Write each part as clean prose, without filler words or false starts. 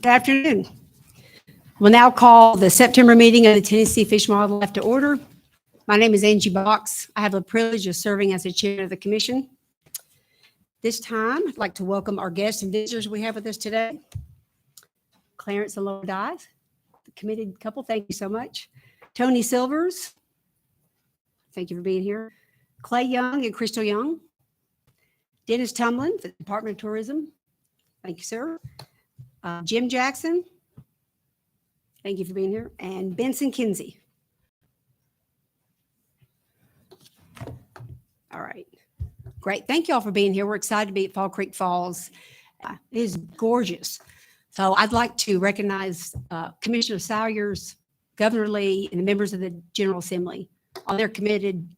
Good afternoon. We'll now call the September meeting of the Tennessee Fish and Wildlife to order. My name is Angie Box. I have the privilege of serving as the chair of the commission. This time, I'd like to welcome our guests and visitors we have with us today. Clarence and Laura Dyes, the committed couple, thank you so much. Tony Silvers, thank you for being here. Clay Young and Crystal Young. Dennis Tumlin, the Department of Tourism, thank you, sir. Jim Jackson, thank you for being here, and Benson Kinsey. All right, great. Thank you all for being here. We're excited to be at Fall Creek Falls. It is gorgeous. So I'd like to recognize Commissioner Salyers, Governor Lee, and the members of the General Assembly on their committed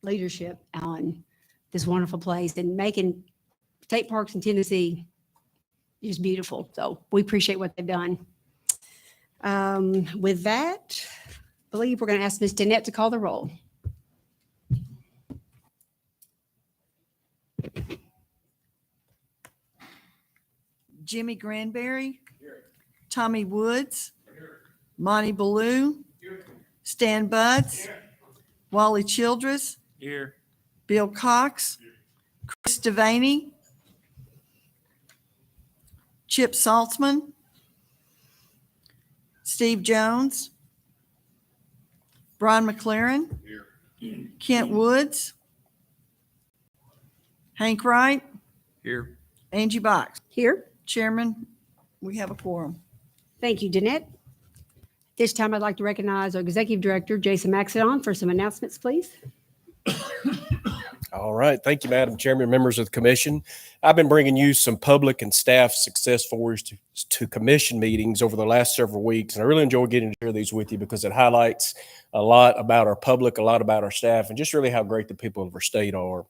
leadership on this wonderful place and making state parks in Tennessee just beautiful. So we appreciate what they've done. With that, I believe we're going to ask Ms. Dept to call the roll. Jimmy Granbery, Tommy Woods, Monty Ballou, Stan Budds, Wally Childress, Here. Bill Cox, Chris Devaney, Chip Saltzman, Steve Jones, Brian McLaren, Kent Woods, Hank Wright, Here. Angie Box. Here. Chairman, we have a quorum. Thank you, Dept. This time I'd like to recognize our Executive Director, Jason Maxedon, for some announcements, please. All right. Thank you, Madam Chairman, members of the commission. I've been bringing you some public and staff success stories to commission meetings over the last several weeks. And I really enjoy getting to share these with you because it highlights a lot about our public, a lot about our staff, and just really how great the people of our state are.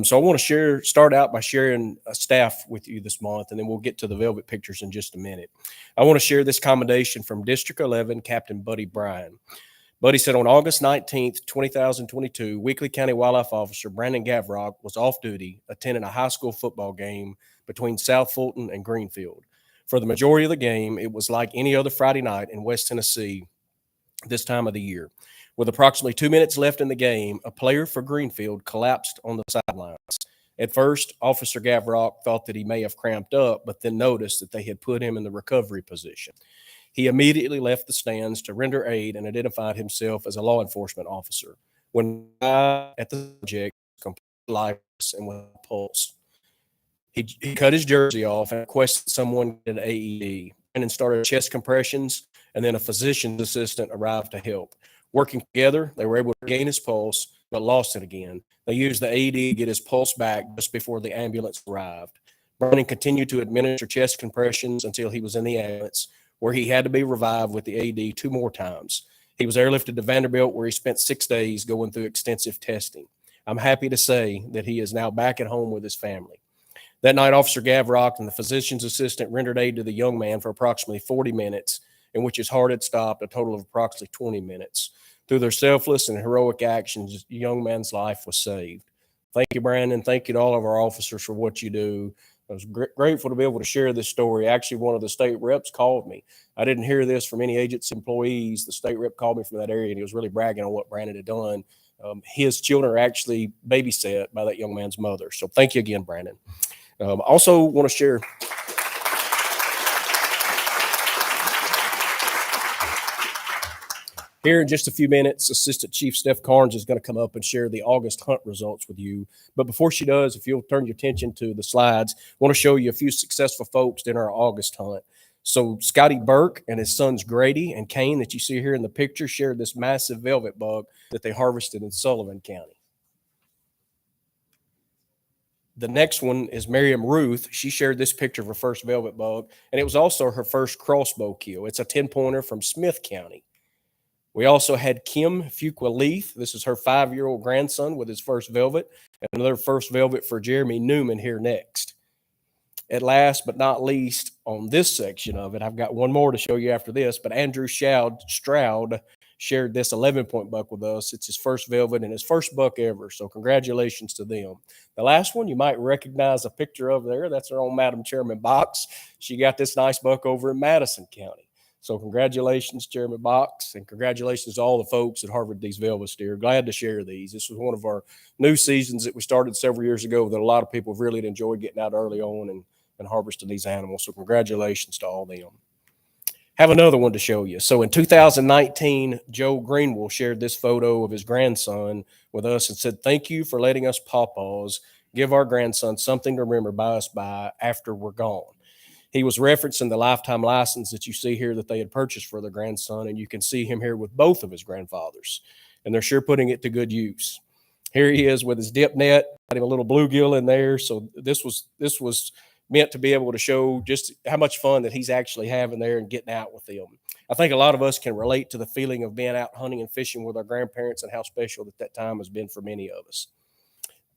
So I want to start out by sharing a staff with you this month, and then we'll get to the velvet pictures in just a minute. I want to share this commendation from District 11, Captain Buddy Bryan. Buddy said on August 19th, 2022, Weakley County Wildlife Officer Brandon Gavrock was off duty attending a high school football game between South Fulton and Greenfield. For the majority of the game, it was like any other Friday night in West Tennessee this time of the year. With approximately 2 minutes left in the game, a player for Greenfield collapsed on the sidelines. At first, Officer Gavrock thought that he may have cramped up, but then noticed that they had put him in the recovery position. He immediately left the stands to render aid and identified himself as a law enforcement officer. When at the subject, completely lifeless and with a pulse, he cut his jersey off and requested someone get an AED. And then started chest compressions, and then a physician's assistant arrived to help. Working together, they were able to gain his pulse, but lost it again. They used the AED to get his pulse back just before the ambulance arrived. Brandon continued to administer chest compressions until he was in the ambulance, where he had to be revived with the AED 2 more times. He was airlifted to Vanderbilt, where he spent 6 days going through extensive testing. I'm happy to say that he is now back at home with his family. That night, Officer Gavrock and the physician's assistant rendered aid to the young man for approximately 40 minutes, in which his heart had stopped, a total of approximately 20 minutes. Through their selfless and heroic actions, the young man's life was saved. Thank you, Brandon. Thank you to all of our officers for what you do. I was grateful to be able to share this story. Actually, one of the state reps called me. I didn't hear this from any agency employees. The state rep called me from that area, and he was really bragging on what Brandon had done. His children are actually babysat by that young man's mother. So thank you again, Brandon. Also want to share. Here in just a few minutes, Assistant Chief Steph Karns is going to come up and share the August hunt results with you. But before she does, if you'll turn your attention to the slides, I want to show you a few successful folks in our August hunt. So Scotty Burke and his sons Grady and Kane that you see here in the picture shared this massive velvet bug that they harvested in Sullivan County. The next one is Miriam Ruth. She shared this picture of her first velvet bug, and it was also her first crossbow kill. It's a 10-pointer from Smith County. We also had Kim Fuqua Leith. This is her 5-year-old grandson with his first velvet, and another first velvet for Jeremy Newman here next. At last but not least, on this section of it, I've got one more to show you after this, but Andrew Stroud shared this 11-point buck with us. It's his first velvet and his first buck ever. So congratulations to them. The last one, you might recognize a picture of there. That's our own Madam Chairman Box. She got this nice buck over in Madison County. So congratulations, Chairman Box, and congratulations to all the folks that harbored these velvet steer. Glad to share these. This was one of our new seasons that we started several years ago that a lot of people have really enjoyed getting out early on and harvesting these animals. So congratulations to all them. Have another one to show you. So in 2019, Joe Greenwell shared this photo of his grandson with us and said, "Thank you for letting us pawpaws give our grandson something to remember by us by after we're gone." He was referencing the lifetime license that you see here that they had purchased for their grandson, and you can see him here with both of his grandfathers, and they're sure putting it to good use. Here he is with his dip net, got him a little bluegill in there. So this was meant to be able to show just how much fun that he's actually having there and getting out with them. I think a lot of us can relate to the feeling of being out hunting and fishing with our grandparents and how special that time has been for many of us.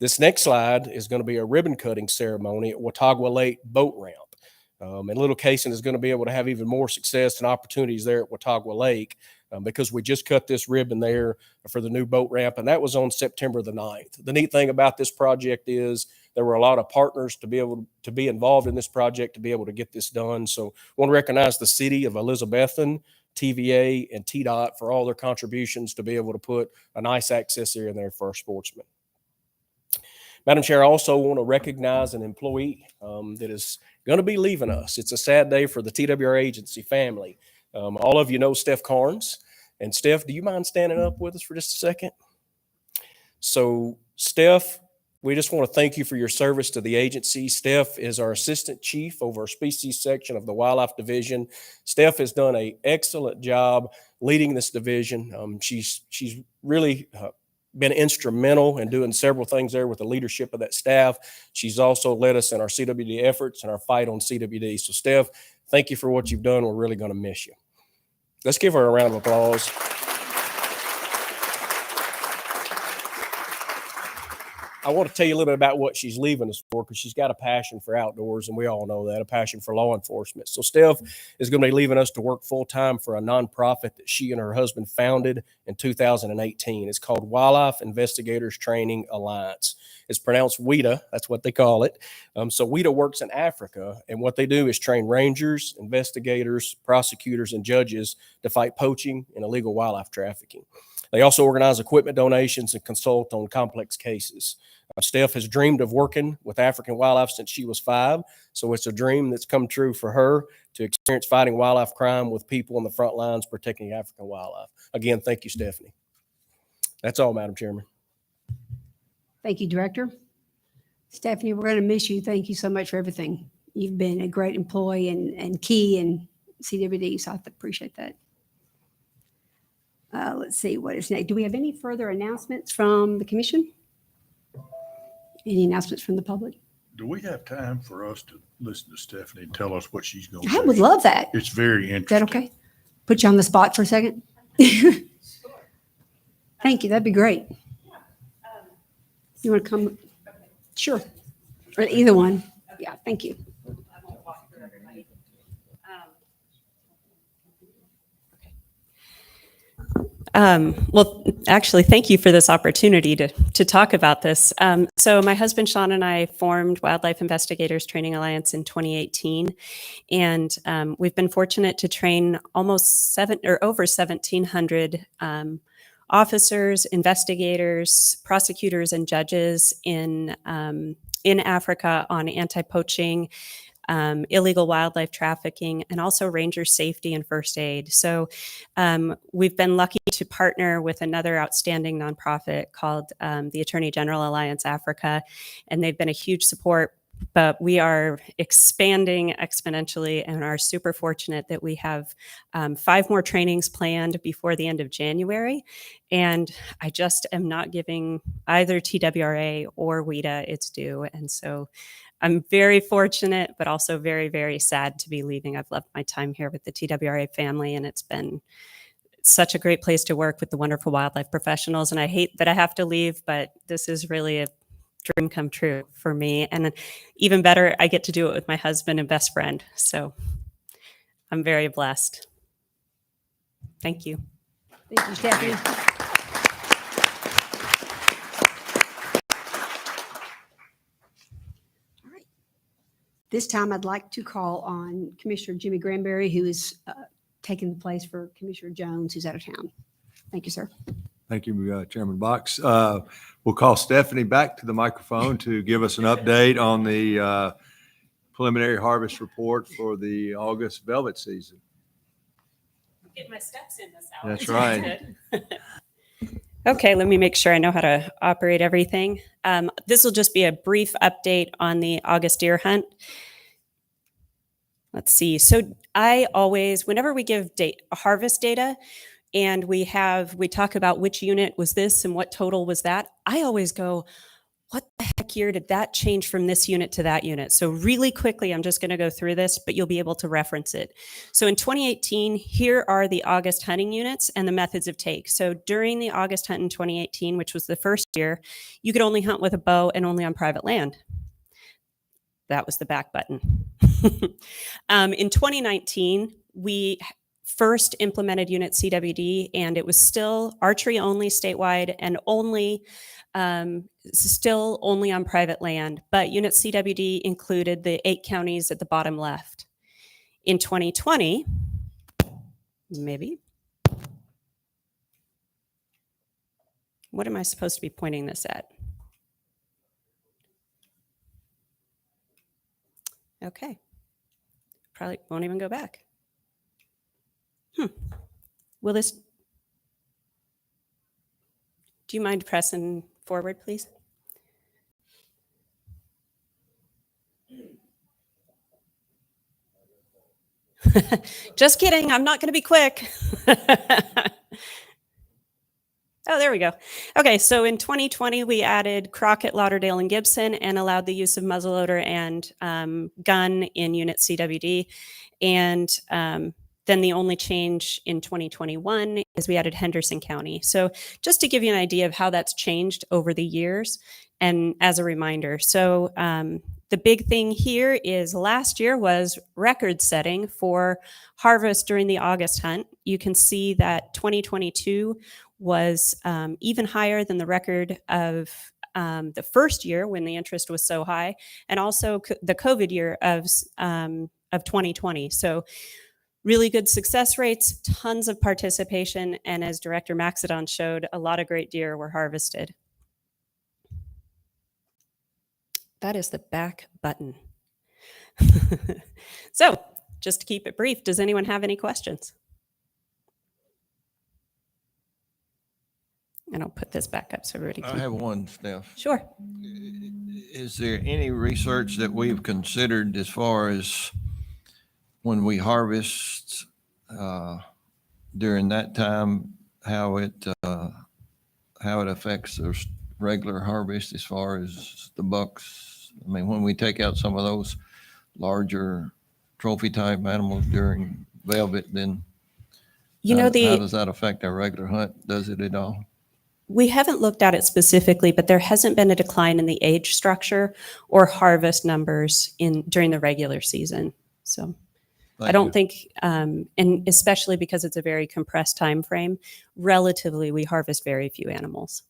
This next slide is going to be a ribbon cutting ceremony at Watauga Lake Boat Ramp. And Little Cason is going to be able to have even more success and opportunities there at Watauga Lake because we just cut this ribbon there for the new boat ramp, and that was on September the 9th. The neat thing about this project is there were a lot of partners to be able to be involved in this project to be able to get this done. So I want to recognize the city of Elizabethton, TVA, and TDOT for all their contributions to be able to put a nice access area in there for our sportsmen. Madam Chair, I also want to recognize an employee that is going to be leaving us. It's a sad day for the TWR agency family. All of you know Steph Karns. And Steph, do you mind standing up with us for just a second? So Steph, we just want to thank you for your service to the agency. Steph is our assistant chief over our species section of the wildlife division. Steph has done an excellent job leading this division. She's really been instrumental in doing several things there with the leadership of that staff. She's also led us in our CWD efforts and our fight on CWD. So Steph, thank you for what you've done. We're really going to miss you. Let's give her a round of applause. I want to tell you a little bit about what she's leaving us for because she's got a passion for outdoors, and we all know that, a passion for law enforcement. So Steph is going to be leaving us to work full-time for a nonprofit that she and her husband founded in 2018. It's called Wildlife Investigators Training Alliance. It's pronounced WITA. That's what they call it. So WITA works in Africa, and what they do is train rangers, investigators, prosecutors, and judges to fight poaching and illegal wildlife trafficking. They also organize equipment donations and consult on complex cases. Steph has dreamed of working with African wildlife since she was 5, so it's a dream that's come true for her to experience fighting wildlife crime with people on the front lines protecting African wildlife. Again, thank you, Stephanie. That's all, Madam Chairman. Thank you, Director. Stephanie, we're going to miss you. Thank you so much for everything. You've been a great employee and key in CWD, so I appreciate that. Let's see what is next. Do we have any further announcements from the commission? Any announcements from the public? Do we have time for us to listen to Stephanie and tell us what she's going to I do? would love that. It's very Is interesting. that okay? Put you on the spot for a second? Thank you. That'd be great. You want to come? Sure. Or either one. Yeah, thank you. Well, actually, thank you for this opportunity to talk about this. So my husband, Sean, and I formed Wildlife Investigators Training Alliance in 2018. And we've been fortunate to train almost over 1,700 officers, investigators, prosecutors, and judges in Africa on anti-poaching, illegal wildlife trafficking, and also ranger safety and first aid. So we've been lucky to partner with another outstanding nonprofit called the Attorney General Alliance Africa, and they've been a huge support. But we are expanding exponentially and are super fortunate that we have 5 more trainings planned before the end of January. And I just am not giving either TWRA or WITA its due. And so I'm very fortunate, but also very, very sad to be leaving. I've loved my time here with the TWRA family, and it's been such a great place to work with the wonderful wildlife professionals. And I hate that I have to leave, but this is really a dream come true for me. And even better, I get to do it with my husband and best friend. So I'm very blessed. Thank you. Thank you, Stephanie. All right. This time I'd like to call on Commissioner Jimmy Granbery, who is taking the place for Commissioner Jones, who's out of town. Thank you, sir. Thank you, Chairman Box. We'll call Stephanie back to the microphone to give us an update on the preliminary harvest report for the August velvet season. Get my steps in this hour. That's right. Okay, let me make sure I know how to operate everything. This will just be a brief update on the August deer hunt. Let's see. So I always, whenever we give harvest data and we talk about which unit was this and what total was that, I always go, what the heck year did that change from this unit to that unit? So really quickly, I'm just going to go through this, but you'll be able to reference it. So in 2018, here are the August hunting units and the methods of take. So during the August hunt in 2018, which was the first year, you could only hunt with a bow and only on private land. That was the back button. In 2019, we first implemented Unit CWD, and it was still archery only statewide and still only on private land. But Unit CWD included the 8 counties at the bottom left. In 2020, maybe. What am I supposed to be pointing this at? Okay. Probably won't even go back. Will this, do you mind pressing forward, please? Just kidding. I'm not going to be quick. Oh, there we go. Okay, so in 2020, we added Crockett, Lauderdale, and Gibson and allowed the use of muzzleloader and gun in Unit CWD. And then the only change in 2021 is we added Henderson County. So just to give you an idea of how that's changed over the years, and as a reminder. So the big thing here is last year was record setting for harvest during the August hunt. You can see that 2022 was even higher than the record of the first year when the interest was so high, and also the COVID year of 2020. So really good success rates, tons of participation, and as Director Maxidon showed, a lot of great deer were harvested. That is the back button. So just to keep it brief, does anyone have any questions? And I'll put this back up so everybody I can. have one, Steph. Sure. Is there any research that we've considered as far as when we harvest during that time, how it affects the regular harvest as far as the bucks? I mean, when we take out some of those larger trophy type animals during velvet, then how does that affect our regular hunt? Does it at all? We haven't looked at it specifically, but there hasn't been a decline in the age structure or harvest numbers during the regular season. So I don't think, and especially because it's a very compressed time frame, relatively we harvest very few animals.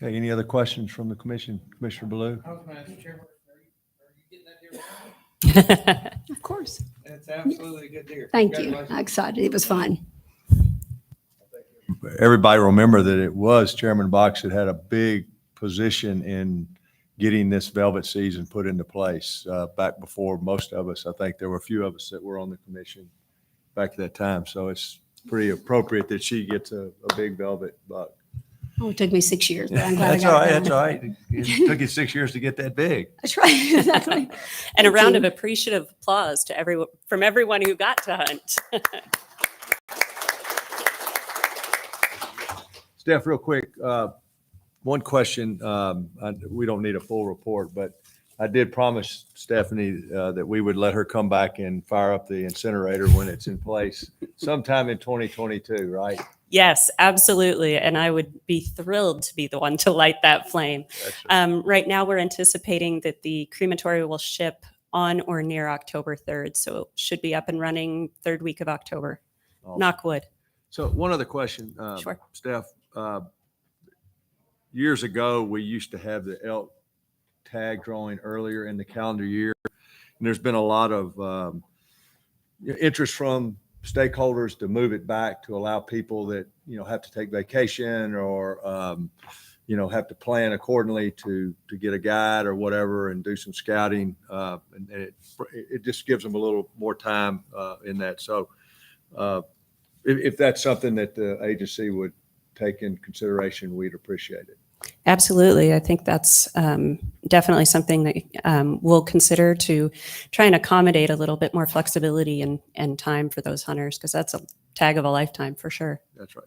Okay, any other questions from the commission? Commissioner Blue? I was going to ask the chairman, are you getting that deer right? Of course. It's absolutely a good deer. Thank you. Congratulations. I'm excited. It was fun. Everybody remember that it was Chairman Box that had a big position in getting this velvet season put into place back before most of us. I think there were a few of us that were on the commission back at that time. So it's pretty appropriate that she gets a big velvet buck. Oh, it took me 6 years, but I'm glad That's I all got right. it done. That's all right. It took you 6 years to get that big. That's right. Exactly. And a Thank round you. of appreciative applause to everyone from everyone who got to hunt. Steph, real quick, one question. We don't need a full report, but I did promise Stephanie that we would let her come back and fire up the incinerator when it's in place sometime in 2022, right? Yes, absolutely. And I would be thrilled to be the one to light that flame. Excellent. Right now, we're anticipating that the crematory will ship on or near October 3rd. So it should be up and running third week of October. Awesome. Knock wood. So one other question, Sure. Steph. Years ago, we used to have the elk tag drawing earlier in the calendar year. And there's been a lot of interest from stakeholders to move it back to allow people that, have to take vacation or, have to plan accordingly to get a guide or whatever and do some scouting. And it just gives them a little more time in that. So if that's something that the agency would take in consideration, we'd appreciate it. Absolutely. I think that's definitely something that we'll consider to try and accommodate a little bit more flexibility and time for those hunters, because that's a tag of a lifetime for sure. That's right.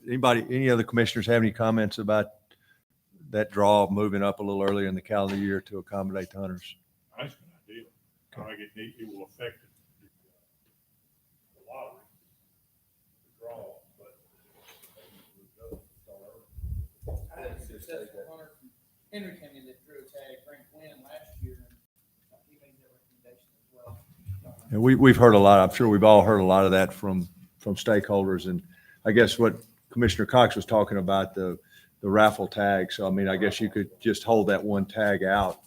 Any other commissioners have any comments about that draw moving up a little earlier in the calendar year to accommodate the hunters? That's an idea. I think it will affect the lottery, the draw, but I had a successful hunter from Henry County that drew a tag, Frank Wynn, last year, and he made that recommendation as well. And we've heard a lot. I'm sure we've all heard a lot of that from stakeholders. And I guess what Commissioner Cox was talking about, the raffle tag. So, I mean, I guess you could just hold that one tag out.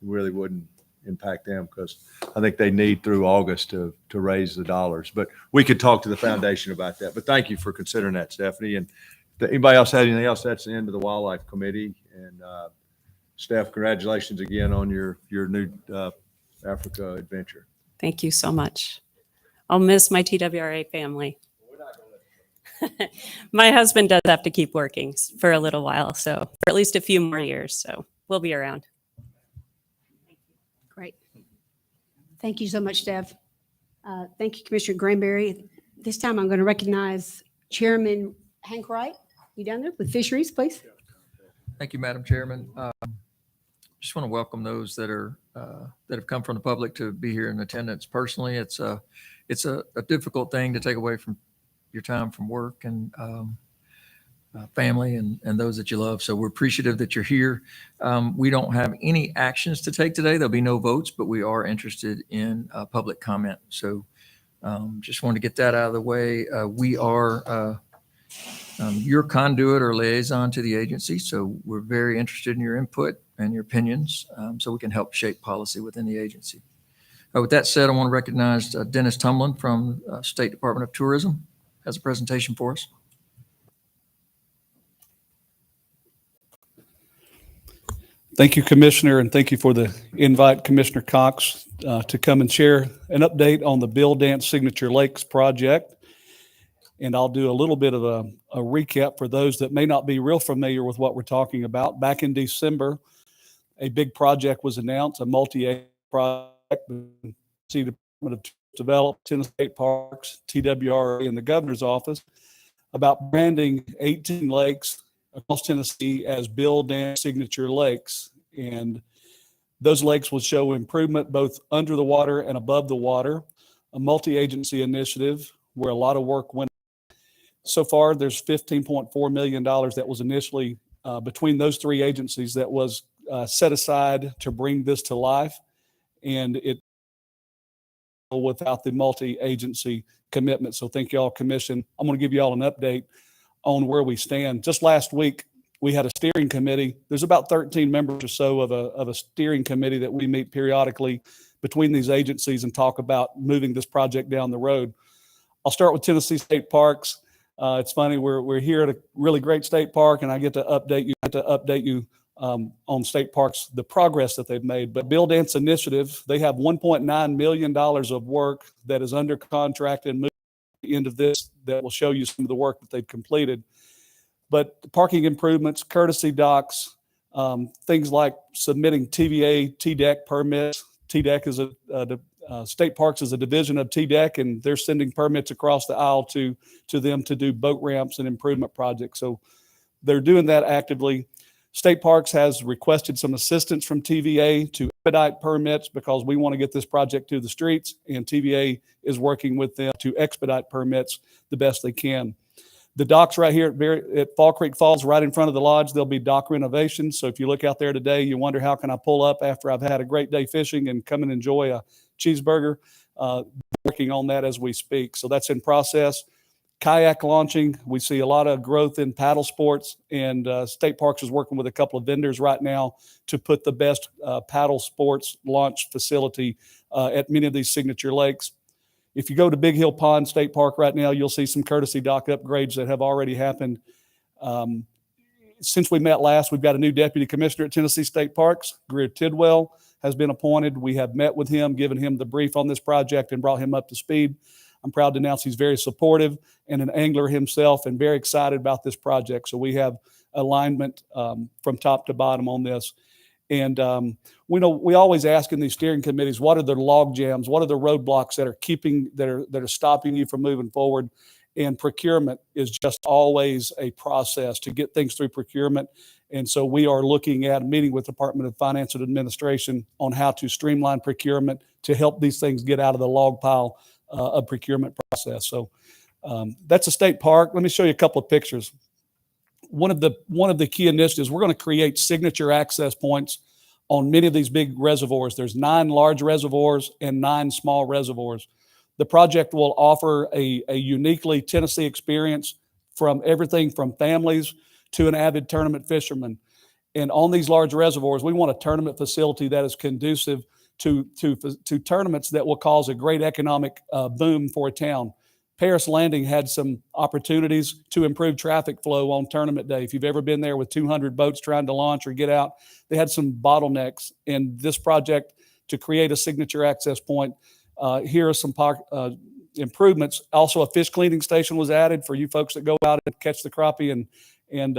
It really wouldn't impact them because I think they need through August to raise the dollars. But we could talk to the foundation about that. But thank you for considering that, Stephanie. And if anybody else had anything else, that's the end of the Wildlife Committee. And Steph, congratulations again on your new Africa adventure. Thank you so much. I'll miss my TWRA family. My husband does have to keep working for a little while, so for at least a few more years. So we'll be around. Great. Thank you so much, Steph. Thank you, Commissioner Granbery. This time I'm going to recognize Chairman Hank Wright. You down there with Fisheries, please? Thank you, Madam Chairman. Just want to welcome those that have come from the public to be here in attendance. Personally, it's a difficult thing to take away from your time from work and family and those that you love. So we're appreciative that you're here. We don't have any actions to take today. There'll be no votes, but we are interested in public comment. So just wanted to get that out of the way. We are your conduit or liaison to the agency. So we're very interested in your input and your opinions so we can help shape policy within the agency. With that said, I want to recognize Dennis Tumlin from State Department of Tourism has a presentation for us. Thank you, Commissioner, and thank you for the invite, Commissioner Cox, to come and share an update on the Bill Dance Signature Lakes project. And I'll do a little bit of a recap for those that may not be real familiar with what we're talking about. Back in December, a big project was announced, a multi-acre project, the Department of Development, Tennessee State Parks, TWRA, and the Governor's Office about branding 18 lakes across Tennessee as Bill Dance Signature Lakes. And those lakes will show improvement both under the water and above the water, a multi-agency initiative where a lot of work went. So far, there's $15.4 million that was initially between those three agencies that was set aside to bring this to life. And it without the multi-agency commitment. So thank you all, Commission. I'm going to give you all an update on where we stand. Just last week, we had a steering committee. There's about 13 members or so of a steering committee that we meet periodically between these agencies and talk about moving this project down the road. I'll start with Tennessee State Parks. It's funny, we're here at a really great state park, and I get to update you on state parks, the progress that they've made. But Bill Dance Initiative, they have $1.9 million of work that is under contract and moving to the end of this that will show you some of the work that they've completed. But the parking improvements, courtesy docks, things like submitting TVA, TDEC permits. TDEC is State Parks is a division of TDEC, and they're sending permits across the aisle to them to do boat ramps and improvement projects. So they're doing that actively. State Parks has requested some assistance from TVA to expedite permits because we want to get this project to the streets, and TVA is working with them to expedite permits the best they can. The docks right here at Fall Creek Falls, right in front of the lodge, there'll be dock renovations. So if you look out there today, you wonder how can I pull up after I've had a great day fishing and come and enjoy a cheeseburger. Working on that as we speak. So that's in process. Kayak launching, we see a lot of growth in paddle sports, and State Parks is working with a couple of vendors right now to put the best paddle sports launch facility at many of these signature lakes. If you go to Big Hill Pond State Park right now, you'll see some courtesy dock upgrades that have already happened. Since we met last, we've got a new deputy commissioner at Tennessee State Parks. Greer Tidwell has been appointed. We have met with him, given him the brief on this project, and brought him up to speed. I'm proud to announce he's very supportive and an angler himself, and very excited about this project. So we have alignment from top to bottom on this. And we always ask in these steering committees, what are the log jams? What are the roadblocks that are stopping you from moving forward? And procurement is just always a process to get things through procurement. And so we are looking at a meeting with the Department of Finance and Administration on how to streamline procurement to help these things get out of the log pile of procurement process. So that's a state park. Let me show you a couple of pictures. One of the key initiatives, we're going to create signature access points on many of these big reservoirs. There's 9 large reservoirs and 9 small reservoirs. The project will offer a uniquely Tennessee experience from everything from families to an avid tournament fisherman. And on these large reservoirs, we want a tournament facility that is conducive to tournaments that will cause a great economic boom for a town. Paris Landing had some opportunities to improve traffic flow on tournament day. If you've ever been there with 200 boats trying to launch or get out, they had some bottlenecks. In this project, to create a signature access point, here are some improvements. Also, a fish cleaning station was added for you folks that go out and catch the crappie and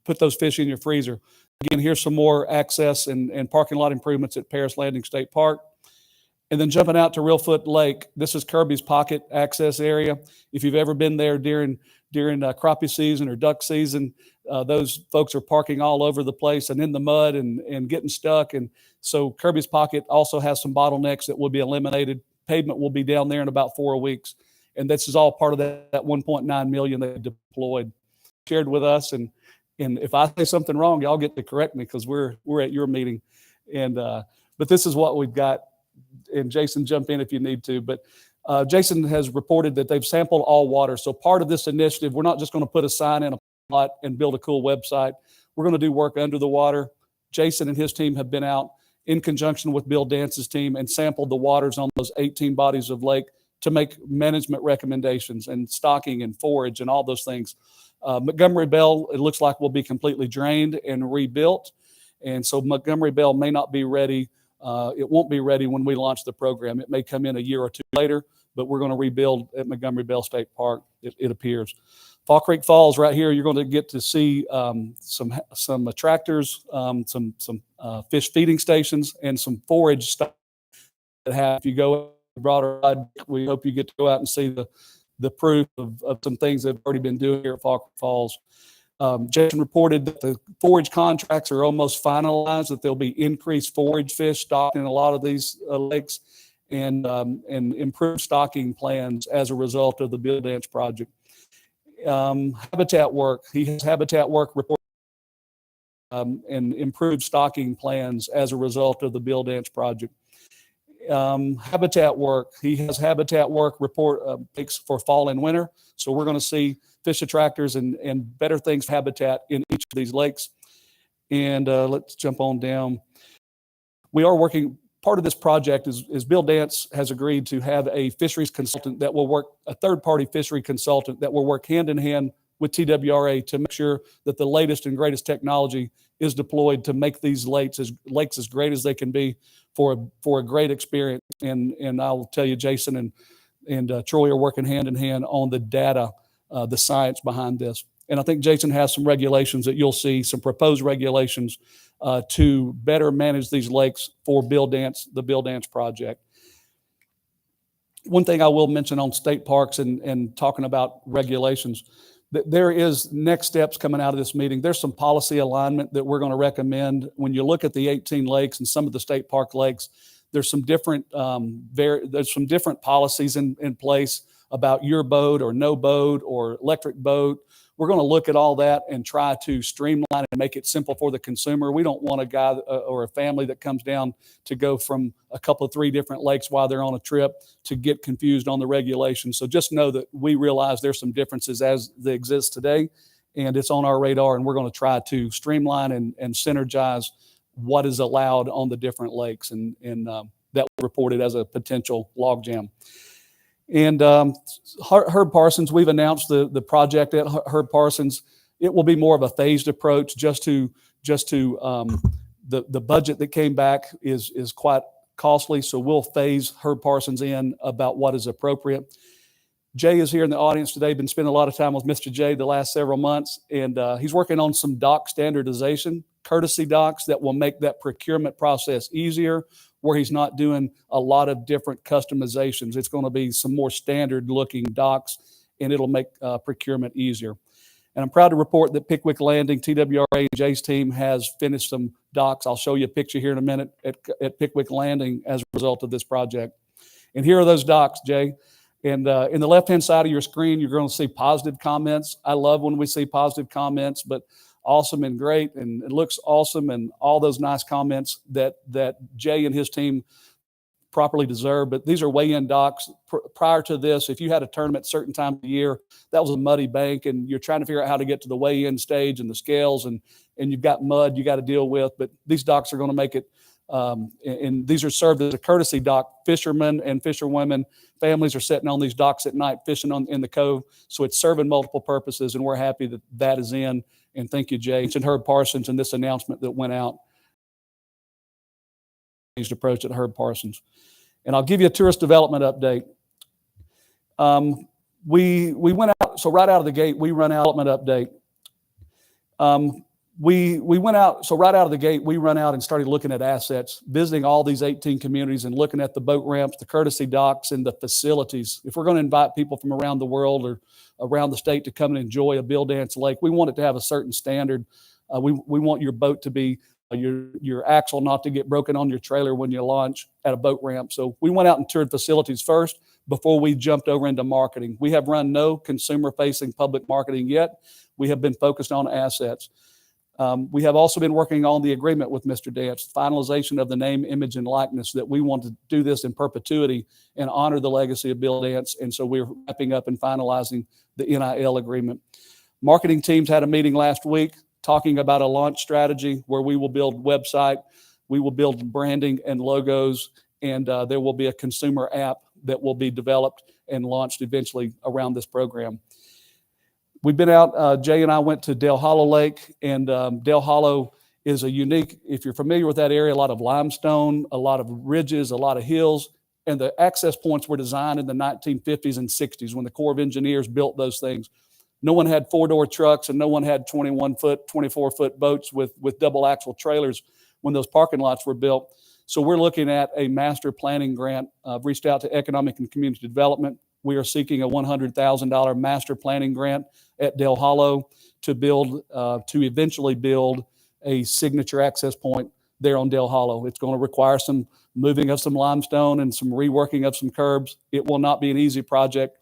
put those fish in your freezer. Again, here's some more access and parking lot improvements at Paris Landing State Park. And then jumping out to Reelfoot Lake, this is Kirby's Pocket access area. If you've ever been there during crappie season or duck season, those folks are parking all over the place and in the mud and getting stuck. And so Kirby's Pocket also has some bottlenecks that will be eliminated. Pavement will be down there in about 4 weeks. And this is all part of that $1.9 million they deployed, shared with us. And if I say something wrong, y'all get to correct me because we're at your meeting. And but this is what we've got. And Jason, jump in if you need to. But Jason has reported that they've sampled all water. So part of this initiative, we're not just going to put a sign in a lot and build a cool website. We're going to do work under the water. Jason and his team have been out in conjunction with Bill Dance's team and sampled the waters on those 18 bodies of lake to make management recommendations and stocking and forage and all those things. Montgomery Bell, it looks like, will be completely drained and rebuilt. And so Montgomery Bell may not be ready. It won't be ready when we launch the program. It may come in a year or two later, but we're going to rebuild at Montgomery Bell State Park, it appears. Fall Creek Falls right here, you're going to get to see some attractors, some fish feeding stations, and some forage stuff that have. If you go broader ride, we hope you get to go out and see the proof of some things that have already been doing here at Fall Creek Falls. Jason reported that the forage contracts are almost finalized, that there'll be increased forage fish stocked in a lot of these lakes and improved stocking plans as a result of the Bill Dance project. Habitat work, he has habitat work report and improved stocking plans as a result of the Bill Dance project. Habitat work, he has habitat work report for fall and winter. So we're going to see fish attractors and better things for habitat in each of these lakes. And let's jump on down. We are working, part of this project is Bill Dance has agreed to have a fisheries consultant that will work, a third-party fishery consultant that will work hand in hand with TWRA to make sure that the latest and greatest technology is deployed to make these lakes as great as they can be for a great experience. And I'll tell you, Jason and Troy are working hand in hand on the data, the science behind this. And I think Jason has some regulations that you'll see, some proposed regulations to better manage these lakes for the Bill Dance project. One thing I will mention on state parks and talking about regulations, there is next steps coming out of this meeting. There's some policy alignment that we're going to recommend. When you look at the 18 lakes and some of the state park lakes, there's some different policies in place about your boat or no boat or electric boat we're going to look at all that and try to streamline and make it simple for the consumer. We don't want a guy or a family that comes down to go from a couple of 3 different lakes while they're on a trip to get confused on the regulations. So just know that we realize there's some differences as they exist today, and it's on our radar, and we're going to try to streamline and synergize what is allowed on the different lakes, and that was reported as a potential logjam. And Herb Parsons, we've announced the project at Herb Parsons. It will be more of a phased approach. The budget that came back is quite costly, so we'll phase Herb Parsons in about what is appropriate. Jay is here in the audience today. Been spending a lot of time with Mr. Jay the last several months, and he's working on some dock standardization, courtesy docks that will make that procurement process easier, where he's not doing a lot of different customizations. It's going to be some more standard looking docks, and it'll make procurement easier. And I'm proud to report that Pickwick Landing, TWRA, and Jay's team has finished some docks. I'll show you a picture here in a minute at Pickwick Landing as a result of this project. And here are those docks, Jay. And in the left-hand side of your screen, you're going to see positive comments. I love when we see positive comments, but awesome and great, and it looks awesome, and all those nice comments that Jay and his team properly deserve. But these are weigh-in docks. Prior to this, if you had a tournament certain time of the year, that was a muddy bank, and you're trying to figure out how to get to the weigh-in stage and the scales, and you've got mud you got to deal with. But these docks are going to make it, and these are served as a courtesy dock. Fishermen and fisherwomen, families are sitting on these docks at night fishing in the cove, so it's serving multiple purposes, and we're happy that that is in. And thank you, Jay. It's Herb Parsons and this announcement that went out. Approach at Herb Parsons. And I'll give you a tourist development update. We went out, so right out of the gate, we run out development update. We went out, so right out of the gate, we run out and started looking at assets, visiting all these 18 communities and looking at the boat ramps, the courtesy docks, and the facilities. If we're going to invite people from around the world or around the state to come and enjoy a Bill Dance Lake, we want it to have a certain standard. We want your boat to be, your axle not to get broken on your trailer when you launch at a boat ramp. So we went out and toured facilities first before we jumped over into marketing. We have run no consumer-facing public marketing yet. We have been focused on assets. We have also been working on the agreement with Mr. Dance, finalization of the name, image, and likeness, that we want to do this in perpetuity and honor the legacy of Bill Dance. And so we're wrapping up and finalizing the NIL agreement. Marketing teams had a meeting last week talking about a launch strategy where we will build website, we will build branding and logos, and there will be a consumer app that will be developed and launched eventually around this program. We've been out, Jay and I went to Dale Hollow Lake, and Dale Hollow is a unique, if you're familiar with that area, a lot of limestone, a lot of ridges, a lot of hills, and the access points were designed in the 1950s and 60s when the Corps of Engineers built those things. No one had 4-door trucks, and no one had 21-foot, 24-foot boats with double axle trailers when those parking lots were built. So we're looking at a master planning grant. I've reached out to Economic and Community Development. We are seeking a $100,000 master planning grant at Dale Hollow to eventually build a signature access point there on Dale Hollow. It's going to require some moving of some limestone and some reworking of some curbs. It will not be an easy project.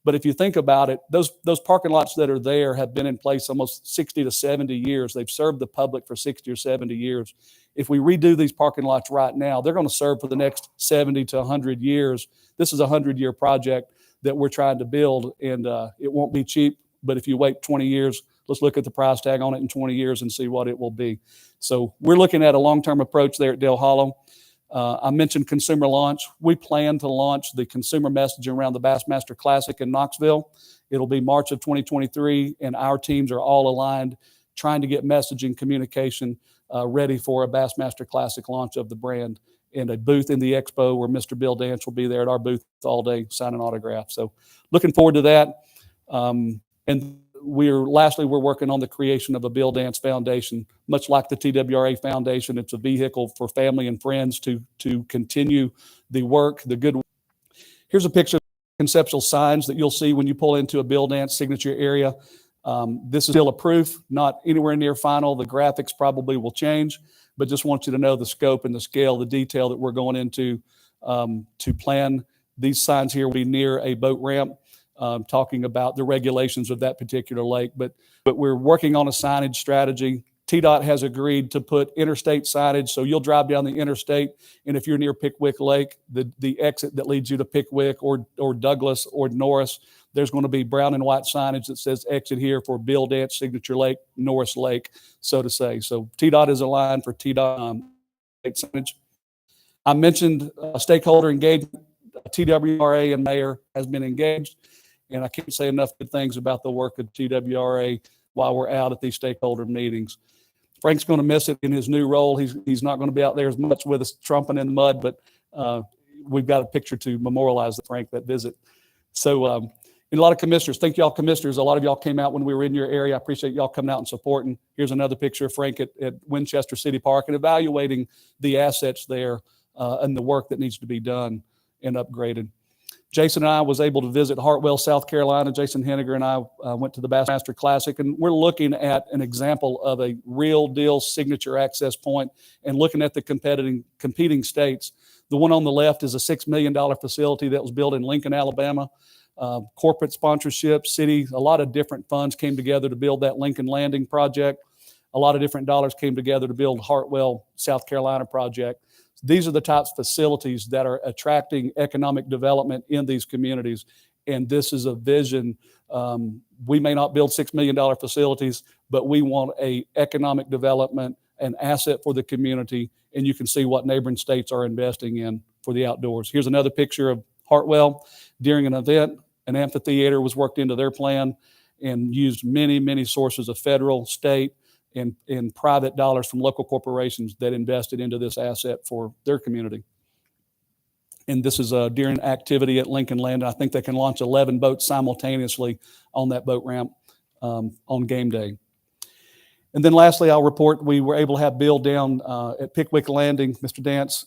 But if you think about it, those parking lots that are there have been in place almost 60 to 70 years. They've served the public for 60 or 70 years. If we redo these parking lots right now, they're going to serve for the next 70 to 100 years. This is a 100-year project that we're trying to build, and it won't be cheap. But if you wait 20 years, let's look at the price tag on it in 20 years and see what it will be. So we're looking at a long-term approach there at Dale Hollow. I mentioned consumer launch. We plan to launch the consumer messaging around the Bassmaster Classic in Knoxville. It'll be March of 2023, and our teams are all aligned trying to get messaging communication ready for a Bassmaster Classic launch of the brand, and a booth in the expo where Mr. Bill Dance will be there at our booth all day signing autographs. So looking forward to that. And we're working on the creation of a Bill Dance Foundation, much like the TWRA Foundation. It's a vehicle for family and friends to continue the work, the good work. Here's a picture of conceptual signs that you'll see when you pull into a Bill Dance signature area. This is still a proof, not anywhere near final. The graphics probably will change, but just want you to know the scope and the scale, the detail that we're going into to plan. These signs here will be near a boat ramp. talking about the regulations of that particular lake. But we're working on a signage strategy. TDOT has agreed to put interstate signage, so you'll drive down the interstate, and if you're near Pickwick Lake, the exit that leads you to Pickwick or Douglas or Norris, there's going to be brown and white signage that says exit here for Bill Dance, Signature Lake, Norris Lake, so to say. So TDOT is aligned for TDOT signage. I mentioned stakeholder engagement. TWRA and Mayor has been engaged, and I can't say enough good things about the work of TWRA while we're out at these stakeholder meetings. Frank's going to miss it in his new role. He's not going to be out there as much with us trumping in the mud, but we've got a picture to memorialize Frank that visit. So, and a lot of commissioners, thank y'all commissioners. A lot of y'all came out when we were in your area. I appreciate y'all coming out and supporting. Here's another picture of Frank at Winchester City Park and evaluating the assets there and the work that needs to be done and upgraded. Jason and I was able to visit Hartwell, South Carolina. Jason Henegar and I went to the Bassmaster Classic, and we're looking at an example of a real deal signature access point and looking at the competing states. The one on the left is a $6 million facility that was built in Lincoln, Alabama. Corporate sponsorship, city, a lot of different funds came together to build that Lincoln Landing project. A lot of different dollars came together to build Hartwell, South Carolina project. These are the types of facilities that are attracting economic development in these communities. And this is a vision. We may not build $6 million facilities, but we want a economic development, an asset for the community. And you can see what neighboring states are investing in for the outdoors. Here's another picture of Hartwell during an event. An amphitheater was worked into their plan and used many, many sources of federal, state, and private dollars from local corporations that invested into this asset for their community. And this is during activity at Lincoln Land. I think they can launch 11 boats simultaneously on that boat ramp on game day. And then lastly, I'll report we were able to have Bill down at Pickwick Landing, Mr. Dance,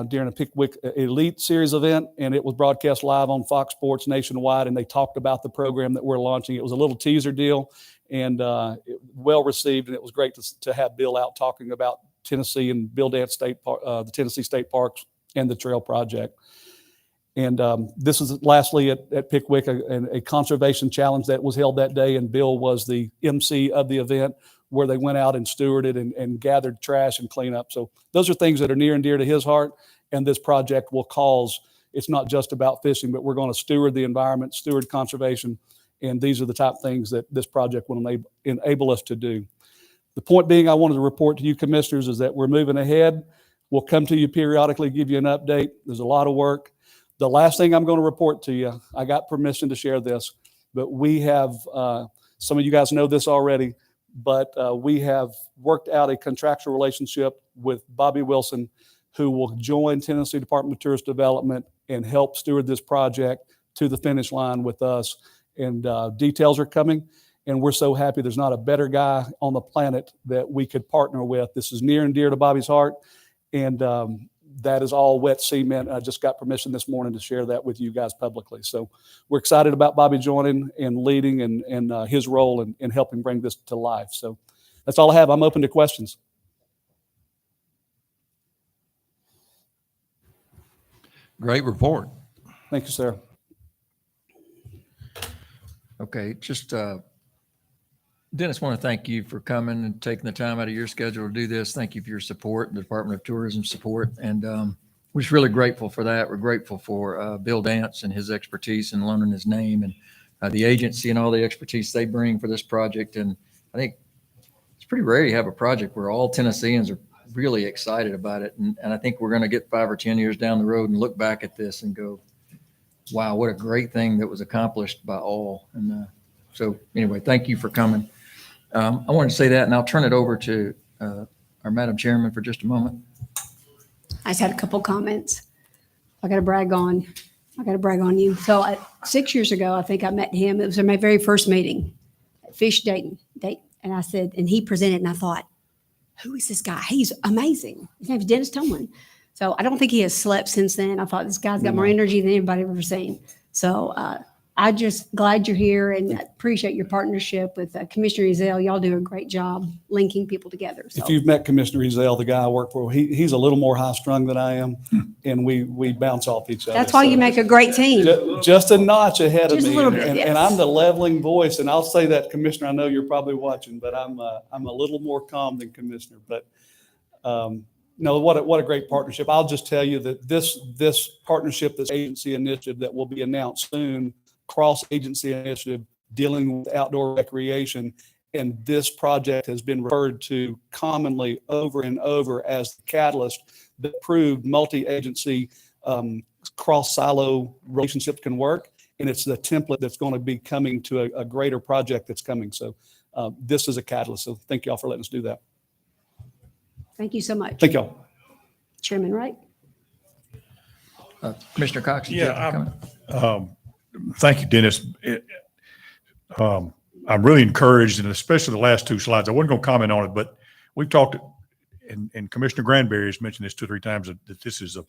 during a Pickwick Elite Series event, and it was broadcast live on Fox Sports nationwide, and they talked about the program that we're launching. It was a little teaser deal, and well received, and it was great to have Bill out talking about Tennessee and Bill Dance State Park, the Tennessee State Parks and the Trail Project. And this is lastly at Pickwick, a conservation challenge that was held that day, and Bill was the MC of the event, where they went out and stewarded and gathered trash and cleanup. So those are things that are near and dear to his heart, and this project will cause, it's not just about fishing, but we're going to steward the environment, steward conservation, and these are the type of things that this project will enable us to do. The point being, I wanted to report to you commissioners is that we're moving ahead. We'll come to you periodically, give you an update. There's a lot of work. The last thing I'm going to report to you, I got permission to share this, but we have, some of you guys know this already, but we have worked out a contractual relationship with Bobby Wilson, who will join Tennessee Department of Tourist Development and help steward this project to the finish line with us. And details are coming, and we're so happy there's not a better guy on the planet that we could partner with. This is near and dear to Bobby's heart, and that is all wet cement. I just got permission this morning to share that with you guys publicly. So we're excited about Bobby joining and leading and his role in helping bring this to life. So that's all I have. I'm open to questions. Great report. Thank you, sir. Okay, just Dennis, want to thank you for coming and taking the time out of your schedule to do this. Thank you for your support, the Department of Tourism support. And we're just really grateful for that. We're grateful for Bill Dance and his expertise in learning his name and the agency and all the expertise they bring for this project. And I think it's pretty rare you have a project where all Tennesseans are really excited about it. And I think we're going to get 5 or 10 years down the road and look back at this and go, wow, what a great thing that was accomplished by all. And so anyway, thank you for coming. I wanted to say that, and I'll turn it over to our Madam Chairman for just a moment. I just had a couple comments. I got to brag on you. So 6 years ago, I think I met him. It was my very first meeting at Fish Dayton. And I said, and he presented, and I thought, who is this guy? He's amazing. His name is Dennis Tumlin. So I don't think he has slept since then. I thought this guy's got more energy than anybody I've ever seen. So I I just glad you're here and appreciate your partnership with Commissioner Ezell. Y'all do a great job linking people together. So. If you've met Commissioner Ezell, the guy I work for, he's a little more high strung than I am, and we bounce off each other. That's why So you make a great team. just a notch ahead of Just a me, little bit, and yes. I'm the leveling voice. And I'll say that, Commissioner. I know you're probably watching, but I'm a little more calm than Commissioner. But no, what a great partnership. I'll just tell you that this partnership, this agency initiative that will be announced soon, cross-agency initiative dealing with outdoor recreation. And this project has been referred to commonly over and over as the catalyst that proved multi-agency cross-silo relationships can work. And it's the template that's going to be coming to a greater project that's coming. So this is a catalyst. So thank y'all for letting us do that. Thank you so much. Thank y'all. Chairman Wright. Commissioner Cox? did you have a comment? Thank you, Dennis. I'm really encouraged, and especially the last two slides. I wasn't going to comment on it, but we've talked, and Commissioner Granbery has mentioned this 2 or 3 times, that this is a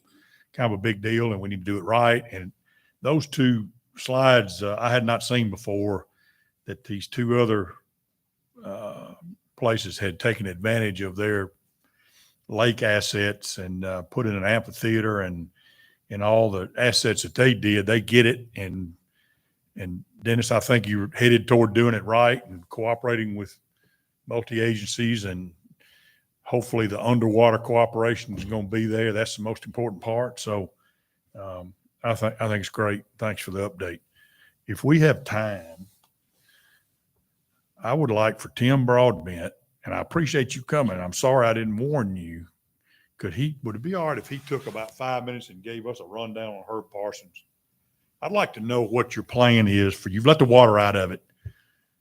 kind of a big deal and we need to do it right. And those 2 slides I had not seen before, that these 2 other places had taken advantage of their lake assets and put in an amphitheater and all the assets that they did. They get it. And Dennis, I think you're headed toward doing it right and cooperating with multi-agencies, and hopefully the underwater cooperation is going to be there. That's the most important part. So I think it's great. Thanks for the update. If we have time, I would like for Tim Broadbent, and I appreciate you coming. I'm sorry I didn't warn you. Would it be all right if he took about 5 minutes and gave us a rundown on Herb Parsons? I'd like to know what your plan is for, you've let the water out of it.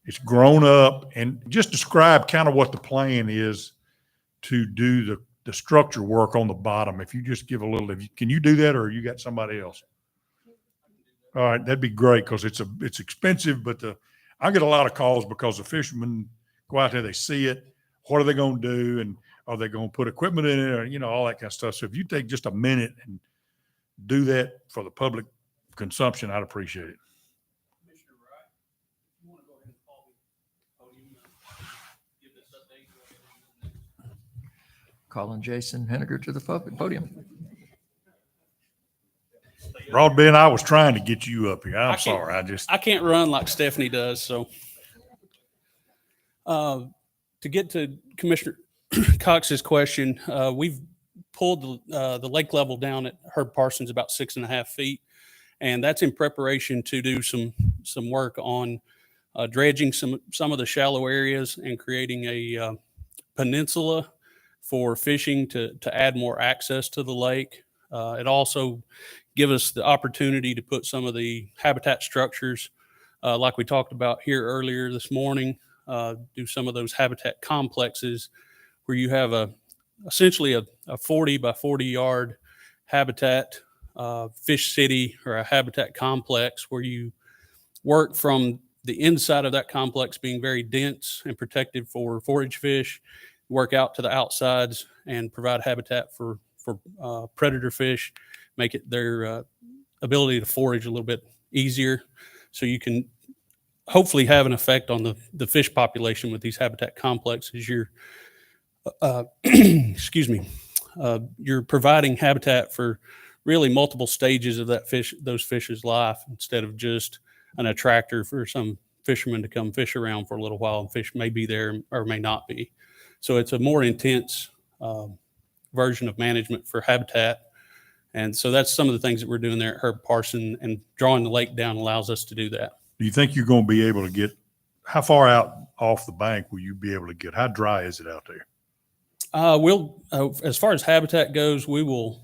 It's grown up, and just describe kind of what the plan is to do the structure work on the bottom. If you just give a little, can you do that, or you got somebody else? All right, that'd be great, because it's expensive, but I get a lot of calls because the fishermen go out there, they see it. What are they going to do? And are they going to put equipment in it, or, all that kind of stuff. So if you take just a minute and do that for the public consumption, I'd appreciate it. Commissioner Wright, if you want to go ahead and call the podium and give this update. Calling Jason Henegar to the podium. Broadbent, I was trying to get you up here. I'm can't- sorry. I can't run like Stephanie does. So to get to Commissioner Cox's question, we've pulled the lake level down at Herb Parsons about 6.5 feet. And that's in preparation to do some work on dredging some of the shallow areas and creating a peninsula for fishing to add more access to the lake. It also give us the opportunity to put some of the habitat structures, like we talked about here earlier this morning, do some of those habitat complexes where you have essentially a 40 by 40 yard habitat fish city, or a habitat complex, where you work from the inside of that complex being very dense and protected for forage fish, work out to the outsides and provide habitat for predator fish, make it their ability to forage a little bit easier. So you can hopefully have an effect on the fish population with these habitat complexes. You're, excuse me, you're providing habitat for really multiple stages of those fish's life, instead of just an attractor for some fishermen to come fish around for a little while, and fish may be there or may not be. So it's a more intense version of management for habitat. And so that's some of the things that we're doing there at Herb Parsons, and drawing the lake down allows us to do that. Do you think you're going to be able to get, how far out off the bank will you be able to get? How dry is it out there? We'll, as far as habitat goes, we will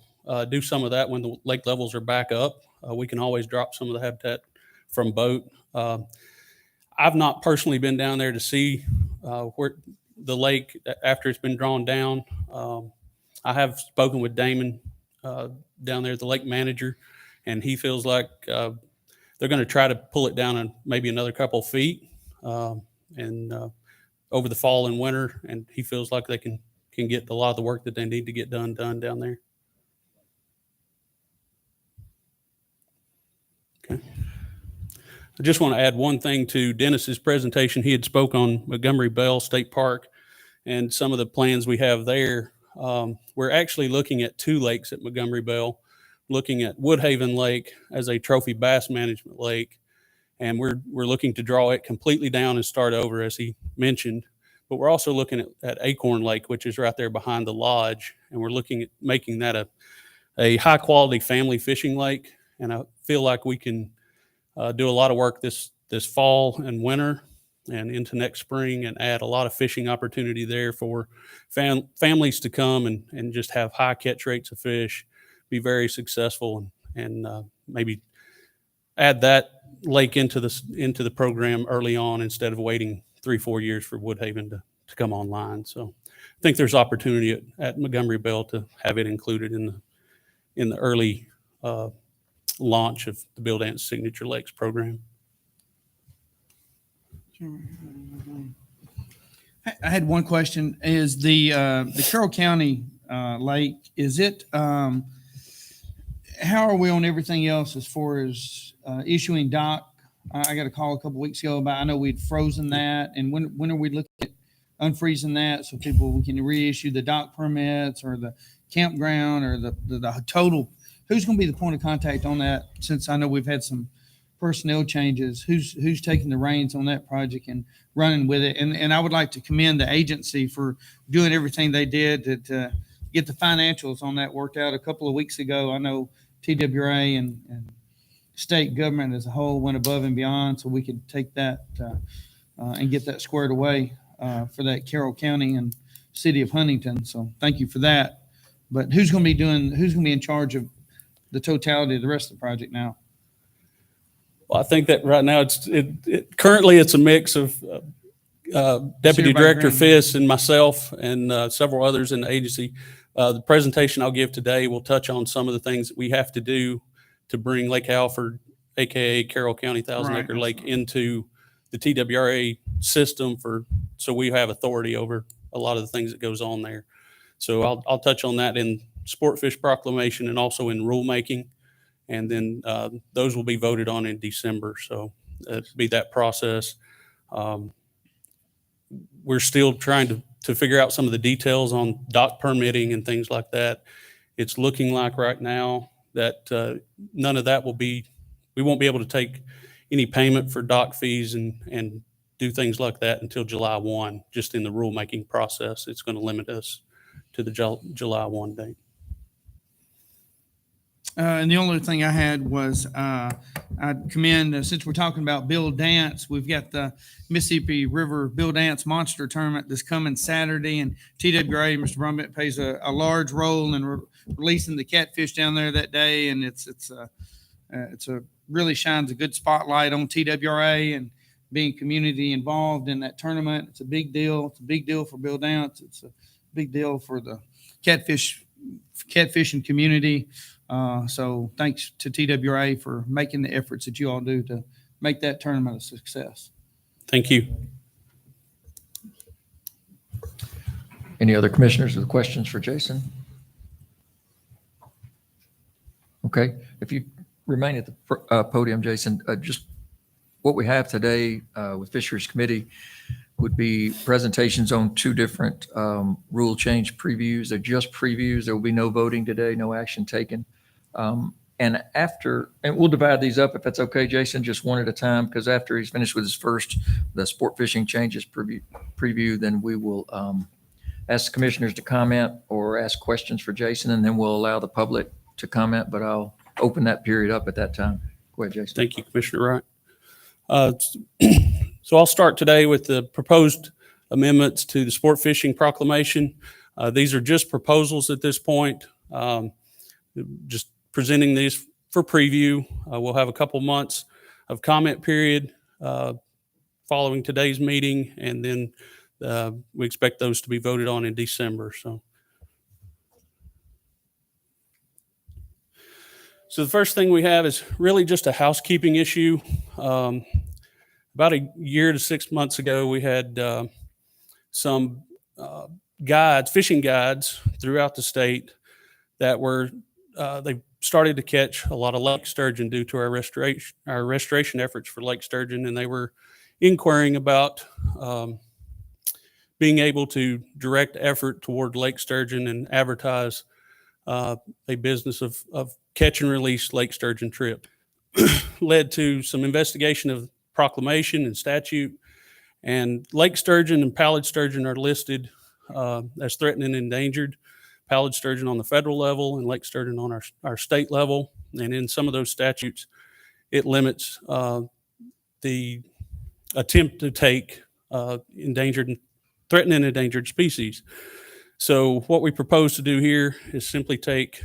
do some of that when the lake levels are back up. We can always drop some of the habitat from boat. I've not personally been down there to see where the lake after it's been drawn down. I have spoken with Damon down there, the lake manager, and he feels like they're going to try to pull it down maybe another couple of feet and over the fall and winter. And he feels like they can get a lot of the work that they need to get done down there. Okay. I just want to add one thing to Dennis's presentation. He had spoke on Montgomery Bell State Park and some of the plans we have there. We're actually looking at 2 lakes at Montgomery Bell, looking at Woodhaven Lake as a trophy bass management lake. And we're looking to draw it completely down and start over, as he mentioned. But we're also looking at Acorn Lake, which is right there behind the lodge. And we're looking at making that a high quality family fishing lake. And I feel like we can do a lot of work this fall and winter and into next spring and add a lot of fishing opportunity there for families to come and just have high catch rates of fish, be very successful, and maybe add that lake into the program early on instead of waiting 3-4 years for Woodhaven to come online. So I think there's opportunity at Montgomery Bell to have it included in the early launch of the Bill Dance Signature Lakes program. I had one question. Is the Carroll County lake, is it, how are we on everything else as far as issuing dock? I got a call a couple weeks ago about, I know we'd frozen that. And when are we looking at unfreezing that so we can reissue the dock permits or the campground or the total? Who's going to be the point of contact on that? Since I know we've had some personnel changes, who's taking the reins on that project and running with it? And I would like to commend the agency for doing everything they did to get the financials on that worked out a couple of weeks ago. I know TWA and state government as a whole went above and beyond so we could take that and get that squared away for that Carroll County and city of Huntington. So thank you for that. But who's going to be in charge of the totality of the rest of the project now? Well, I think that right now currently it's a mix of Deputy Director Fiss and myself and several others in the agency. The presentation I'll give today will touch on some of the things that we have to do to bring Lake Alfred, aka Carroll County Thousand Acre Lake, into the TWRA system so we have authority over a lot of the things that goes on there. So I'll touch on that in Sportfish Proclamation and also in Rulemaking. And then those will be voted on in December. So it'll be that process. We're still trying to figure out some of the details on dock permitting and things like that. It's looking like right now that none of that we won't be able to take any payment for dock fees and do things like that until July 1, just in the rulemaking process. It's going to limit us to the July 1 date. And the only thing I had was I'd commend, since we're talking about Bill Dance, we've got the Mississippi River Bill Dance Monster Tournament this coming Saturday, and TWA, Mr. Brummett, plays a large role in releasing the catfish down there that day, and it's a really shines a good spotlight on TWRA and being community involved in that tournament. It's a big deal. It's a big deal for Bill Dance. It's a big deal for the catfishing community. So thanks to TWRA for making the efforts that you all do to make that tournament a success. Thank you. Any other commissioners with questions for Jason? Okay, if you remain at the podium, Jason, just what we have today with Fisheries Committee would be presentations on 2 different rule change previews. They're just previews. There will be no voting today, no action taken. And we'll divide these up if that's okay, Jason, just one at a time, because after he's finished with his first, the sport fishing changes preview, then we will ask the commissioners to comment or ask questions for Jason, and then we'll allow the public to comment, but I'll open that period up at that time. Go ahead, Jason. Thank you, Commissioner Wright. So I'll start today with the proposed amendments to the Sport Fishing Proclamation. These are just proposals at this point. Just presenting these for preview. We'll have a couple months of comment period following today's meeting, and then we expect those to be voted on in December. So the first thing we have is really just a housekeeping issue. About a year to 6 months ago, we had some fishing guides throughout the state that were, they started to catch a lot of lake sturgeon due to our restoration efforts for lake sturgeon, and they were inquiring about being able to direct effort toward lake sturgeon and advertise a business of catch and release lake sturgeon trip. Led to some investigation of proclamation and statute, and lake sturgeon and pallid sturgeon are listed as threatened and endangered. Pallid sturgeon on the federal level and lake sturgeon on our state level. And in some of those statutes, it limits the attempt to take threatened and endangered species. So what we propose to do here is simply take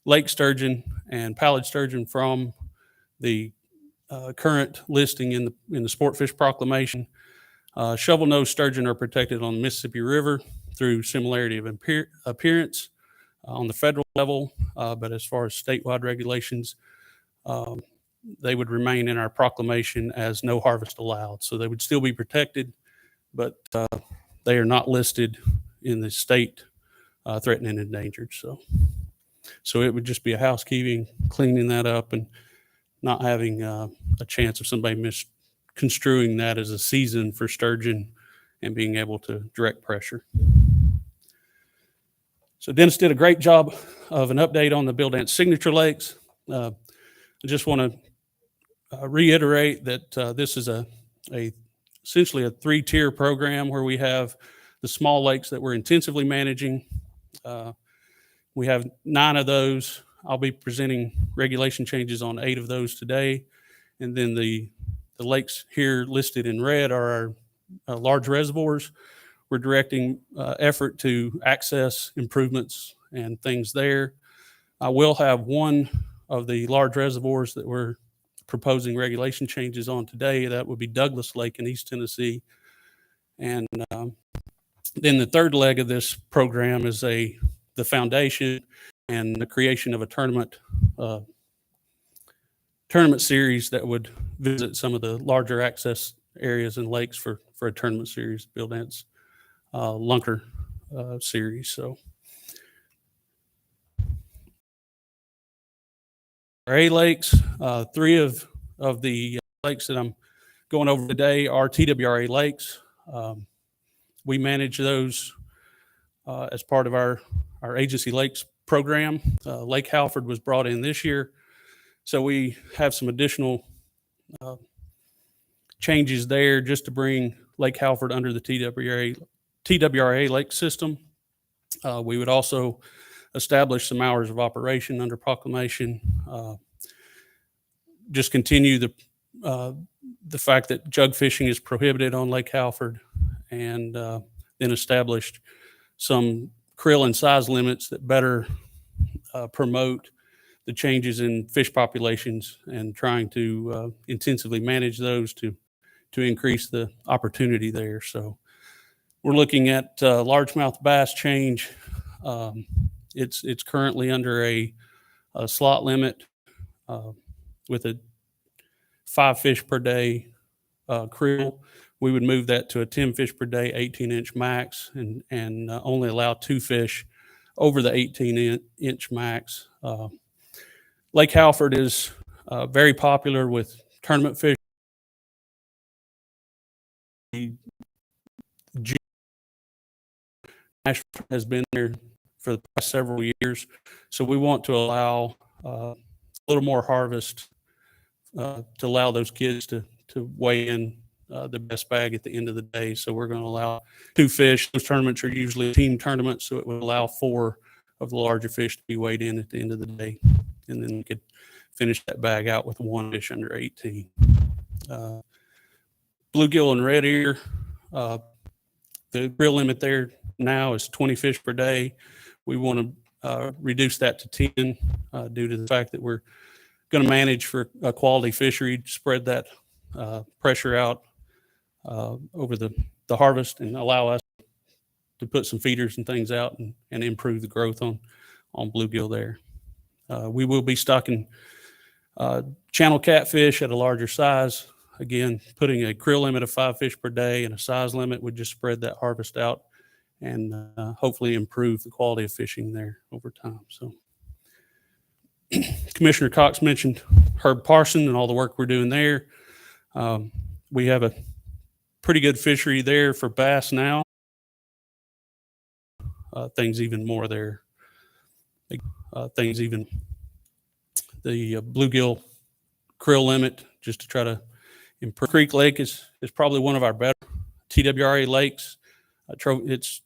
lake sturgeon and pallid sturgeon from the current listing in the Sportfish Proclamation. Shovel-nosed sturgeon are protected on the Mississippi River through similarity of appearance on the federal level, but as far as statewide regulations, they would remain in our proclamation as no harvest allowed. So they would still be protected, but they are not listed in the state threatened and endangered. So it would just be a housekeeping, cleaning that up, and not having a chance of somebody misconstruing that as a season for sturgeon and being able to direct pressure. So Dennis did a great job of an update on the Bill Dance signature lakes. I just want to reiterate that this is essentially a 3-tier program where we have the small lakes that we're intensively managing. We have 9 of those. I'll be presenting regulation changes on 8 of those today. And then the lakes here listed in red are our large reservoirs. We're directing effort to access improvements and things there. I will have one of the large reservoirs that we're proposing regulation changes on today. That would be Douglas Lake in East Tennessee. And then the third leg of this program is the foundation and the creation of a tournament series that would visit some of the larger access areas and lakes for a tournament series, Bill Dance Lunker series. So our A lakes, 3 of the lakes that I'm going over today are TWRA lakes. We manage those as part of our agency lakes program. Lake Halford was brought in this year. So we have some additional changes there just to bring Lake Halford under the TWRA lake system. We would also establish some hours of operation under proclamation. Just continue the fact that jug fishing is prohibited on Lake Halford, and then established some krill and size limits that better promote the changes in fish populations, and trying to intensively manage those to increase the opportunity there. So we're looking at largemouth bass change. It's currently under a slot limit with a 5 fish per day krill. We would move that to a 10 fish per day, 18-inch max, and only allow 2 fish over the 18-inch max. Lake Halford is very popular with tournament fish. Has been there for the past several years, so we want to allow a little more harvest to allow those kids to weigh in the best bag at the end of the day. So we're going to allow 2 fish. Those tournaments are usually team tournaments, so it would allow 4 of the larger fish to be weighed in at the end of the day, and then we could finish that bag out with 1 fish under 18. Bluegill and red ear, the real limit there now is 20 fish per day. We want to reduce that to 10 due to the fact that we're going to manage for a quality fishery, spread that pressure out over the harvest, and allow us to put some feeders and things out and improve the growth on bluegill there. We will be stocking channel catfish at a larger size. Again, putting a krill limit of 5 fish per day and a size limit would just spread that harvest out and hopefully improve the quality of fishing there over time. So Commissioner Cox mentioned Herb Parsons and all the work we're doing there. We have a pretty good fishery there for bass now. Things even more there. The bluegill krill limit, just to try to improve. Creek Lake is probably one of our better TWRA lakes. It's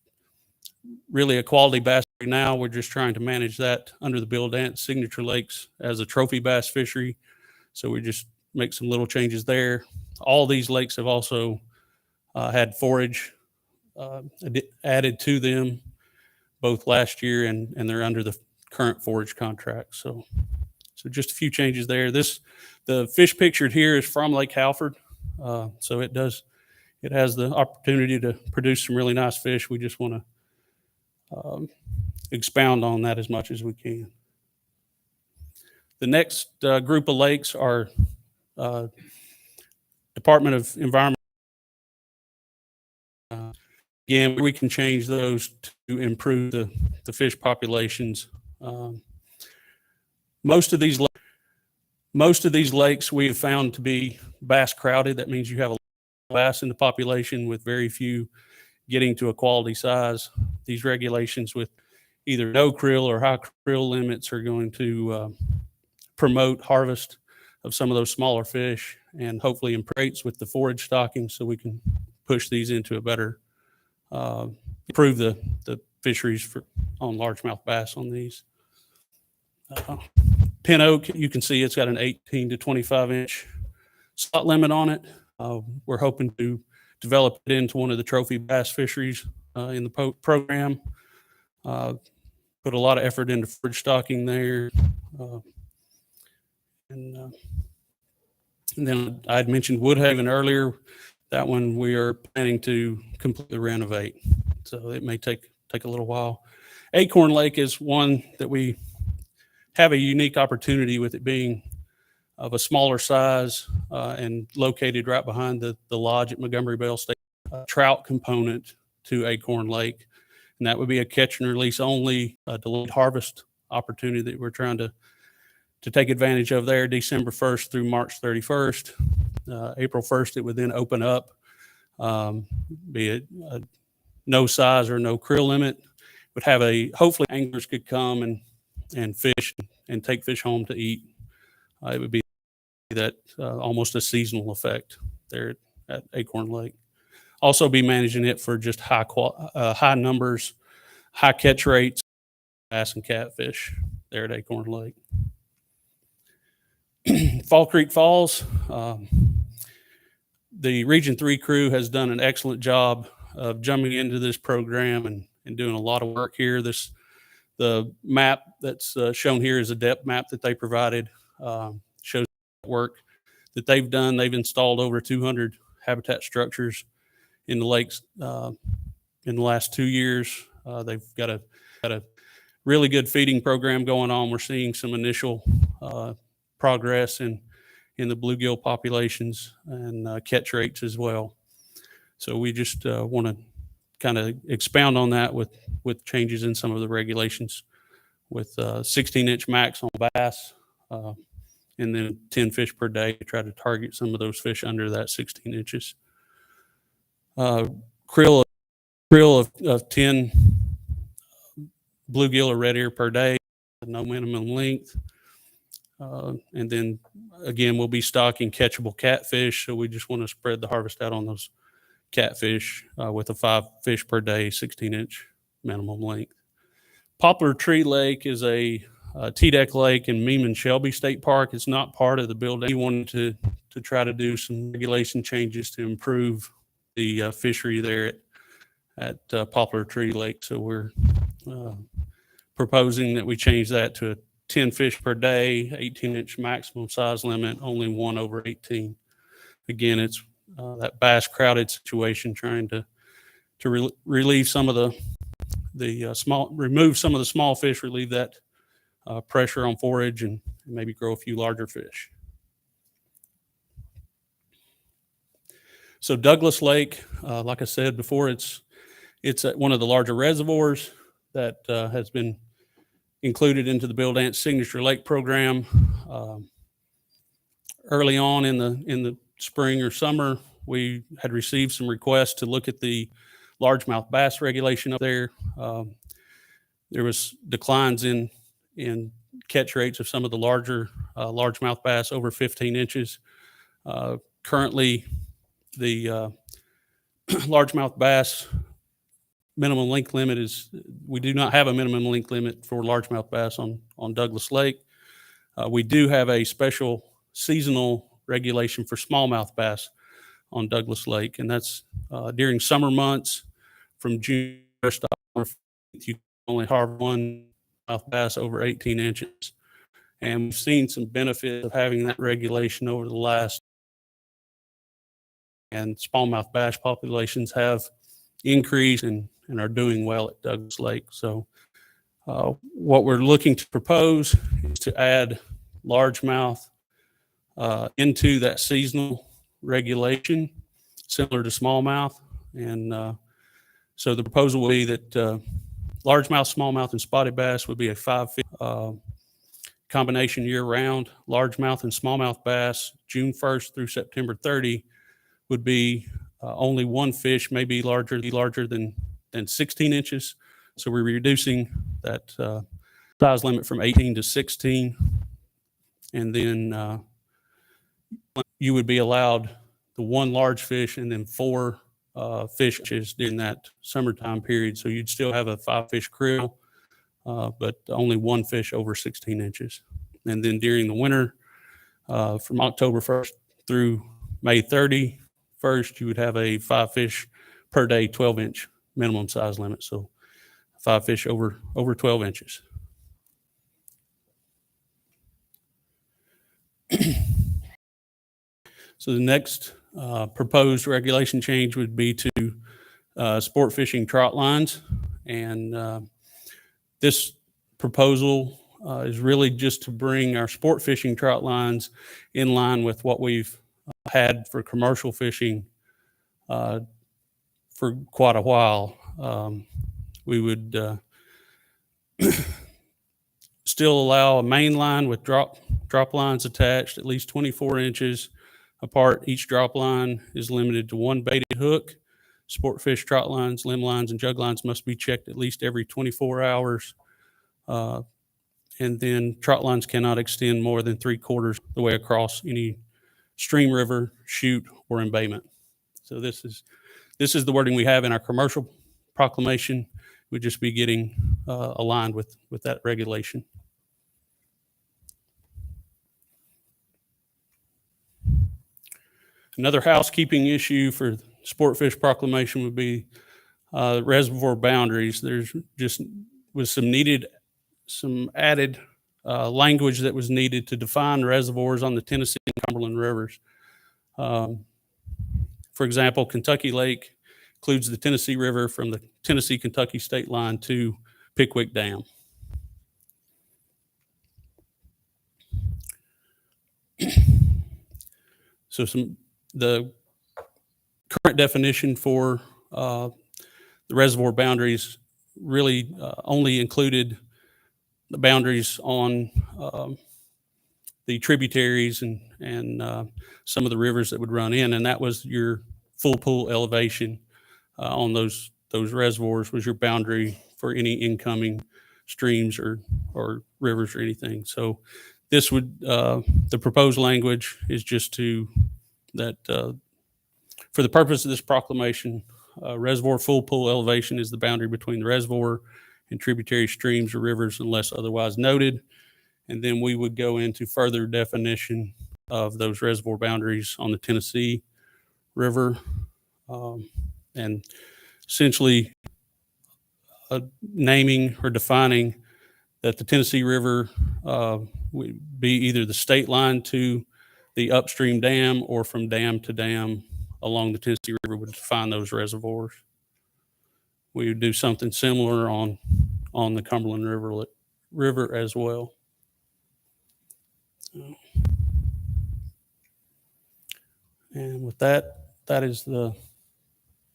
really a quality bass right now. We're just trying to manage that under the Bill Dance Signature Lakes as a trophy bass fishery. So we just make some little changes there. All these lakes have also had forage added to them both last year and they're under the current forage contract. So just a few changes there. The fish pictured here is from Lake Halford. So it has the opportunity to produce some really nice fish. We just want to expound on that as much as we can. The next group of lakes are Department of Environment. Again, we can change those to improve the fish populations. Most of these lakes we have found to be bass crowded. That means you have a lot of bass in the population with very few getting to a quality size. These regulations with either no krill or high krill limits are going to promote harvest of some of those smaller fish and hopefully improve with the forage stocking so we can push these into a better, improve the fisheries on largemouth bass on these. Pin Oak, you can see it's got an 18 to 25 inch slot limit on it. We're hoping to develop it into one of the trophy bass fisheries in the program. Put a lot of effort into forage stocking there. And then I'd mentioned Woodhaven earlier. That one we are planning to completely renovate. So it may take a little while. Acorn Lake is one that we have a unique opportunity with it being of a smaller size and located right behind the lodge at Montgomery Bell State. Trout component to Acorn Lake, and that would be a catch and release only delayed harvest opportunity that we're trying to take advantage of there. December 1st through March 31st. April 1st, it would then open up, be it no size or no krill limit. Would have hopefully anglers could come and fish and take fish home to eat. It would be that almost a seasonal effect there at Acorn Lake. Also be managing it for just high numbers, high catch rates, bass and catfish there at Acorn Lake. Fall Creek Falls, the Region 3 crew has done an excellent job of jumping into this program and doing a lot of work here. The map that's shown here is a Dept map that they provided, shows work that they've done. They've installed over 200 habitat structures in the lakes in the last 2 years. They've got a really good feeding program going on. We're seeing some initial progress in the bluegill populations and catch rates as well. So we just want to kind of expound on that with changes in some of the regulations with 16-inch max on bass and then 10 fish per day to try to target some of those fish under that 16 inches. Krill of 10 bluegill or red ear per day, no minimum length. And then again, we'll be stocking catchable catfish. So we just want to spread the harvest out on those catfish with a 5 fish per day, 16-inch minimum length. Poplar Tree Lake is a T-deck lake in Meeman Shelby State Park. It's not part of the building. We wanted to try to do some regulation changes to improve the fishery there at Poplar Tree Lake. So we're proposing that we change that to a 10 fish per day, 18-inch maximum size limit, only 1 over 18. Again, it's that bass crowded situation, trying to relieve some of remove some of the small fish, relieve that pressure on forage, and maybe grow a few larger fish. So Douglas Lake, like I said before, it's at one of the larger reservoirs that has been included into the Bill Dance Signature Lake program. Early on in the spring or summer, we had received some requests to look at the largemouth bass regulation up there. There was declines in catch rates of some of the larger largemouth bass over 15 inches. Currently, the largemouth bass minimum length limit is, we do not have a minimum length limit for largemouth bass on Douglas Lake. We do have a special seasonal regulation for smallmouth bass on Douglas Lake, and that's during summer months from June 1st to October 15th, you can only harvest one mouth bass over 18 inches. And we've seen some benefit of having that regulation over the last, and smallmouth bass populations have increased and are doing well at Douglas Lake. So what we're looking to propose is to add largemouth into that seasonal regulation, similar to smallmouth. And so the proposal will be that largemouth, smallmouth, and spotted bass would be a 5 fish combination year round. Largemouth and smallmouth bass, June 1st through September 30, would be only one fish, maybe larger than 16 inches. So we're reducing that size limit from 18 to 16. And then you would be allowed the one large fish and then 4 fishes during that summertime period. So you'd still have a 5 fish creel, but only one fish over 16 inches. And then during the winter, from October 1st through May 31st, you would have a 5 fish per day, 12-inch minimum size limit. So 5 fish over 12 inches. So the next proposed regulation change would be to sport fishing trot lines. And this proposal is really just to bring our sport fishing trot lines in line with what we've had for commercial fishing for quite a while. We would still allow a main line with drop lines attached at least 24 inches apart. Each drop line is limited to one baited hook. Sport fish trot lines, limb lines, and jug lines must be checked at least every 24 hours. And then trot lines cannot extend more than 3/4 the way across any stream, river, chute, or embayment. So this is the wording we have in our commercial proclamation. We'd just be getting aligned with that regulation. Another housekeeping issue for sport fish proclamation would be reservoir boundaries. There's just was some added language that was needed to define reservoirs on the Tennessee and Cumberland rivers. For example, Kentucky Lake includes the Tennessee River from the Tennessee-Kentucky state line to Pickwick Dam. So the current definition for the reservoir boundaries really only included the boundaries on the tributaries and some of the rivers that would run in, and that was your full pool elevation on those reservoirs was your boundary for any incoming streams or rivers or anything. So this would the proposed language is just to that for the purpose of this proclamation, reservoir full pool elevation is the boundary between the reservoir and tributary streams or rivers unless otherwise noted. And then we would go into further definition of those reservoir boundaries on the Tennessee River, and essentially naming or defining that the Tennessee River would be either the state line to the upstream dam or from dam to dam along the Tennessee River would define those reservoirs. We would do something similar on the Cumberland River as well. And with that is the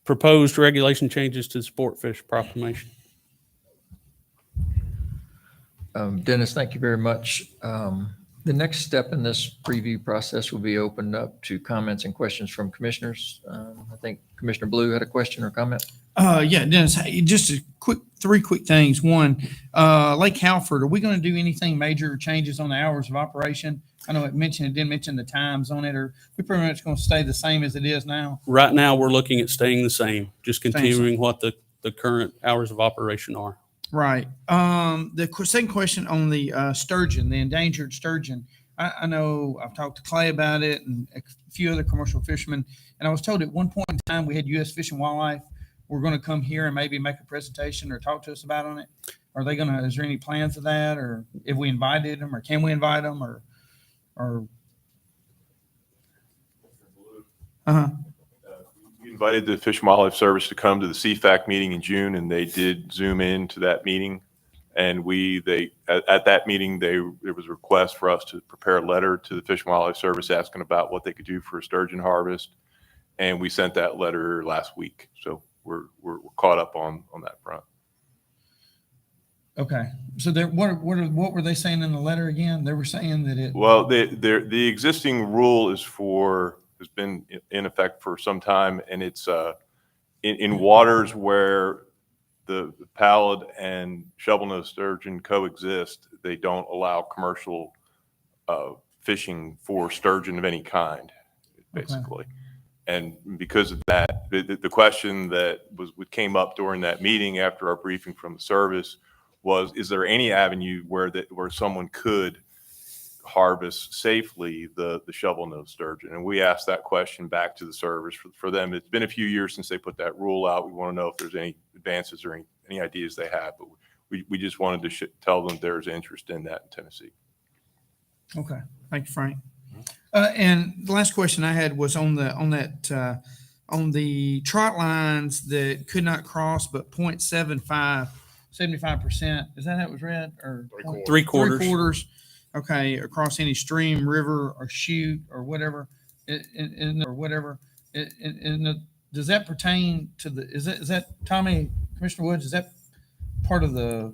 proposed regulation changes to the sport fish proclamation. Dennis, thank you very much. The next step in this preview process will be opened up to comments and questions from commissioners. I think Commissioner Blue had a question or comment. Yeah, Dennis, hey, just three quick things. One, Lake Halford, are we going to do anything major changes on the hours of operation? I know it didn't mention the times on it, or we pretty much going to stay the same as it is now? Right now, we're looking at staying the same, just Staying the continuing what the current hours of operation are. Right. Second question on the sturgeon, the endangered sturgeon. I know I've talked to Clay about it and a few other commercial fishermen, and I was told at one point in time we had U.S. Fish and Wildlife were going to come here and maybe make a presentation or talk to us about on it. Are they going to? Is there any plans of that, or if we invited them, or can we invite them, or? We invited the Fish and Wildlife Service to come to the CFAC meeting in June, and they did zoom in to that meeting. And at that meeting, there was a request for us to prepare a letter to the Fish and Wildlife Service asking about what they could do for a sturgeon harvest. And we sent that letter last week. So we're caught up on that front. Okay. So what were they saying in the letter again? They were saying that it. Well, the existing rule has been in effect for some time, and it's in waters where the pallid and shovelnose sturgeon coexist. They don't allow commercial fishing for sturgeon of any kind, basically. Okay. And because of that, the question that came up during that meeting after our briefing from the service was, is there any avenue where someone could harvest safely the shovel-nosed sturgeon? And we asked that question back to the service. For them, it's been a few years since they put that rule out. We want to know if there's any advances or any ideas they have, but we just wanted to tell them there's interest in that in Tennessee. Okay, thank you, Frank. And the last question I had was on the trot lines that could not cross but 0.75. 75%. Is that how it was read? Or Three quarters. 3/4. Okay, across any stream, river, or chute, or whatever. Does that pertain to is that Tommy, Commissioner Woods? Is that part of the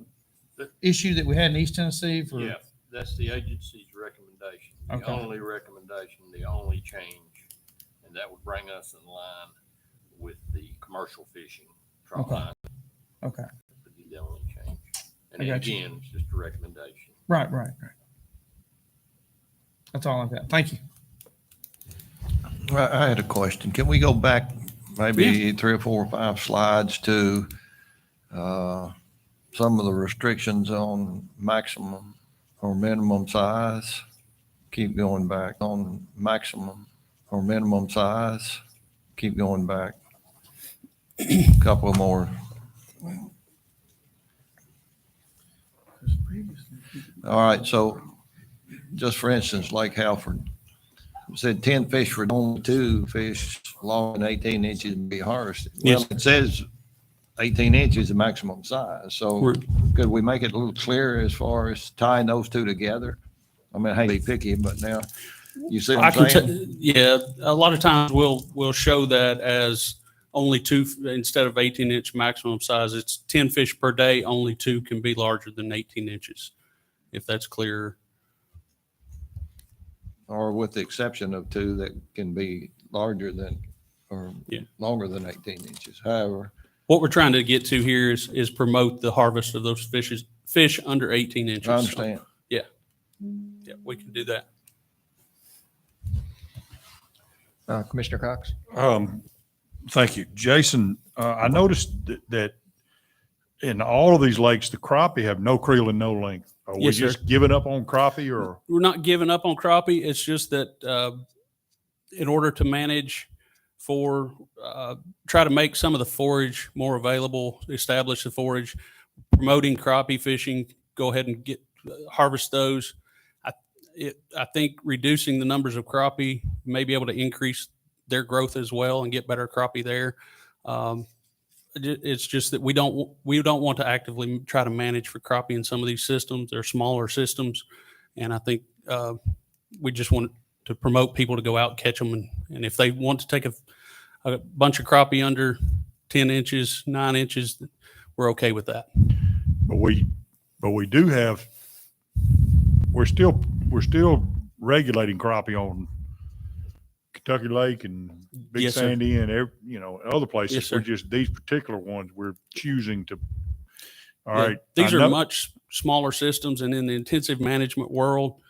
issue that we had in East Tennessee? Yeah, that's the agency's recommendation. The only recommendation, the only change, and that would bring us in line with the commercial fishing trot line. Okay. The only change. And again, it's just a recommendation. Right. That's all I've got. Thank you. I had a question. Can we go back maybe 3 or 4 or 5 slides to some of the restrictions on maximum or minimum size? Keep going back on maximum or minimum size. Keep going back. A couple more. All right, so just for instance, Lake Halford said 10 fish for only 2 fish longer than 18 inches to be harvested. Well, it says 18 inches is the maximum size. So could we make it a little clearer as far as tying those two together? I mean, I hate to be picky, but now you see what I'm saying? Yeah, a lot of times we'll show that as only 2 instead of 18-inch maximum size. It's 10 fish per day. Only 2 can be larger than 18 inches, if that's clearer. Or with the exception of 2 that can be larger than or longer than 18 inches. However, what we're trying to get to here is promote the harvest of those fish under 18 inches. I understand. So, yeah, we can do that. Commissioner Cox. Thank you, Jason. I noticed that in all of these lakes, the crappie have no creel and no length. Are we just giving up on crappie, or? We're not giving up on crappie. It's just that in order to manage try to make some of the forage more available, establish the forage, promoting crappie fishing, go ahead and harvest those. I think reducing the numbers of crappie may be able to increase their growth as well and get better crappie there. It's just that we don't want to actively try to manage for crappie in some of these systems. They're smaller systems, and I think we just want to promote people to go out and catch them. And if they want to take a bunch of crappie under 10 inches, 9 inches, we're okay with that. But we do have we're still regulating crappie on Kentucky Lake and Big Yes, sir. Sandy and other places. Yes, sir. We're just, these particular ones, we're choosing to. All Yeah, right. these I are know- much smaller systems, and in the intensive management world,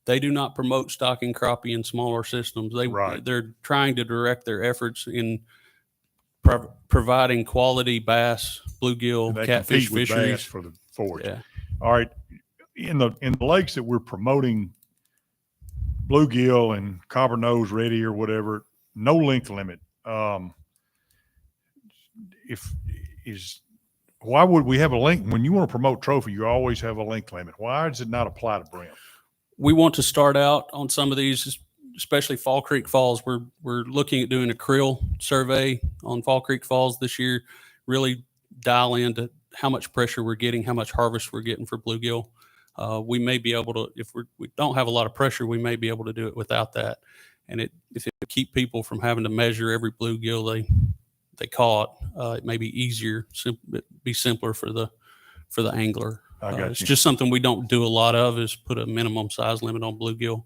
they do not promote stocking crappie in smaller systems. Right. They're trying to direct their efforts in providing quality bass, bluegill, and they catfish compete with bass fisheries. for the forage. Yeah. All right. In the lakes that we're promoting bluegill and copper nose ready or whatever, no length limit. Why would we have a length when you want to promote trophy? You always have a length limit. Why does it not apply to brim? We want to start out on some of these, especially Fall Creek Falls. We're looking at doing a krill survey on Fall Creek Falls this year, really dial into how much pressure we're getting, how much harvest we're getting for bluegill. We may be able to, if we don't have a lot of pressure, we may be able to do it without that. And if it keep people from having to measure every bluegill they caught, it may be easier, be simpler for the angler. I got It's you. just something we don't do a lot of, is put a minimum size limit on bluegill. All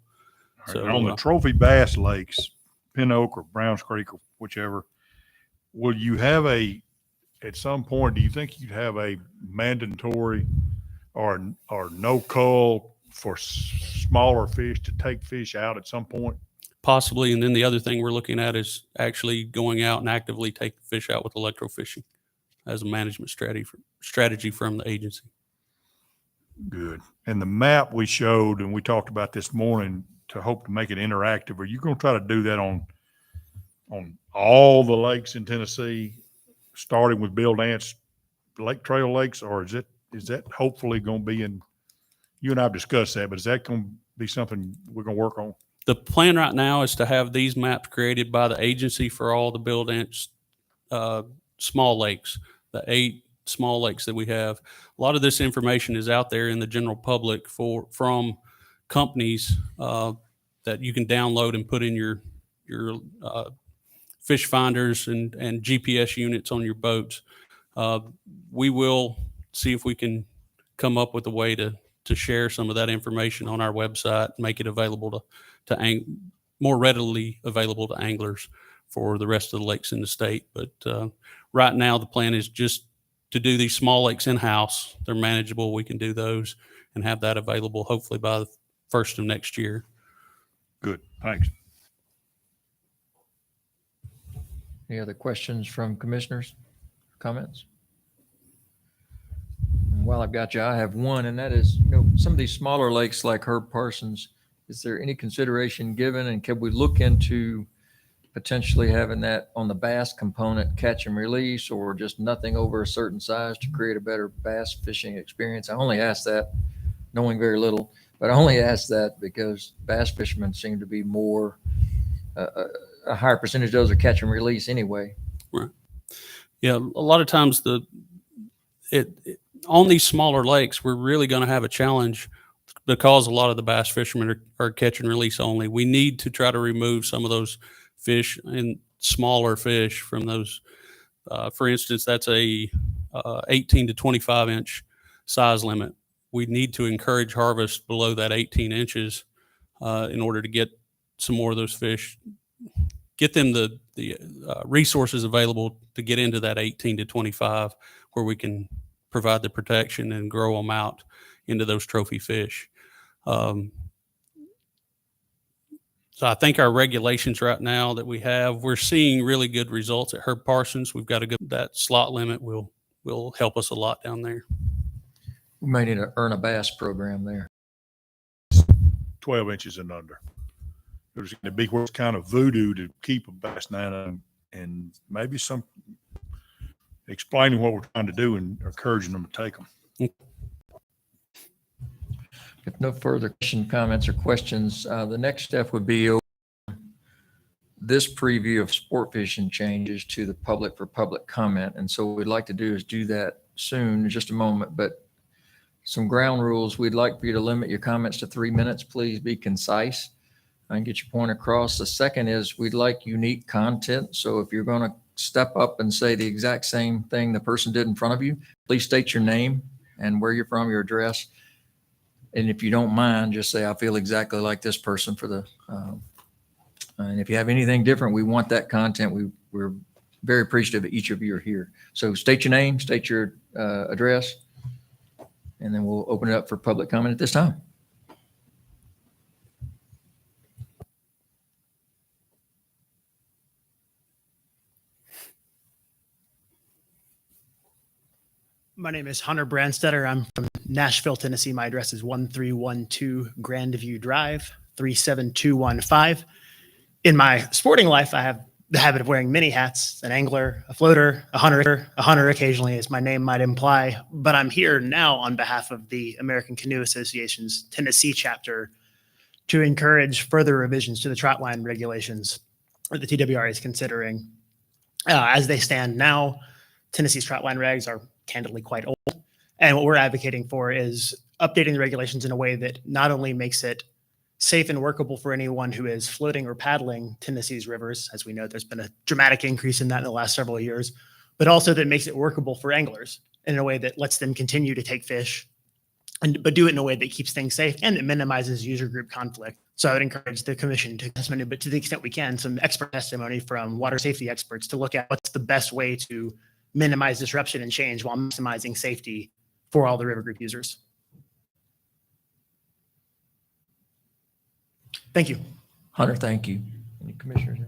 right, So, and on the trophy bass lakes, Pin Oak or Browns Creek or whichever, will you have at some point, do you think you'd have a mandatory or no cull for smaller fish to take fish out at some point? Possibly. And then the other thing we're looking at is actually going out and actively take fish out with electrofishing as a management strategy from the agency. Good. And the map we showed, and we talked about this morning to hope to make it interactive, are you going to try to do that on all the lakes in Tennessee, starting with Bill Dance Lake Trail lakes, or is that hopefully going to be you and I have discussed that, but is that going to be something we're going to work on? The plan right now is to have these maps created by the agency for all the Bill Dance small lakes, the 8 small lakes that we have. A lot of this information is out there in the general public from companies that you can download and put in your fish finders and GPS units on your boats. We will see if we can come up with a way to share some of that information on our website, make it available to more readily available to anglers for the rest of the lakes in the state. But right now, the plan is just to do these small lakes in-house. They're manageable. We can do those and have that available hopefully by the first of next year. Good. Thanks. Any other questions from commissioners? Comments? And while I've got you, I have one, and that is, some of these smaller lakes like Herb Parsons, is there any consideration given, and can we look into potentially having that on the bass component, catch and release, or just nothing over a certain size to create a better bass fishing experience? I only ask that knowing very little, but I only ask that because bass fishermen seem to be more, a higher percentage of those are catch and release anyway. Right. Yeah. A lot of times on these smaller lakes, we're really going to have a challenge because a lot of the bass fishermen are catch and release only. We need to try to remove some of those fish and smaller fish from those. For instance, that's a 18 to 25 inch size limit. We need to encourage harvest below that 18 inches in order to get some more of those fish, get them the resources available to get into that 18 to 25 where we can provide the protection and grow them out into those trophy fish. So I think our regulations right now that we're seeing really good results at Herb Parsons. We've got that slot limit will help us a lot down there. We may need to earn a bass program there. 12 inches and under. There's going to be what's kind of voodoo to keep a bass down, and maybe some explaining what we're trying to do and encouraging them to take them. If no further comments or questions, the next step would be this preview of sport fishing changes to the public for public comment. And so what we'd like to do is do that soon in just a moment, but some ground rules. We'd like for you to limit your comments to 3 minutes. Please be concise and get your point across. The second is we'd like unique content. So if you're going to step up and say the exact same thing the person did in front of you, please state your name and where you're from, your address. And if you don't mind, just say, I feel exactly like this person for the, and if you have anything different, we want that content. We're very appreciative that each of you are here. So state your name, state your address, and then we'll open it up for public comment at this time. My name is Hunter Brandstetter. I'm from Nashville, Tennessee. My address is 1312 Grandview Drive, 37215. In my sporting life, I have the habit of wearing many hats: an angler, a floater, a hunter occasionally, as my name might imply. But I'm here now on behalf of the American Canoe Association's Tennessee chapter to encourage further revisions to the trot line regulations that the TWRA is considering. As they stand now, Tennessee's trot line regs are candidly quite old. And what we're advocating for is updating the regulations in a way that not only makes it safe and workable for anyone who is floating or paddling Tennessee's rivers. As we know, there's been a dramatic increase in that in the last several years, but also that makes it workable for anglers in a way that lets them continue to take fish, but do it in a way that keeps things safe and that minimizes user group conflict. So I would encourage the commission to testimony, but to the extent we can, some expert testimony from water safety experts to look at what's the best way to minimize disruption and change while maximizing safety for all the river group users. Thank you. Hunter, thank you. Any commissioners?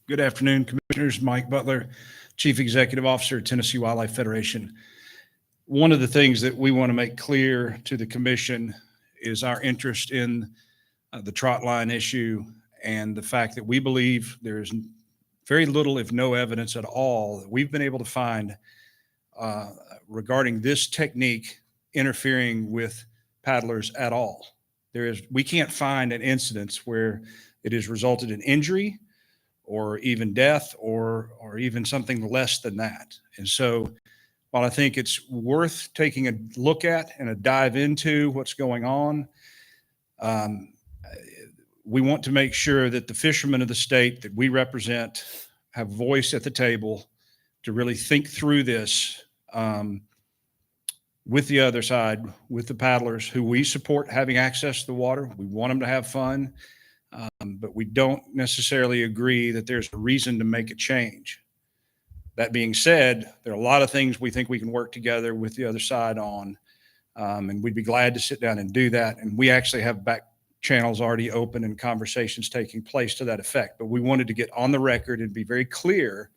Good afternoon, Commissioners. Mike Butler, Chief Executive Officer, Tennessee Wildlife Federation. One of the things that we want to make clear to the Commission is our interest in the trot line issue and the fact that we believe there's very little, if no evidence at all, that we've been able to find regarding this technique interfering with paddlers at all. We can't find an incidence where it has resulted in injury or even death or even something less than that. And so while I think it's worth taking a look at and a dive into what's going on, we want to make sure that the fishermen of the state that we represent have voice at the table to really think through this with the other side, with the paddlers who we support having access to the water. We want them to have fun, but we don't necessarily agree that there's a reason to make a change. That being said, there are a lot of things we think we can work together with the other side on, and we'd be glad to sit down and do that. And we actually have back channels already open and conversations taking place to that effect. But we wanted to get on the record and be very clear.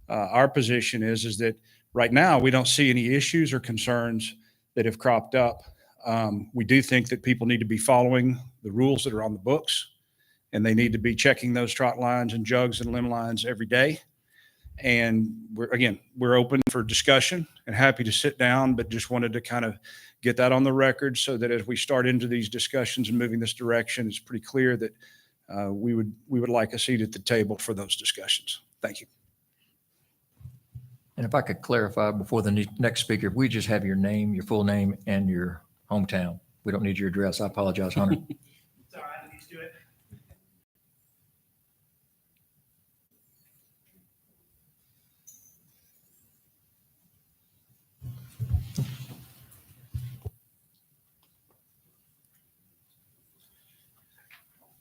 Our position is that right now we don't see any issues or concerns that have cropped up. We do think that people need to be following the rules that are on the books, and they need to be checking those trot lines and jugs and limb lines every day. And we're open for discussion and happy to sit down, but just wanted to kind of get that on the record so that as we start into these discussions and moving this direction, it's pretty clear that we would like a seat at the table for those discussions. Thank you. And if I could clarify before the next speaker, if we just have your name, your full name, and your hometown. We don't need your address. I apologize, Hunter. It's all right, let's do it.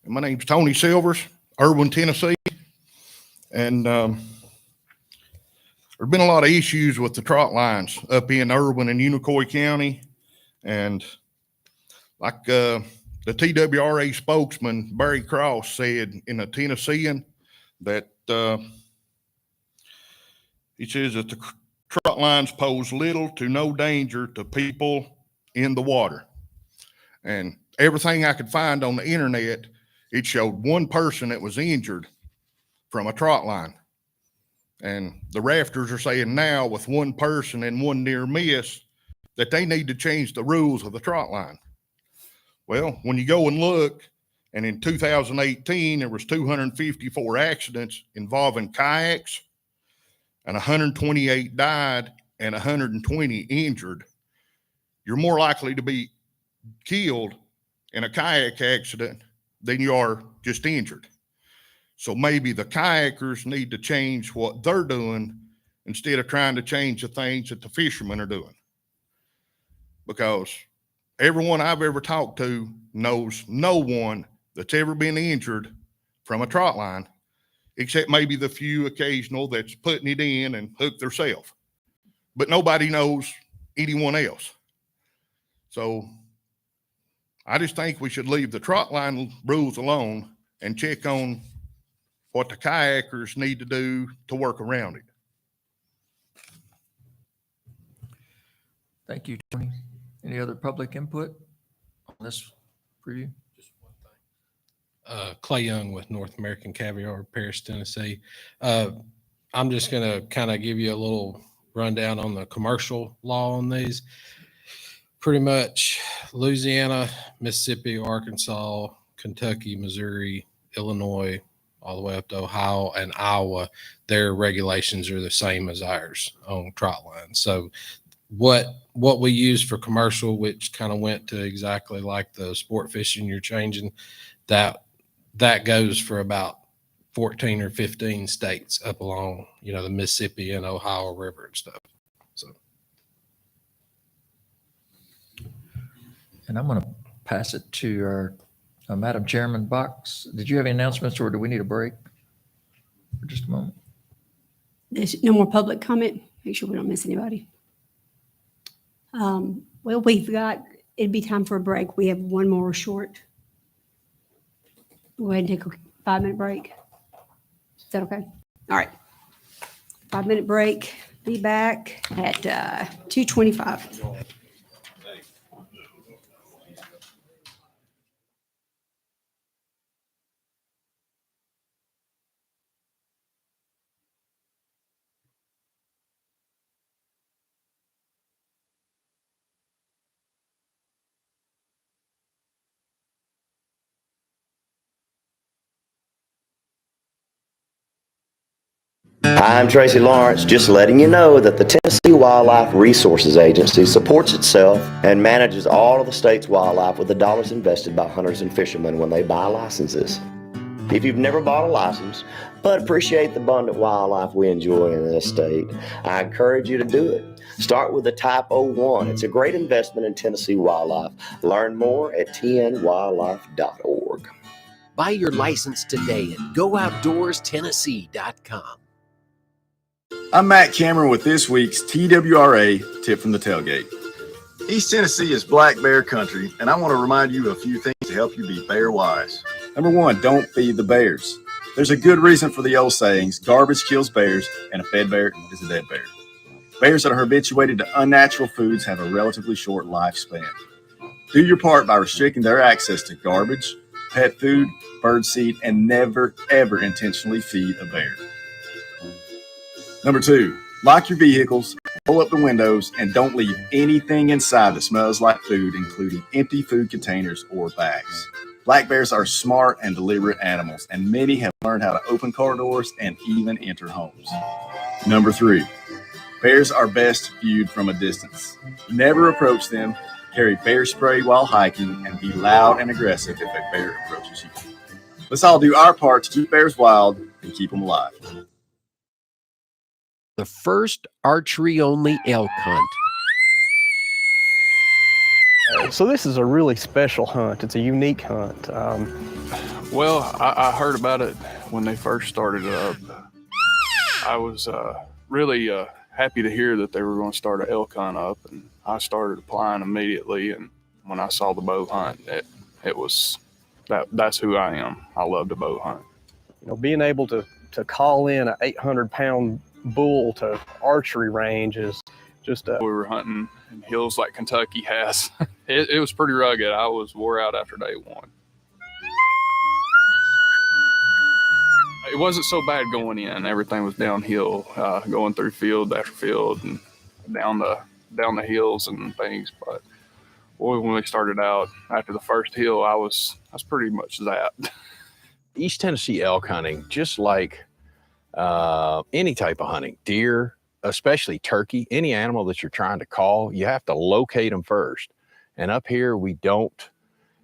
My name's Tony Silvers, Irwin, Tennessee. And there's been a lot of issues with the trot lines up in Irwin and Unicoi County. And like the TWRA spokesman, Barry Cross, said in a Tennessean that he says that the trot lines pose little to no danger to people in the water. And everything I could find on the internet, it showed one person that was injured from a trot line. And the rafters are saying now with one person and one near miss that they need to change the rules of the trot line. Well, when you go and look, and in 2018, there was 254 accidents involving kayaks, and 128 died and 120 injured. You're more likely to be killed in a kayak accident than you are just injured. So maybe the kayakers need to change what they're doing instead of trying to change the things that the fishermen are doing. Because everyone I've ever talked to knows no one that's ever been injured from a trot line, except maybe the few occasional that's putting it in and hooked themselves. But nobody knows anyone else. So I just think we should leave the trot line rules alone and check on what the kayakers need to do to work around it. Thank you, Tony. Any other public input on this preview? Clay Young with North American Caviar, Paris, Tennessee. I'm just going to kind of give you a little rundown on the commercial law on these. Pretty much Louisiana, Mississippi, Arkansas, Kentucky, Missouri, Illinois, all the way up to Ohio and Iowa, their regulations are the same as ours on trot lines. So what we use for commercial, which kind of went to exactly like the sport fishing you're changing, that goes for about 14 or 15 states up along, the Mississippi and Ohio River and stuff. So. And I'm going to pass it to our Madam Chairman Box. Did you have any announcements or do we need a break for just a moment? There's no more public comment. Make sure we don't miss anybody. Well, it'd be time for a break. We have one more short. Go ahead and take a 5-minute break. Is that okay? All right. 5-minute break. Be back at 2:25. I'm Tracy Lawrence, just letting you know that the Tennessee Wildlife Resources Agency supports itself and manages all of the state's wildlife with the dollars invested by hunters and fishermen when they buy licenses. If you've never bought a license, but appreciate the abundant wildlife we enjoy in this state, I encourage you to do it. Start with the Type 01. It's a great investment in Tennessee wildlife. Learn more at tnwildlife.org. Buy your license today at GoOutdoorsTennessee.com. I'm Matt Cameron with this week's TWRA Tip from the Tailgate. East Tennessee is black bear country, and I want to remind you of a few things to help you be bear wise. Number one, don't feed the bears. There's a good reason for the old sayings, garbage kills bears, and a fed bear is a dead bear. Bears that are habituated to unnatural foods have a relatively short lifespan. Do your part by restricting their access to garbage, pet food, bird seed, and never, ever intentionally feed a bear. Number two, lock your vehicles, roll up the windows, and don't leave anything inside that smells like food, including empty food containers or bags. Black bears are smart and deliberate animals, and many have learned how to open car doors and even enter homes. Number three, bears are best viewed from a distance. Never approach them, carry bear spray while hiking, and be loud and aggressive if a bear approaches you. Let's all do our part to keep bears wild and keep them alive. The first archery-only elk hunt. So this is a really special hunt. It's a unique hunt. Well, I heard about it when they first started up. I was really happy to hear that they were going to start an elk hunt up, and I started applying immediately. And when I saw the bow hunt, it was that's who I am. I love to bow hunt. Being able to call in an 800-pound bull to archery range is just we were hunting in hills like Kentucky has. It was pretty rugged. I was wore out after day one. It wasn't so bad going in. Everything was downhill, going through field after field and down the hills and things. But boy, when we started out after the first hill, I was pretty much zapped. East Tennessee elk hunting, just like any type of hunting, deer, especially turkey, any animal that you're trying to call, you have to locate them first. And up here, we don't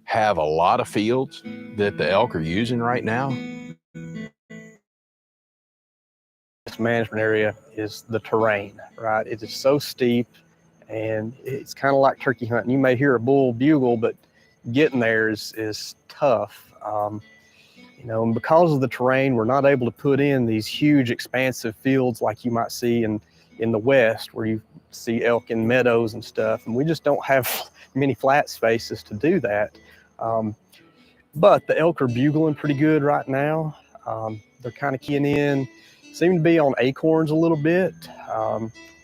have a lot of fields that the elk are using right now. This management area is the terrain, right? It is so steep, and it's kind of like turkey hunting. You may hear a bull bugle, but getting there is tough. You know, and because of the terrain, we're not able to put in these huge expansive fields like you might see in the West, where you see elk in meadows and stuff. And we just don't have many flat spaces to do that. But the elk are bugling pretty good right now. They're kind of keying in, seem to be on acorns a little bit.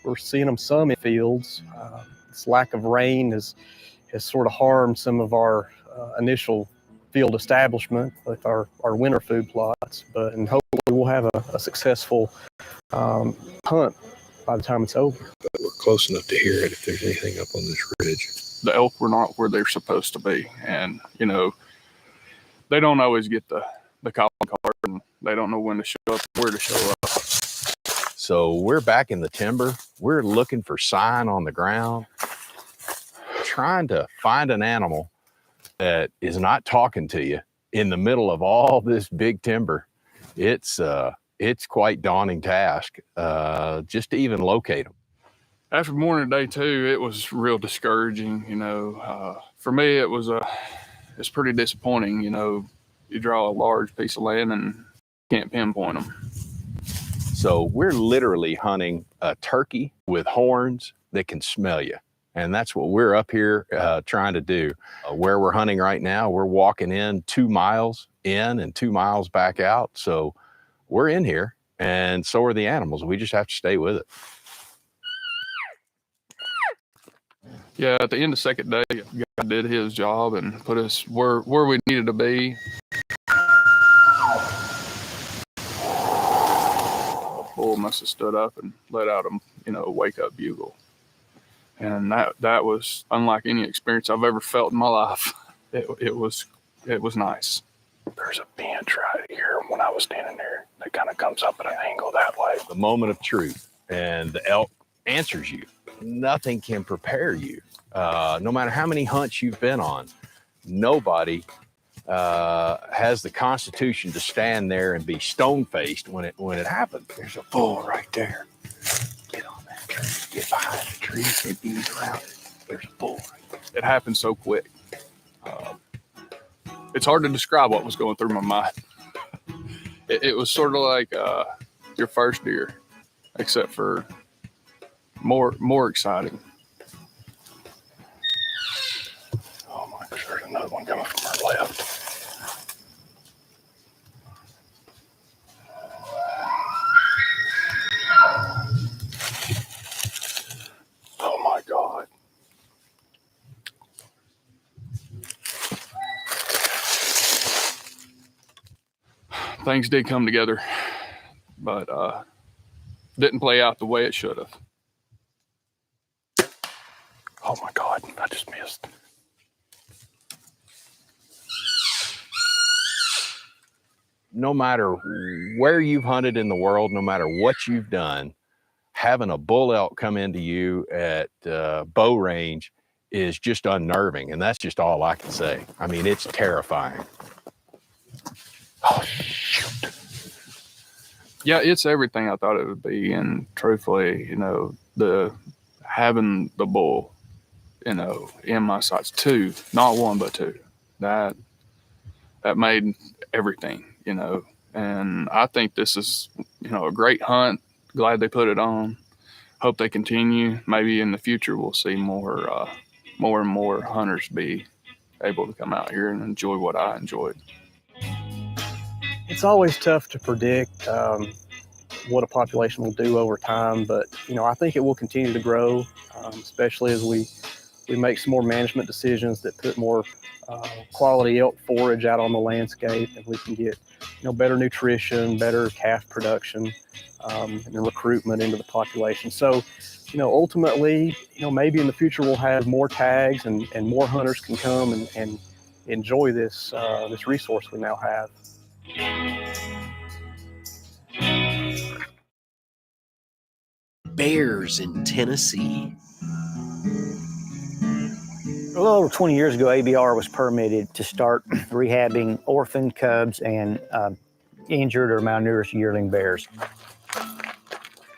We're seeing them some in fields. This lack of rain has sort of harmed some of our initial field establishment with our winter food plots, and hopefully we'll have a successful hunt by the time it's over. But we're close enough to hear it if there's anything up on this ridge. The elk were not where they're supposed to be. And, you know, they don't always get the calling card, and they don't know when to show up, where to show up. So we're back in the timber. We're looking for sign on the ground, trying to find an animal that is not talking to you in the middle of all this big timber. It's quite daunting task just to even locate them. After morning day two, it was real discouraging. You know, for me, it's pretty disappointing. You know, you draw a large piece of land and can't pinpoint them. So we're literally hunting a turkey with horns that can smell you. And that's what we're up here trying to do. Where we're hunting right now, we're walking in 2 miles in and 2 miles back out. So we're in here, and so are the animals. We just have to stay with it. Yeah, at the end of second day, God did his job and put us where we needed to be. The bull must have stood up and let out a wake up bugle. And that was unlike any experience I've ever felt in my life. It was nice. There's a bench right here when I was standing there that kind of comes up at an angle that way. The moment of truth, and the elk answers you. Nothing can prepare you. No matter how many hunts you've been on, nobody has the constitution to stand there and be stone-faced when it happens. There's a bull right there. Get on that tree. Get behind the tree. Get beat around it. There's a bull right there. It happened so quick. It's hard to describe what was going through my mind. It was sort of like your first deer, except for more exciting. Oh my gosh, there's another one coming from our left. Oh my God. Things did come together, but didn't play out the way it should have. Oh my God, I just missed. No matter where you've hunted in the world, no matter what you've done, having a bull elk come into you at bow range is just unnerving. And that's just all I can say. I mean, it's terrifying. Oh, shoot. Yeah, it's everything I thought it would be. And truthfully, having the bull, in my sights, 2, not 1, but 2, that made everything, and I think this is, a great hunt. Glad they put it on. Hope they continue. Maybe in the future, we'll see more and more hunters be able to come out here and enjoy what I enjoyed. It's always tough to predict what a population will do over time, but I think it will continue to grow, especially as we make some more management decisions that put more quality elk forage out on the landscape, and we can get better nutrition, better calf production, and recruitment into the population. So ultimately, maybe in the future we'll have more tags and more hunters can come and enjoy this resource we now have. Bears in Tennessee. A little over 20 years ago, ABR was permitted to start rehabbing orphan cubs and injured or malnourished yearling bears.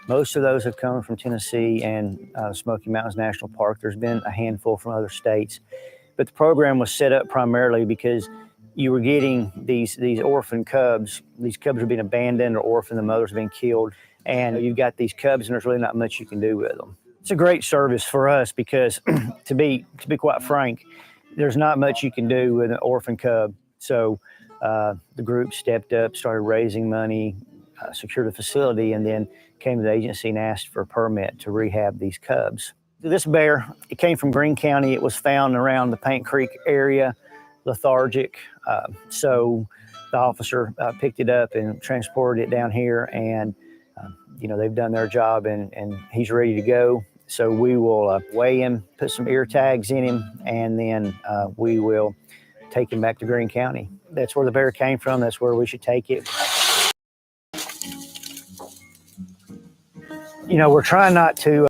Most of those have come from Tennessee and Smoky Mountains National Park. There's been a handful from other states, but the program was set up primarily because you were getting these orphan cubs. These cubs are being abandoned or orphaned, the mothers are being killed, and you've got these cubs and there's really not much you can do with them. It's a great service for us because to be quite frank, there's not much you can do with an orphan cub. So the group stepped up, started raising money, secured a facility, and then came to the agency and asked for a permit to rehab these cubs. This bear, it came from Greene County. It was found around the Paint Creek area, lethargic. So the officer picked it up and transported it down here, and they've done their job, and he's ready to go. So we will weigh him, put some ear tags in him, and then we will take him back to Greene County. That's where the bear came from. That's where we should take it. We're trying not to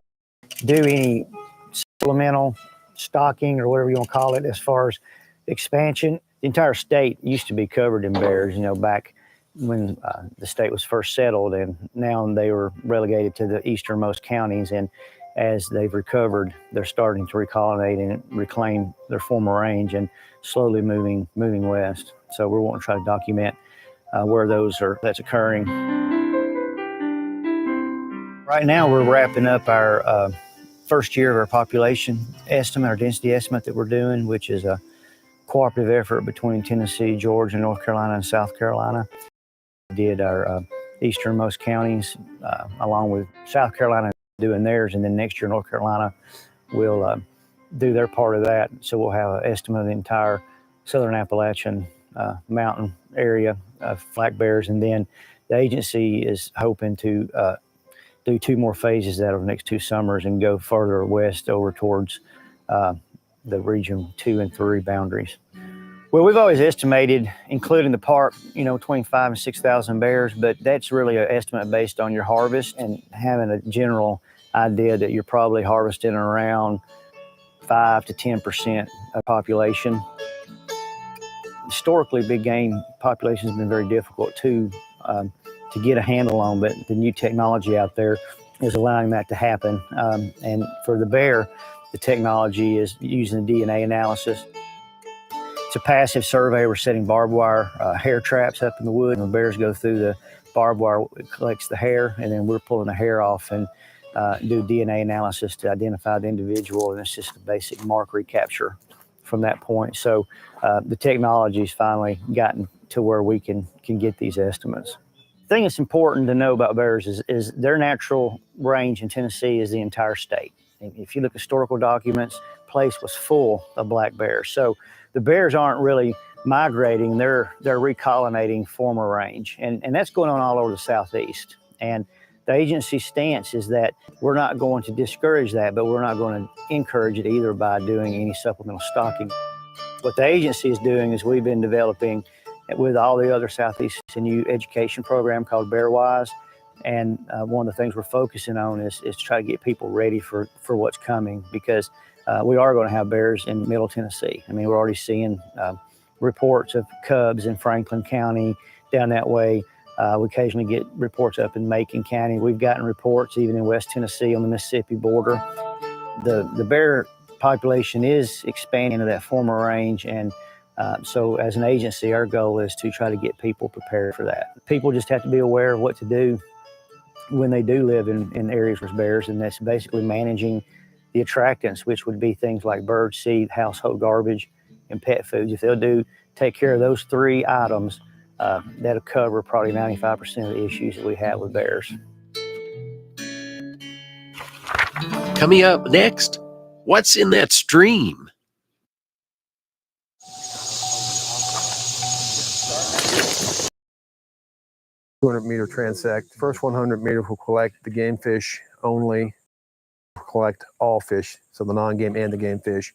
do any supplemental stocking or whatever you want to call it as far as expansion. The entire state used to be covered in bears, back when the state was first settled, and now they were relegated to the easternmost counties. And as they've recovered, they're starting to recolonate and reclaim their former range and slowly moving west. So we're wanting to try to document where that's occurring. Right now, we're wrapping up our first year of our population estimate, our density estimate that we're doing, which is a cooperative effort between Tennessee, Georgia, North Carolina, and South Carolina. We did our easternmost counties along with South Carolina doing theirs, and then next year North Carolina will do their part of that. So we'll have an estimate of the entire southern Appalachian mountain area of black bears, and then the agency is hoping to do 2 more phases that over the next 2 summers and go further west over towards the region 2 and 3 boundaries. Well, we've always estimated, including the park, between 5,000 and 6,000 bears, but that's really an estimate based on your harvest and having a general idea that you're probably harvesting around 5 to 10% of population. Historically, big game population has been very difficult to get a handle on, but the new technology out there is allowing that to happen. And for the bear, the technology is using DNA analysis. It's a passive survey. We're setting barbed wire hair traps up in the wood, and the bears go through the barbed wire, it collects the hair, and then we're pulling the hair off and do DNA analysis to identify the individual, and it's just a basic mark recapture from that point. So the technology's finally gotten to where we can get these estimates. The thing that's important to know about bears is their natural range in Tennessee is the entire state. If you look at historical documents, the place was full of black bears. So the bears aren't really migrating, they're recolonizing former range. And that's going on all over the Southeast. And the agency's stance is that we're not going to discourage that, but we're not going to encourage it either by doing any supplemental stocking. What the agency is doing is we've been developing with all the other Southeast a new education program called BearWise. And one of the things we're focusing on is to try to get people ready for what's coming, because we are going to have bears in Middle Tennessee. I mean, we're already seeing reports of cubs in Franklin County down that way. We occasionally get reports up in Macon County. We've gotten reports even in West Tennessee on the Mississippi border. The bear population is expanding into that former range, and so as an agency, our goal is to try to get people prepared for that. People just have to be aware of what to do when they do live in areas with bears, and that's basically managing the attractants, which would be things like bird seed, household garbage, and pet foods. If they'll take care of those 3 items, that'll cover probably 95% of the issues that we have with bears. Coming up next, what's in that stream? 200-meter transect. First 100 meters will collect the game fish only, collect all fish, so the non-game and the game fish.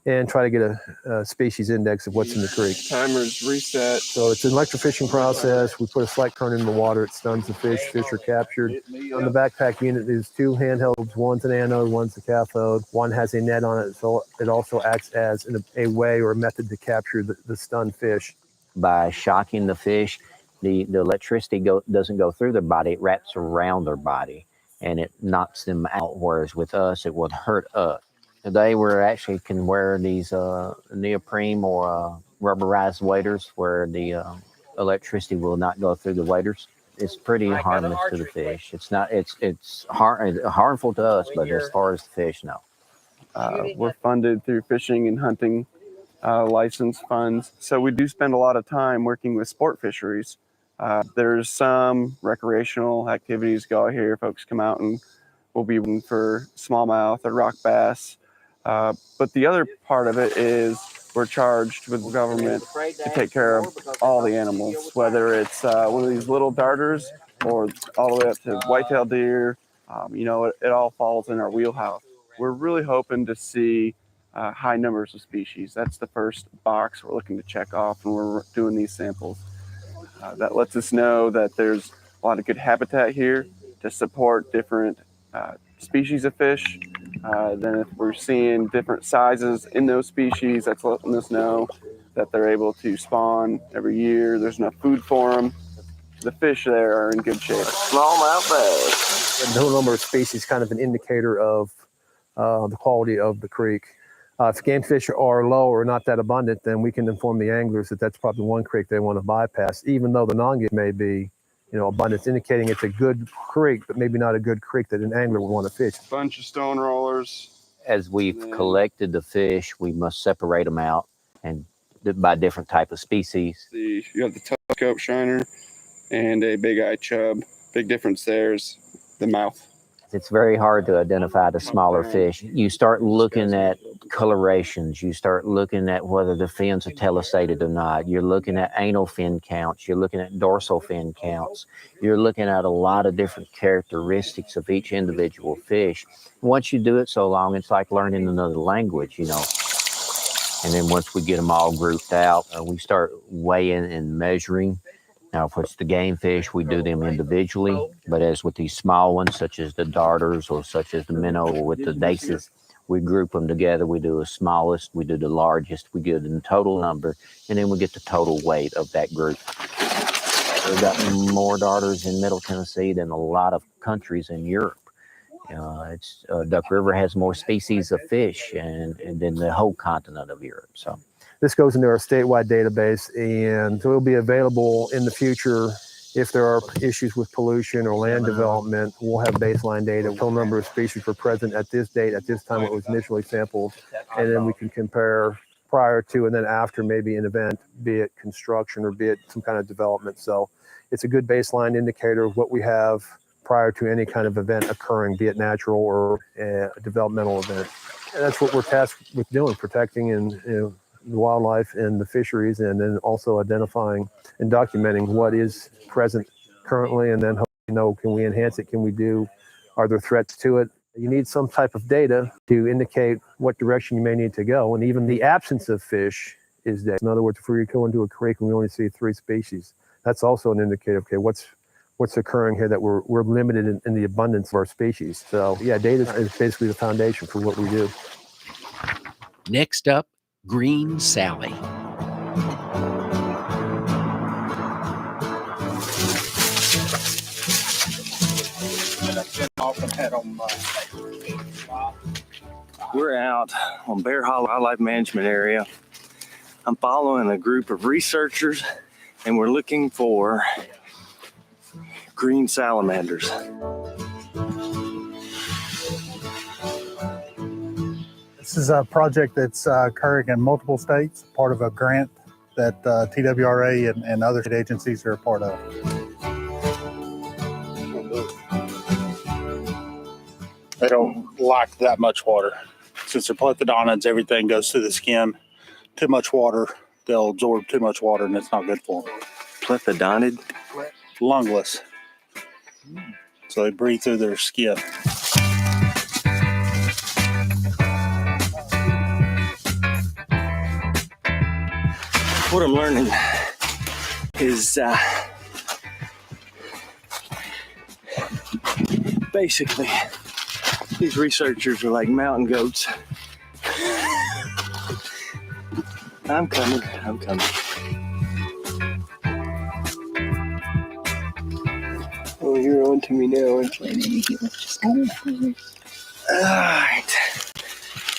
and try to get a species index of what's in the creek. Timer's reset. So it's an electrofishing process. We put a slight current in the water. It stuns the fish. Fish are captured. On the backpack unit, there's two handhelds. One's an anode, one's a cathode. One has a net on it, so it also acts as a way or a method to capture the stunned fish. By shocking the fish, the electricity doesn't go through their body. It wraps around their body, and it knocks them out, whereas with us, it would hurt us. Today, we actually can wear these neoprene or rubberized waders where the electricity will not go through the waders. It's pretty harmless to the fish. It's not. It's harmful to us, but as far as the fish, no. We're funded through fishing and hunting license funds, so we do spend a lot of time working with sport fisheries. There's some recreational activities go out here. Folks come out and we'll be looking for smallmouth or rock bass. But the other part of it is we're charged with the government to take care of all the animals, whether it's one of these little darters or all the way up to white-tailed deer. It all falls in our wheelhouse. We're really hoping to see high numbers of species. That's the first box we're looking to check off when we're doing these samples. That lets us know that there's a lot of good habitat here to support different species of fish. Then if we're seeing different sizes in those species, that's letting us know that they're able to spawn every year. There's enough food for them. The fish there are in good shape. Smallmouth bass. The number of species kind of an indicator of the quality of the creek. If game fish are low or not that abundant, then we can inform the anglers that that's probably one creek they want to bypass, even though the non-game may be abundance, indicating it's a good creek, but maybe not a good creek that an angler would want to fish. Bunch of stone rollers. As we've collected the fish, we must separate them out and by different type of species. You have the telescope shiner and a big eye chub. Big difference there is the mouth. It's very hard to identify the smaller fish. You start looking at colorations. You start looking at whether the fins are telesated or not. You're looking at anal fin counts. You're looking at dorsal fin counts. You're looking at a lot of different characteristics of each individual fish. Once you do it so long, it's like learning another language, And then once we get them all grouped out, we start weighing and measuring. Now, if it's the game fish, we do them individually. But as with these small ones, such as the darters or such as the minnow or with the daces, we group them together. We do the smallest, we do the largest, we give them the total number, and then we get the total weight of that group. We've got more darters in Middle Tennessee than a lot of countries in Europe. Duck River has more species of fish and than the whole continent of Europe. So. This goes into our statewide database, and it will be available in the future if there are issues with pollution or land development. We'll have baseline data, total number of species were present at this date, at this time it was initially sampled, and then we can compare prior to and then after maybe an event, be it construction or be it some kind of development. So it's a good baseline indicator of what we have prior to any kind of event occurring, be it natural or a developmental event. And that's what we're tasked with doing, protecting and the wildlife and the fisheries, and then also identifying and documenting what is present currently, and then can we enhance it? Are there threats to it? You need some type of data to indicate what direction you may need to go. And even the absence of fish is data. In other words, if we go into a creek and we only see 3 species, that's also an indicator, okay, what's occurring here that we're limited in the abundance of our species. So yeah, data is basically the foundation for what we do. Next up, Green Sally. We're out on Bear Hollow Wildlife Management Area. I'm following a group of researchers, and we're looking for green salamanders. This is a project that's occurring in multiple states, part of a grant that TWRA and other state agencies are a part of. They don't like that much water. Since they're plethodontids, everything goes through the skin. Too much water, they'll absorb too much water, and it's not good for them. Plethodontid? Lungless. So they breathe through their skin. what I'm learning is basically these researchers are like mountain goats. I'm coming. Oh, you're on to me now, aren't you? All right.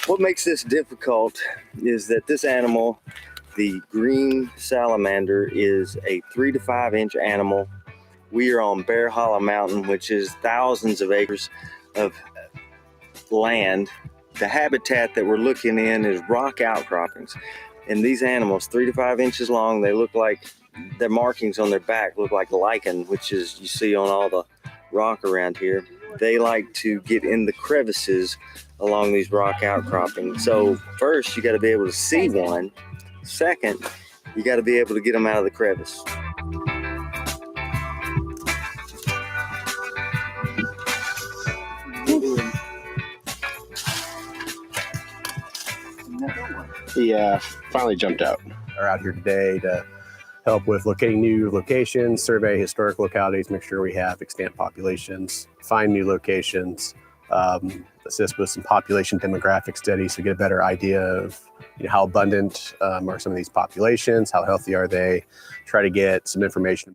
What makes this difficult is that this animal, the green salamander, is a 3 to 5 inch animal. We are on Bear Hollow Mountain, which is thousands of acres of land. The habitat that we're looking in is rock outcroppings. And these animals, 3 to 5 inches long, they look like, their markings on their back look like lichen, which is you see on all the rock around here. They like to get in the crevices along these rock outcroppings. So first, you got to be able to see one. Second, you got to be able to get them out of the crevice. He finally jumped out. Are out here today to help with locating new locations, survey historic localities, make sure we have extant populations, find new locations, assist with some population demographic studies to get a better idea of how abundant are some of these populations, how healthy are they, try to get some information.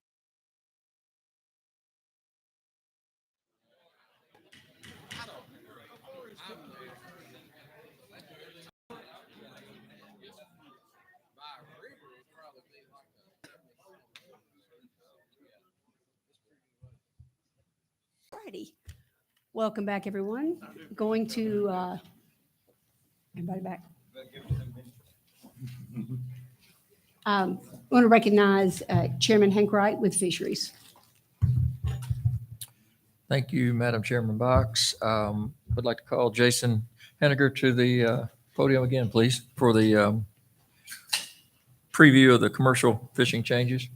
Alrighty. Welcome back, everyone. Going to everybody back. I want to recognize Chairman Hank Wright with Fisheries. Thank you, Madam Chairman Box. I'd like to call Jason Henegar to the podium again, please, for the preview of the commercial fishing changes.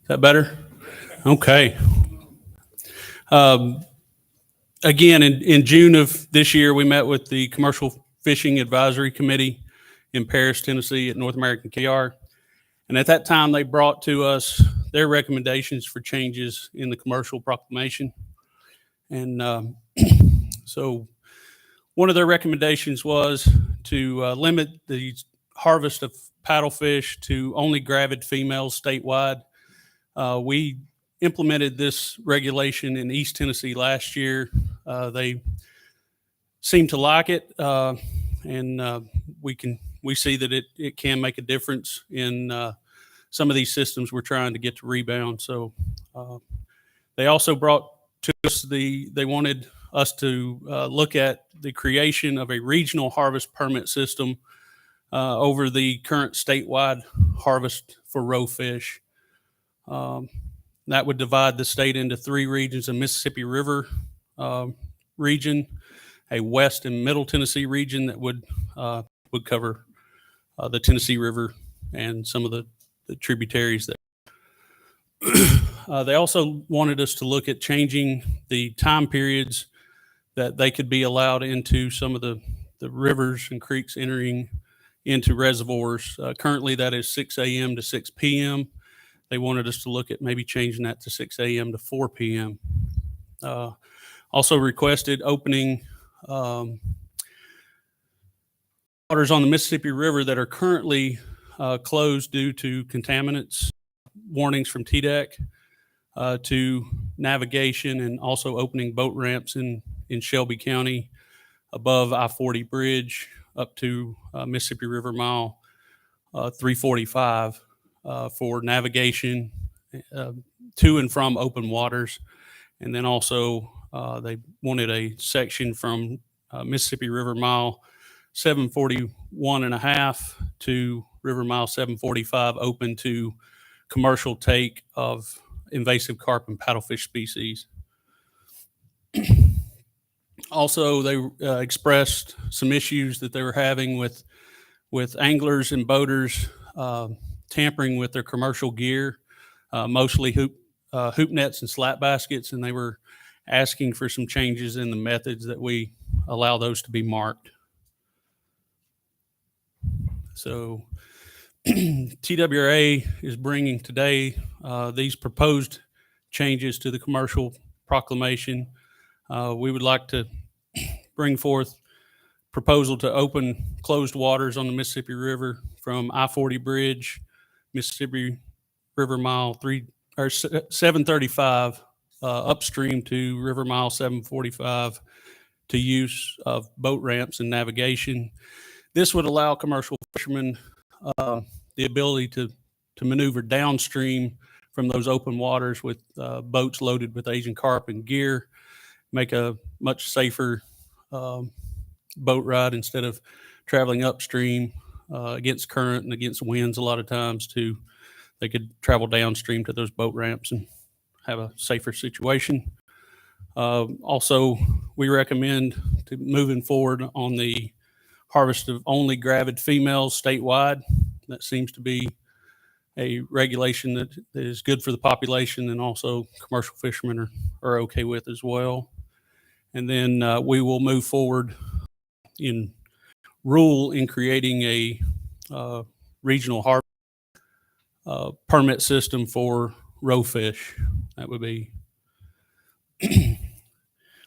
Is that better? Okay. Again, in June of this year, we met with the Commercial Fishing Advisory Committee in Paris, Tennessee at North American KR. And at that time, they brought to us their recommendations for changes in the commercial proclamation. And so one of their recommendations was to limit the harvest of paddlefish to only gravid females statewide. We implemented this regulation in East Tennessee last year. They seem to like it, and we see that it can make a difference in some of these systems we're trying to get to rebound. So they also brought to us they wanted us to look at the creation of a regional harvest permit system over the current statewide harvest for roe fish. That would divide the state into 3 regions: a Mississippi River region, a West and Middle Tennessee region that would cover the Tennessee River and some of the tributaries there. They also wanted us to look at changing the time periods that they could be allowed into some of the rivers and creeks entering into reservoirs. Currently, that is 6 a.m. to 6 p.m. They wanted us to look at maybe changing that to 6 a.m. to 4 p.m. Also requested opening waters on the Mississippi River that are currently closed due to contaminants warnings from TDEC to navigation, and also opening boat ramps in Shelby County above I-40 bridge up to Mississippi River Mile 345 for navigation to and from open waters. And then also they wanted a section from Mississippi River Mile 741.5 to River Mile 745 open to commercial take of invasive carp and paddlefish species. Also, they expressed some issues that they were having with anglers and boaters tampering with their commercial gear, mostly hoop nets and slat baskets, and they were asking for some changes in the methods that we allow those to be marked. So TWRA is bringing today these proposed changes to the commercial proclamation. We would like to bring forth proposal to open closed waters on the Mississippi River from I-40 Bridge, Mississippi River Mile 735 upstream to River Mile 745 to use of boat ramps and navigation. This would allow commercial fishermen the ability to maneuver downstream from those open waters with boats loaded with Asian carp and gear, make a much safer boat ride instead of traveling upstream against current and against winds a lot of times. They could travel downstream to those boat ramps and have a safer situation. Also, we recommend to moving forward on the harvest of only gravid females statewide. That seems to be a regulation that is good for the population, and also commercial fishermen are okay with as well. And then we will move forward in creating a regional harvest permit system for roe fish. That would be.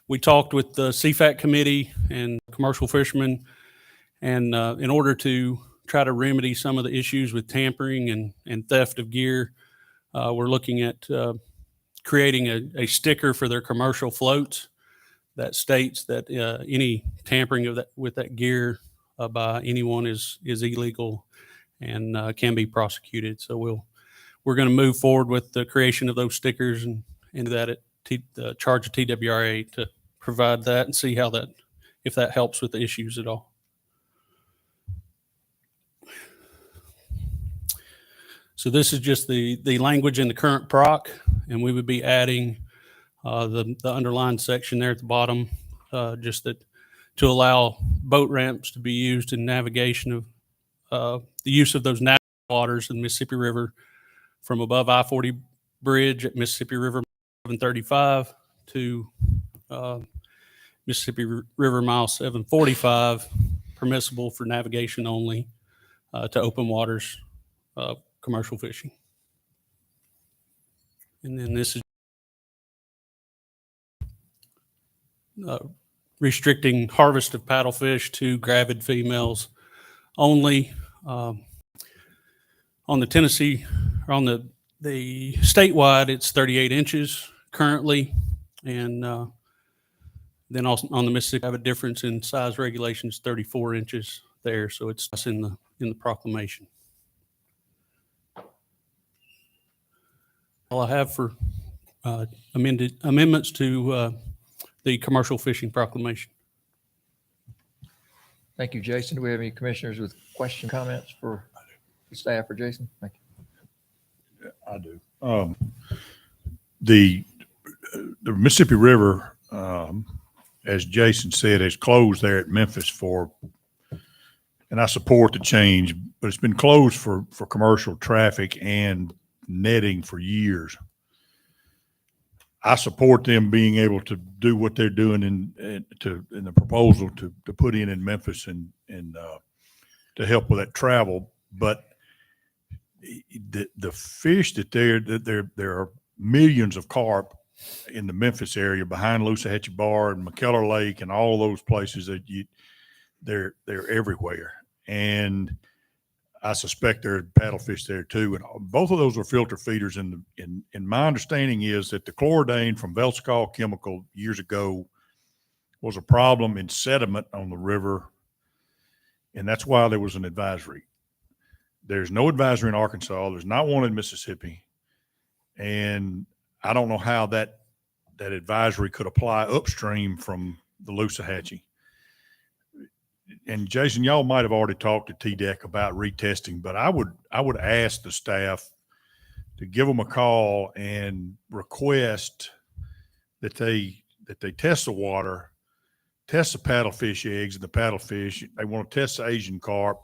We talked with the CFAC committee and commercial fishermen, and in order to try to remedy some of the issues with tampering and theft of gear, we're looking at creating a sticker for their commercial floats that states that any tampering with that gear by anyone is illegal and can be prosecuted. So we're going to move forward with the creation of those stickers and that at the charge of TWRA to provide that and see if that helps with the issues at all. So this is just the language in the current proc, and we would be adding the underlined section there at the bottom, just that to allow boat ramps to be used in navigation of the use of those natural waters in the Mississippi River from above I-40 Bridge at Mississippi River 735 to Mississippi River Mile 745, permissible for navigation only to open waters commercial fishing. And then this is restricting harvest of paddlefish to gravid females only. On the Tennessee, or on the statewide, it's 38 inches currently, and then also on the Mississippi, have a difference in size regulations, 34 inches there. So it's in the proclamation. All I have for amendments to the commercial fishing proclamation. Thank you, Jason. Do we have any commissioners with question comments for the staff or Jason? Thank you. I do. The Mississippi River, as Jason said, is closed there at Memphis and I support the change, but it's been closed for commercial traffic and netting for years. I support them being able to do what they're doing in the proposal to put in Memphis and to help with that travel. But the fish there are millions of carp in the Memphis area behind Loosahatchee Bar and McKellar Lake and all those places that they're everywhere. And I suspect there are paddlefish there too. And both of those are filter feeders. And my understanding is that the chlordane from Velskol Chemical years ago was a problem in sediment on the river. And that's why there was an advisory. There's no advisory in Arkansas. There's not one in Mississippi. And I don't know how that advisory could apply upstream from the Loosahatchee. And Jason, y'all might have already talked to TDEC about retesting, but I would ask the staff to give them a call and request that they test the water, test the paddlefish eggs and the paddlefish. They want to test the Asian carp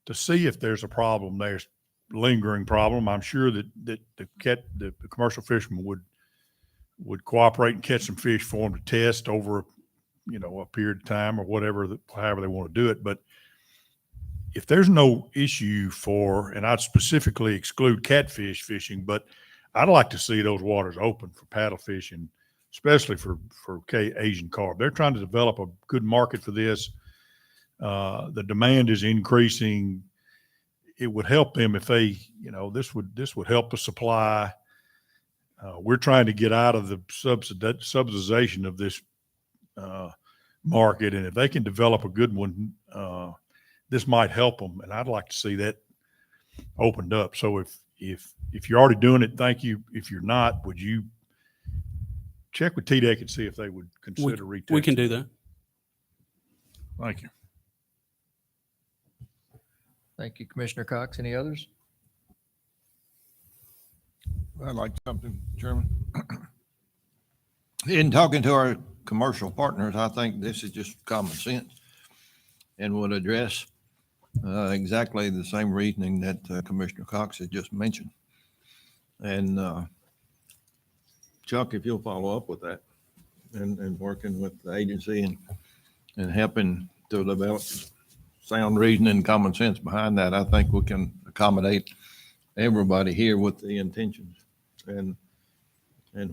to see if there's a problem. There's a lingering problem. I'm sure that the commercial fishermen would cooperate and catch some fish for them to test over, a period of time or whatever, however they want to do it. But if there's no issue and I'd specifically exclude catfish fishing, but I'd like to see those waters open for paddle fishing, especially for Asian carp. They're trying to develop a good market for this. The demand is increasing. It would help them if they, this would help the supply. We're trying to get out of the subsidization of this market, and if they can develop a good one, this might help them. And I'd like to see that opened up. So if you're already doing it, thank you. If you're not, would you check with TDEC and see if they would consider retesting? We can do that. Thank you. Thank you, Commissioner Cox. Any others? I'd like something, Chairman. In talking to our commercial partners, I think this is just common sense and would address exactly the same reasoning that Commissioner Cox has just mentioned. And Chuck, if you'll follow up with that and working with the agency and helping to develop sound reasoning and common sense behind that, I think we can accommodate everybody here with the intentions and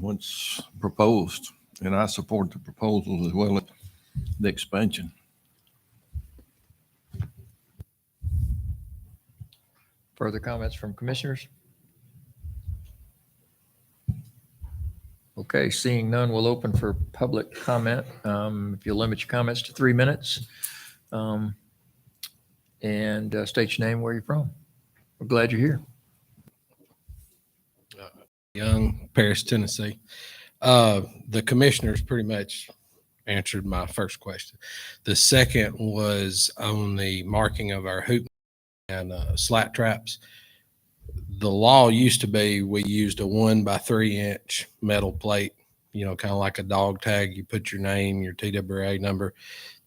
what's proposed. And I support the proposals as well as the expansion. Further comments from commissioners? Okay, seeing none, we'll open for public comment. If you'll limit your comments to 3 minutes, and state your name, where you're from. We're glad you're here. Young, Paris, Tennessee. The commissioners pretty much answered my first question. The second was on the marking of our hoop and slat traps. The law used to be we used a 1x3 inch metal plate, kind of like a dog tag. You put your name, your TWA number.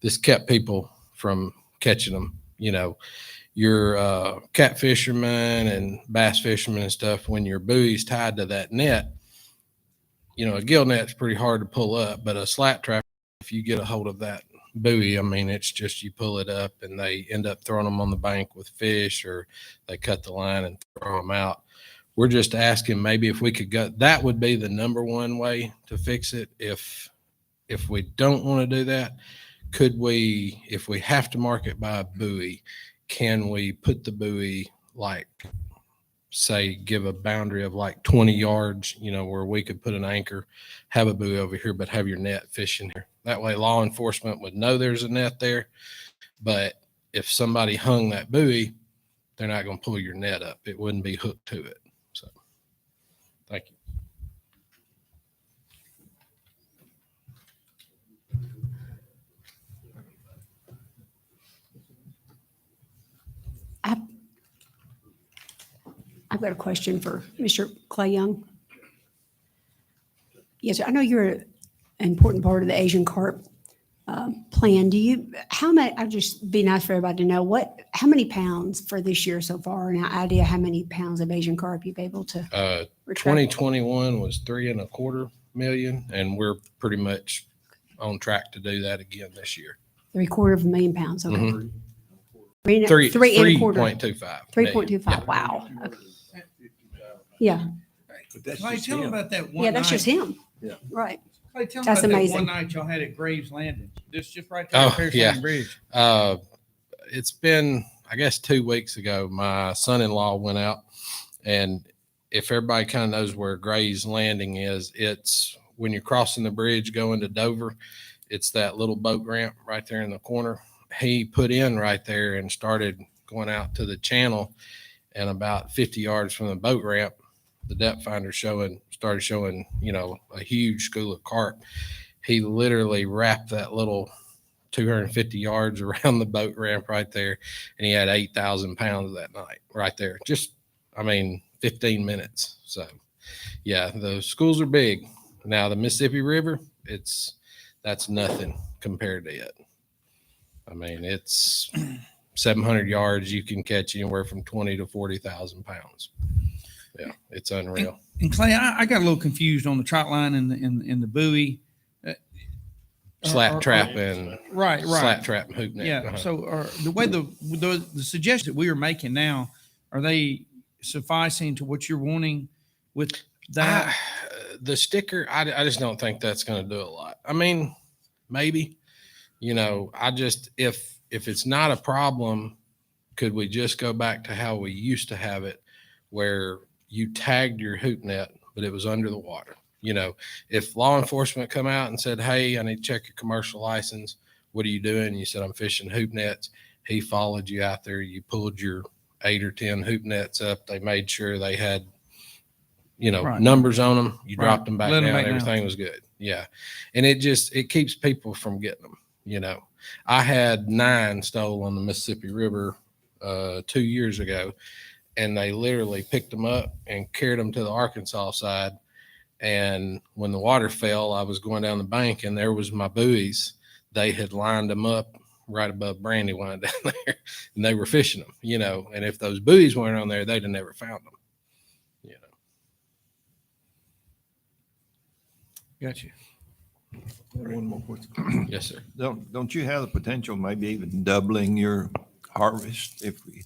This kept people from catching them. Your cat fishermen and bass fishermen and stuff, when your buoy's tied to that net, a gill net's pretty hard to pull up, but a slat trap, if you get a hold of that buoy, it's just you pull it up and they end up throwing them on the bank with fish, or they cut the line and throw them out. We're just asking maybe if we could go, that would be the number one way to fix it. If we don't want to do that, could we, if we have to mark it by a buoy, can we put the buoy, like, say, give a boundary of like 20 yards, where we could put an anchor, have a buoy over here, but have your net fishing here. That way law enforcement would know there's a net there. But if somebody hung that buoy, they're not going to pull your net up. It wouldn't be hooked to it. So, thank you. I've got a question for Mr. Clay Young. Yes, I know you're an important part of the Asian carp plan. I'd just be nice for everybody to know how many pounds for this year so far, and an idea how many pounds of Asian carp you've been able to retract? 2021 was 3.25 million, and we're pretty much on track to do that again this year. 750,000 pounds. Okay. Mm-hmm. 3.25. 3.25. Wow. Okay. Yeah. Clay, tell them about that one Yeah, that's night. just him. Yeah. Right. Clay, tell them That's about amazing. that one night y'all had at Graves Landing. This just right there at Oh, Pierce yeah. Lane Bridge. It's been, I guess, 2 weeks ago, my son-in-law went out, and if everybody kind of knows where Graves Landing is, it's when you're crossing the bridge going to Dover, it's that little boat ramp right there in the corner. He put in right there and started going out to the channel, and about 50 yards from the boat ramp, the depth finder started showing, a huge school of carp. He literally wrapped that little 250 yards around the boat ramp right there, and he had 8,000 pounds that night right there. Just, 15 minutes. So yeah, the schools are big. Now the Mississippi River, that's nothing compared to it. I mean, it's 700 yards. You can catch anywhere from 20 to 40,000 pounds. Yeah, it's unreal. And Clay, I got a little confused on the trot line and the buoy. Slap trap and right. Slap trap and hoop net. Yeah. So the way the suggestions that we are making now, are they sufficing to what you're wanting with that? The sticker, I just don't think that's going to do a lot. I mean, maybe, if it's not a problem, could we just go back to how we used to have it, where you tagged your hoop net, but it was under the water? If law enforcement come out and said, hey, I need to check your commercial license. What are you doing? And you said, I'm fishing hoop nets. He followed you out there. You pulled your 8 or 10 hoop nets up. They made sure they had, Right. numbers on them. You Right. dropped them back Let 'em down. back down. Everything was good. Yeah. And it keeps people from getting them. I had 9 stolen on the Mississippi River 2 years ago, and they literally picked them up and carried them to the Arkansas side. And when the water fell, I was going down the bank, and there was my buoys. They had lined them up right above Brandywine down there, and they were fishing them, and if those buoys weren't on there, they'd have never found them. Got you. One more question. Yes, sir. Don't you have the potential, maybe even doubling your harvest if we?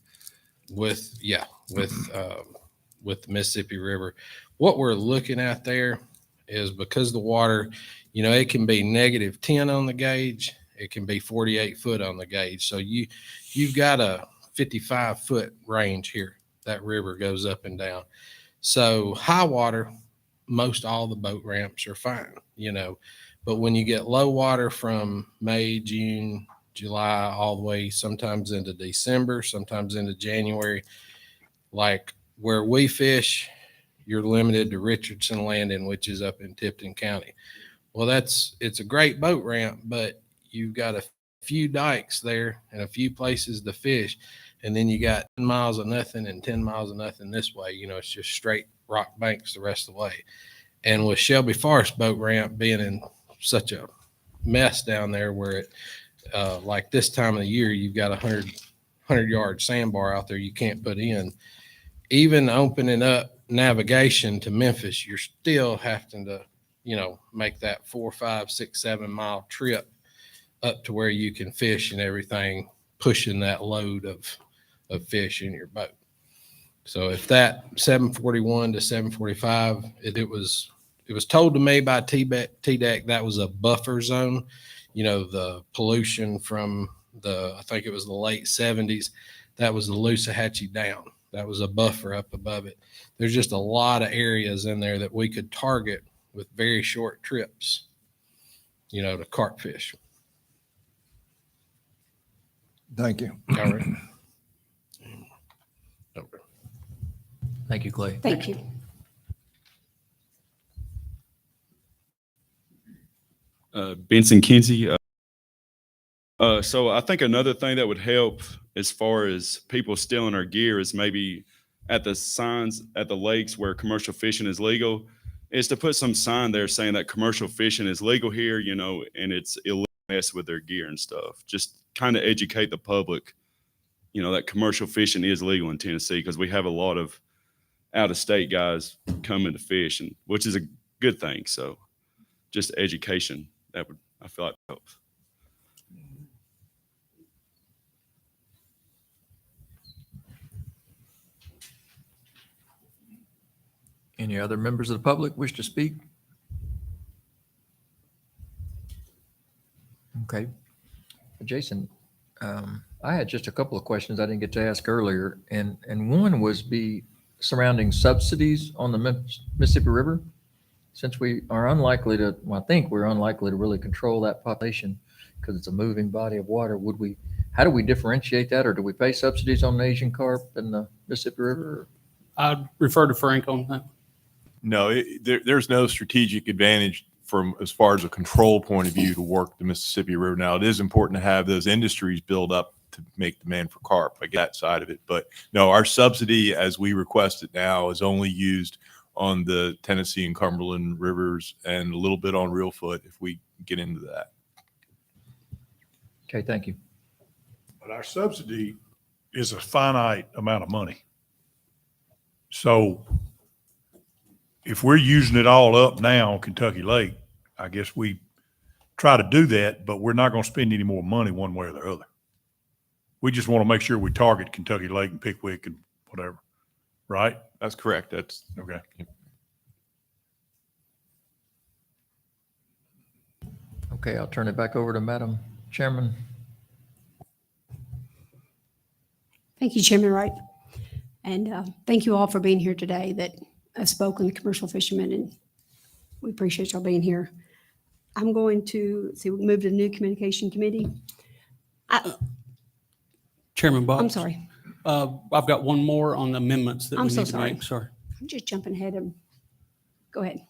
With the Mississippi River, what we're looking at there is, because the water, it can be -10 on the gauge, it can be 48 foot on the gauge. So you've got a 55-foot range here. That river goes up and down. So high water, most all the boat ramps are fine, but when you get low water from May, June, July, all the way sometimes into December, sometimes into January, like where we fish, you're limited to Richardson Landing, which is up in Tipton County. Well, it's a great boat ramp, but you've got a few dikes there and a few places to fish. And then you got 10 miles of nothing and 10 miles of nothing this way. It's just straight rock banks the rest of the way. And with Shelby Forest boat ramp being in such a mess down there, where it, like this time of the year, you've got 100-yard sandbar out there you can't put in. Even opening up navigation to Memphis, you're still having to, make that 4, 5, 6, 7 mile trip up to where you can fish and everything, pushing that load of fish in your boat. So if that 741 to 745, it was told to me by TDEC that was a buffer zone. The pollution from I think it was the late 70s, that was the Loosahatchee Down. That was a buffer up above it. There's just a lot of areas in there that we could target with very short trips, to carp fish. Thank you. All right. Okay. Thank you, Clay. Thank you. Benson Kinsey. So I think another thing that would help as far as people stealing our gear is maybe at the signs at the lakes where commercial fishing is legal, is to put some sign there saying that commercial fishing is legal here, and it's illegal to mess with their gear and stuff. Just kind of educate the public, that commercial fishing is legal in Tennessee, because we have a lot of out-of-state guys coming to fish, and which is a good thing. So just education, that would, I feel like, help. Any other members of the public wish to speak? Okay. Jason, I had just a couple of questions I didn't get to ask earlier, and one was surrounding subsidies on the Mississippi River. Since we are unlikely to, I think we're unlikely to really control that population because it's a moving body of water. How do we differentiate that, or do we pay subsidies on the Asian carp in the Mississippi River? I'd refer to Frank on that. No, there's no strategic advantage from as far as a control point of view to work the Mississippi River. Now, it is important to have those industries build up to make demand for carp. I get that side of it, but no, our subsidy as we request it now is only used on the Tennessee and Cumberland rivers and a little bit on Reelfoot if we get into that. Okay, thank you. But our subsidy is a finite amount of money. So if we're using it all up now on Kentucky Lake, I guess we try to do that, but we're not going to spend any more money one way or the other. We just want to make sure we target Kentucky Lake and Pickwick and whatever, right? That's correct. That's okay. Okay, I'll turn it back over to Madam Chairman. Thank you, Chairman Wright. And thank you all for being here today that have spoken, the commercial fishermen, and we appreciate y'all being here. I'm going to move to the new communication committee. Chairman Box. I'm sorry. I've got one more on amendments that I'm we so need to sorry. make. Sorry. I'm just jumping ahead of. Go ahead.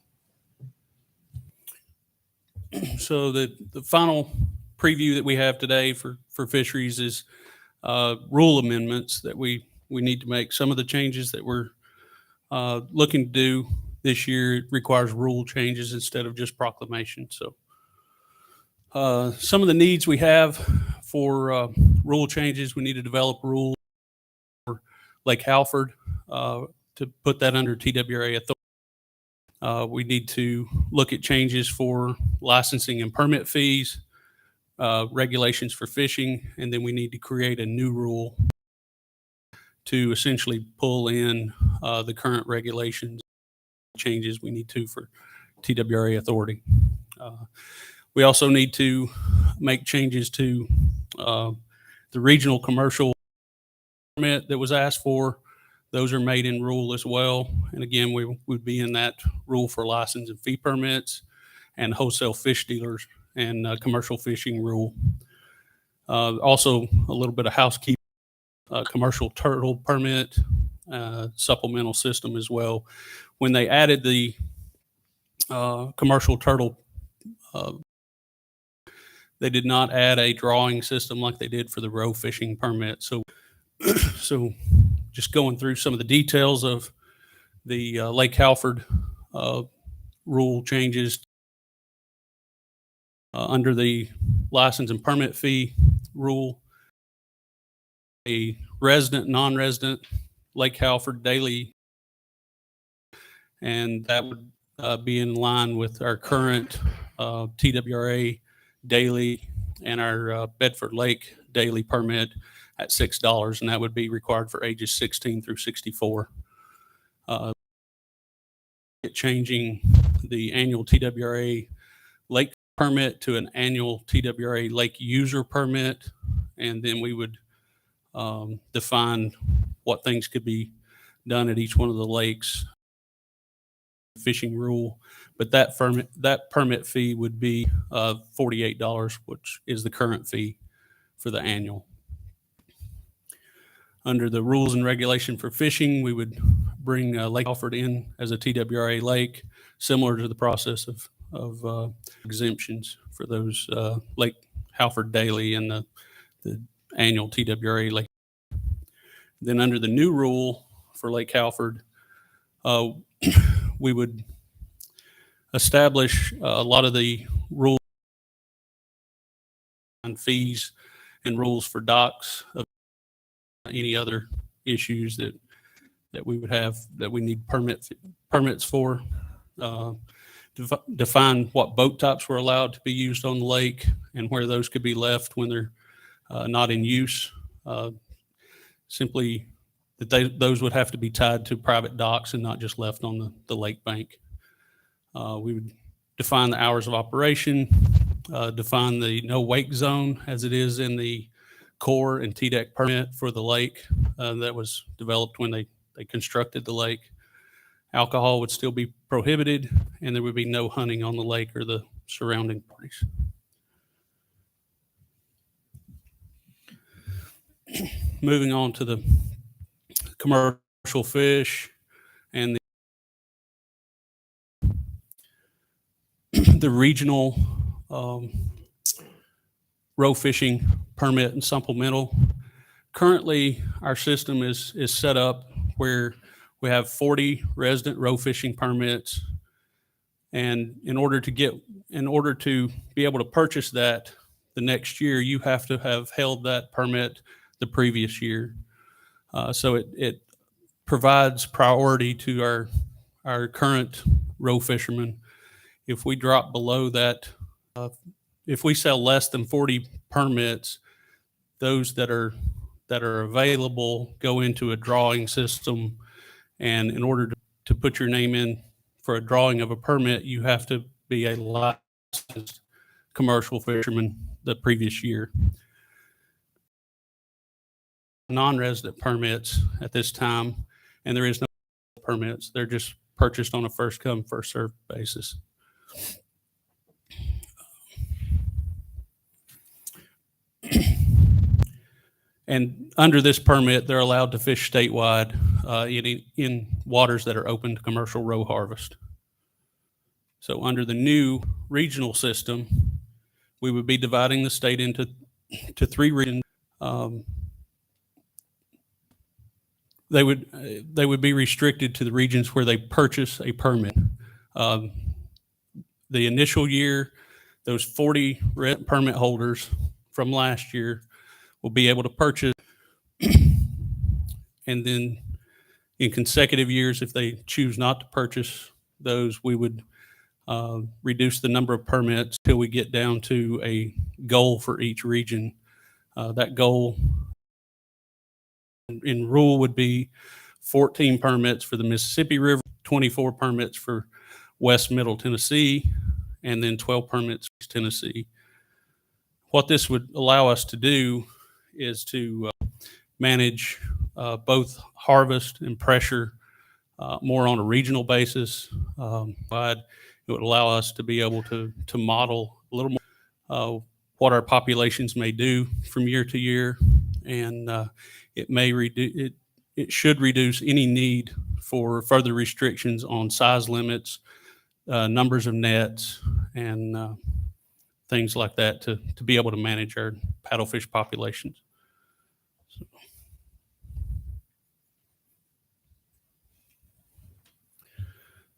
So the final preview that we have today for fisheries is rule amendments that we need to make. Some of the changes that we're looking to do this year requires rule changes instead of just proclamation. So some of the needs we have for rule changes, we need to develop rules for Lake Halford to put that under TWRA authority. We need to look at changes for licensing and permit fees, regulations for fishing, and then we need to create a new rule to essentially pull in the current regulations changes we need to for TWRA authority. We also need to make changes to the regional commercial permit that was asked for. Those are made in rule as well. And again, we would be in that rule for license and fee permits and wholesale fish dealers and commercial fishing rule. Also, a little bit of housekeeping, commercial turtle permit, supplemental system as well. When they added the commercial turtle, they did not add a drawing system like they did for the row fishing permit. So just going through some of the details of the Lake Halford rule changes under the license and permit fee rule. A resident, non-resident Lake Halford daily, and that would be in line with our current TWRA daily and our Bedford Lake daily permit at $6, and that would be required for ages 16 through 64. Changing the annual TWRA lake permit to an annual TWRA lake user permit, and then we would define what things could be done at each one of the lakes. Fishing rule, but that permit fee would be $48, which is the current fee for the annual. Under the rules and regulation for fishing, we would bring Lake Halford in as a TWRA lake, similar to the process of exemptions for those Lake Halford daily and the annual TWRA lake. Then under the new rule for Lake Halford, we would establish a lot of the rules and fees and rules for docks, of any other issues that we would have that we need permits for. Define what boat types were allowed to be used on the lake and where those could be left when they're not in use. Simply that those would have to be tied to private docks and not just left on the lake bank. We would define the hours of operation, define the no wake zone as it is in the core and TDEC permit for the lake that was developed when they constructed the lake. Alcohol would still be prohibited, and there would be no hunting on the lake or the surrounding parties. Moving on to the commercial fish and the regional row fishing permit and supplemental. currently our system is set up where we have 40 resident row fishing permits. And in order to be able to purchase that the next year, you have to have held that permit the previous year. So it provides priority to our current row fishermen. If we drop below that, if we sell less than 40 permits, those that are available go into a drawing system. And in order to put your name in for a drawing of a permit, you have to be a licensed commercial fisherman the previous year. Non-resident permits at this time, and there is no permits. They're just purchased on a first come, first served basis. And under this permit, they're allowed to fish statewide in waters that are open to commercial row harvest. So under the new regional system, we would be dividing the state into 3 regions. They would be restricted to the regions where they purchase a permit. The initial year, those 40 permit holders from last year will be able to purchase, and then in consecutive years, if they choose not to purchase those, we would reduce the number of permits till we get down to a goal for each region. That goal in rule would be 14 permits for the Mississippi River, 24 permits for West Middle Tennessee, and then 12 permits for Tennessee. What this would allow us to do is to manage both harvest and pressure more on a regional basis. But it would allow us to be able to model a little more what our populations may do from year to year, and it should reduce any need for further restrictions on size limits, numbers of nets, and things like that to be able to manage our paddlefish populations.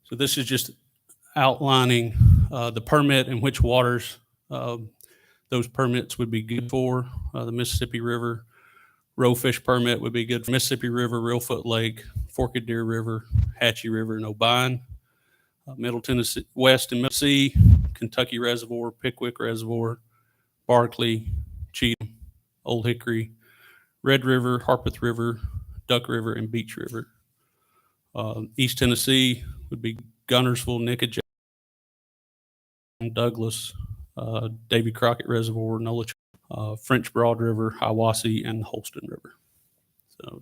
So this is just outlining the permit and which waters those permits would be good for. The Mississippi River row fish permit would be good for Mississippi River, Reelfoot Lake, Forked Deer River, Hatchie River, and O'Bine. Middle Tennessee, West and Tennessee, Kentucky Reservoir, Pickwick Reservoir, Barkley, Cheatham, Old Hickory, Red River, Harpeth River, Duck River, and Beach River. East Tennessee would be Gunnersville, Nickajack, Douglas, Davy Crockett Reservoir, Nolachie, French Broad River, Hiwassee, and Holston River. So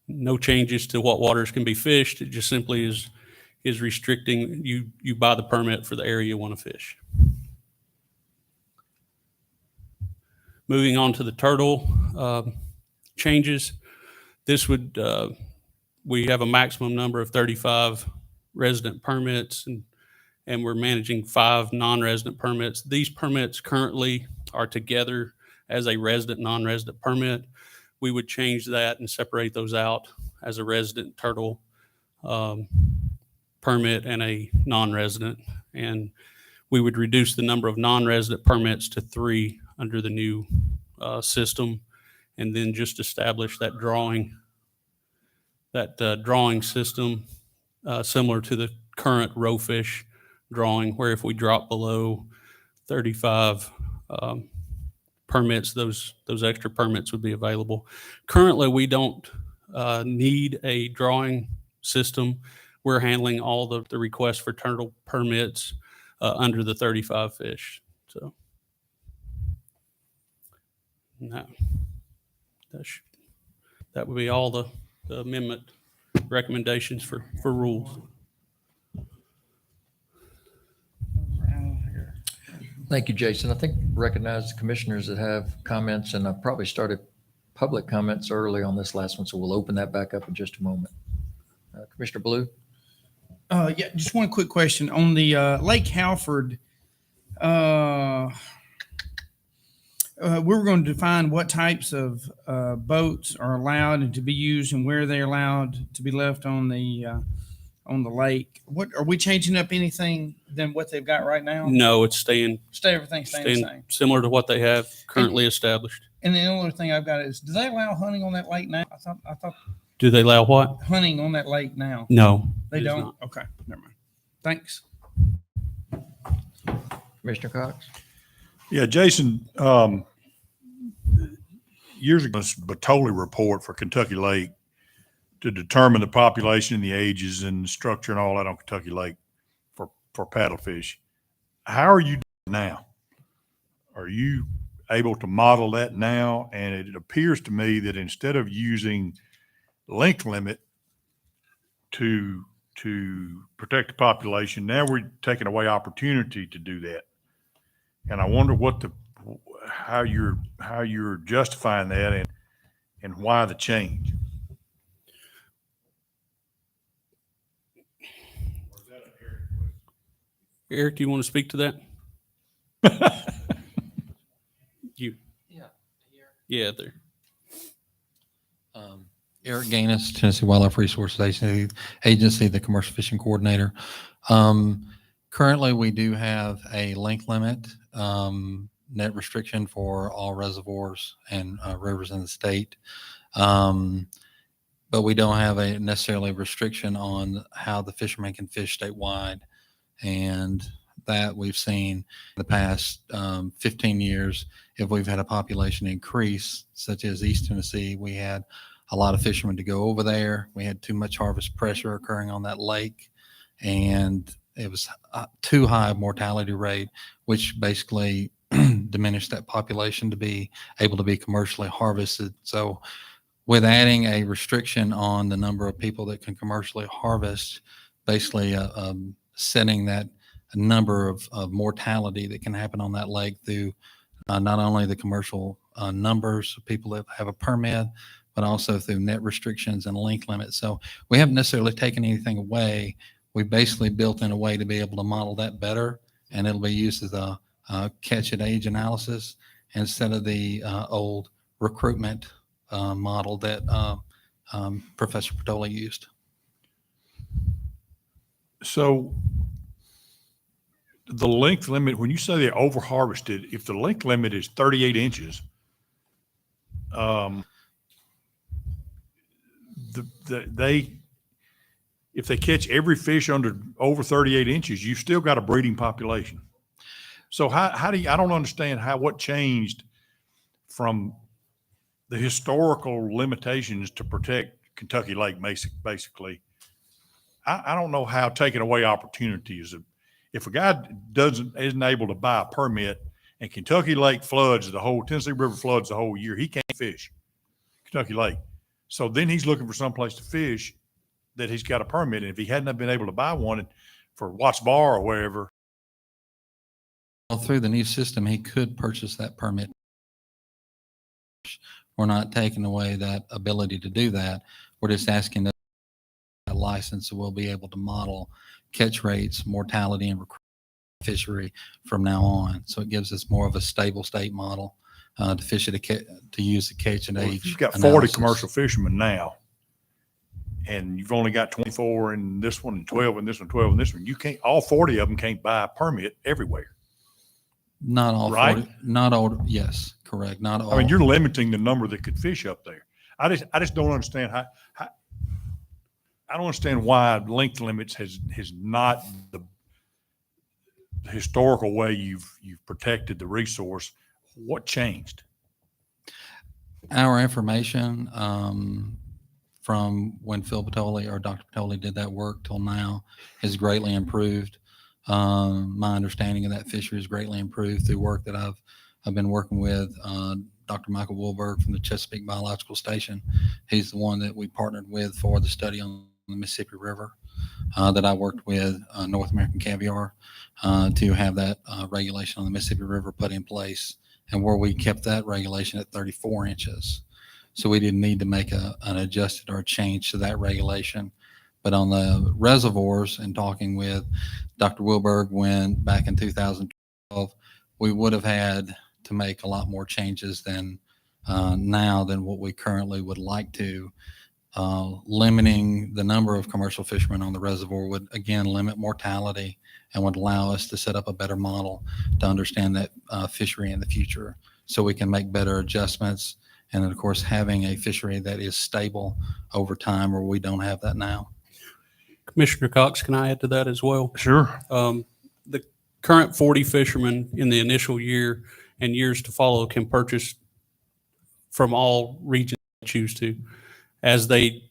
no changes to what waters can be fished. It just simply is restricting you buy the permit for the area you want to fish. Moving on to the turtle changes. This would we have a maximum number of 35 resident permits, and we're managing 5 non-resident permits. These permits currently are together as a resident non-resident permit. We would change that and separate those out as a resident turtle permit and a non-resident, and we would reduce the number of non-resident permits to 3 under the new system, and then just establish that drawing system similar to the current row fish drawing, where if we drop below 35 permits, those extra permits would be available. Currently, we don't need a drawing system. We're handling all the requests for turtle permits under the 35 fish. So no, that would be all the amendment recommendations for rules. Thank you, Jason. I think recognize the commissioners that have comments, and I probably started public comments early on this last one, so we'll open that back up in just a moment. Commissioner Blue? Yeah, just one quick question on the Lake Halford. we were going to define what types of boats are allowed and to be used and where they're allowed to be left on the lake. What are we changing up anything than what they've got right now? No, it's staying Everything's staying the same. similar to what they have currently established. And the only thing I've got is, do they allow hunting on that lake now? I thought Do they allow what? hunting on that lake now. No, They it is don't. not. Okay, never mind. Thanks. Commissioner Cox? Yeah, Jason, years ago, this Batoli report for Kentucky Lake to determine the population and the ages and the structure and all that on Kentucky Lake for paddlefish. How are you doing now? Are you able to model that now? And it appears to me that instead of using length limit to protect the population, now we're taking away opportunity to do that. And I wonder how you're justifying that and why the change. Eric, do you want to speak to that? You. Yeah, there. Eric Gaines, Tennessee Wildlife Resources Agency, the Commercial Fishing Coordinator. Currently, we do have a length limit, net restriction for all reservoirs and rivers in the state. But we don't have a necessarily restriction on how the fishermen can fish statewide. And that we've seen in the past 15 years, if we've had a population increase, such as East Tennessee, we had a lot of fishermen to go over there. We had too much harvest pressure occurring on that lake, and it was too high a mortality rate, which basically diminished that population to be able to be commercially harvested. So with adding a restriction on the number of people that can commercially harvest, basically setting that number of mortality that can happen on that lake through not only the commercial numbers of people that have a permit, but also through net restrictions and length limits. So we haven't necessarily taken anything away. We basically built in a way to be able to model that better, and it'll be used as a catch at age analysis instead of the old recruitment model that Professor Patoli used. So the length limit, when you say they're over harvested, if the length limit is 38 inches, if they catch every fish over 38 inches, you've still got a breeding population. So how do you, I don't understand what changed from the historical limitations to protect Kentucky Lake basically. I don't know how taking away opportunities. If a guy isn't able to buy a permit and Kentucky Lake floods Tennessee River floods the whole year, he can't fish Kentucky Lake. So then he's looking for someplace to fish that he's got a permit. And if he hadn't been able to buy one for Watts Bar or wherever. Well, through the new system, he could purchase that permit. We're not taking away that ability to do that. We're just asking that license, so we'll be able to model catch rates, mortality, and fishery from now on. So it gives us more of a stable state model to fish it, to use the catch and age. You've got 40 analysis. commercial fishermen now, and you've only got 24 in this one and 12 in this one, 12 in this one. You can't, all 40 of them can't buy a permit everywhere. Not all, right? 40, not all. Yes, correct. Not all. I mean, you're limiting the number that could fish up there. I just don't understand how I don't understand why length limits has not the historical way you've protected the resource. What changed? Our information from when Phil Patoli or Dr. Patoli did that work till now has greatly improved. My understanding of that fishery is greatly improved through work that I've been working with Dr. Michael Woolberg from the Chesapeake Biological Station. He's the one that we partnered with for the study on the Mississippi River that I worked with North American Caviar to have that regulation on the Mississippi River put in place, and where we kept that regulation at 34 inches. So we didn't need to make an adjusted or a change to that regulation. But on the reservoirs, and talking with Dr. Wilberg back in 2012, we would have had to make a lot more changes than now than what we currently would like to. Limiting the number of commercial fishermen on the reservoir would again limit mortality and would allow us to set up a better model to understand that fishery in the future, so we can make better adjustments. And then, of course, having a fishery that is stable over time, where we don't have that now. Commissioner Cox, can I add to that as well? Sure. The current 40 fishermen in the initial year and years to follow can purchase from all regions they choose to. As they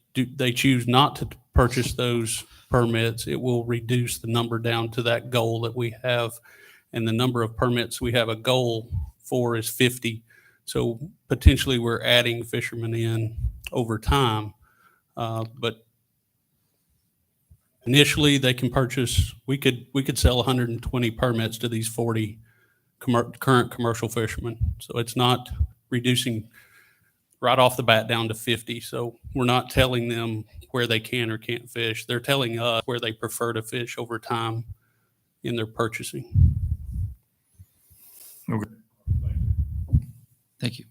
choose not to purchase those permits, it will reduce the number down to that goal that we have. And the number of permits we have a goal for is 50. So potentially we're adding fishermen in over time. But initially they can purchase, we could sell 120 permits to these 40 current commercial fishermen. So it's not reducing right off the bat down to 50. So we're not telling them where they can or can't fish. They're telling us where they prefer to fish over time in their purchasing. Okay. Thank you.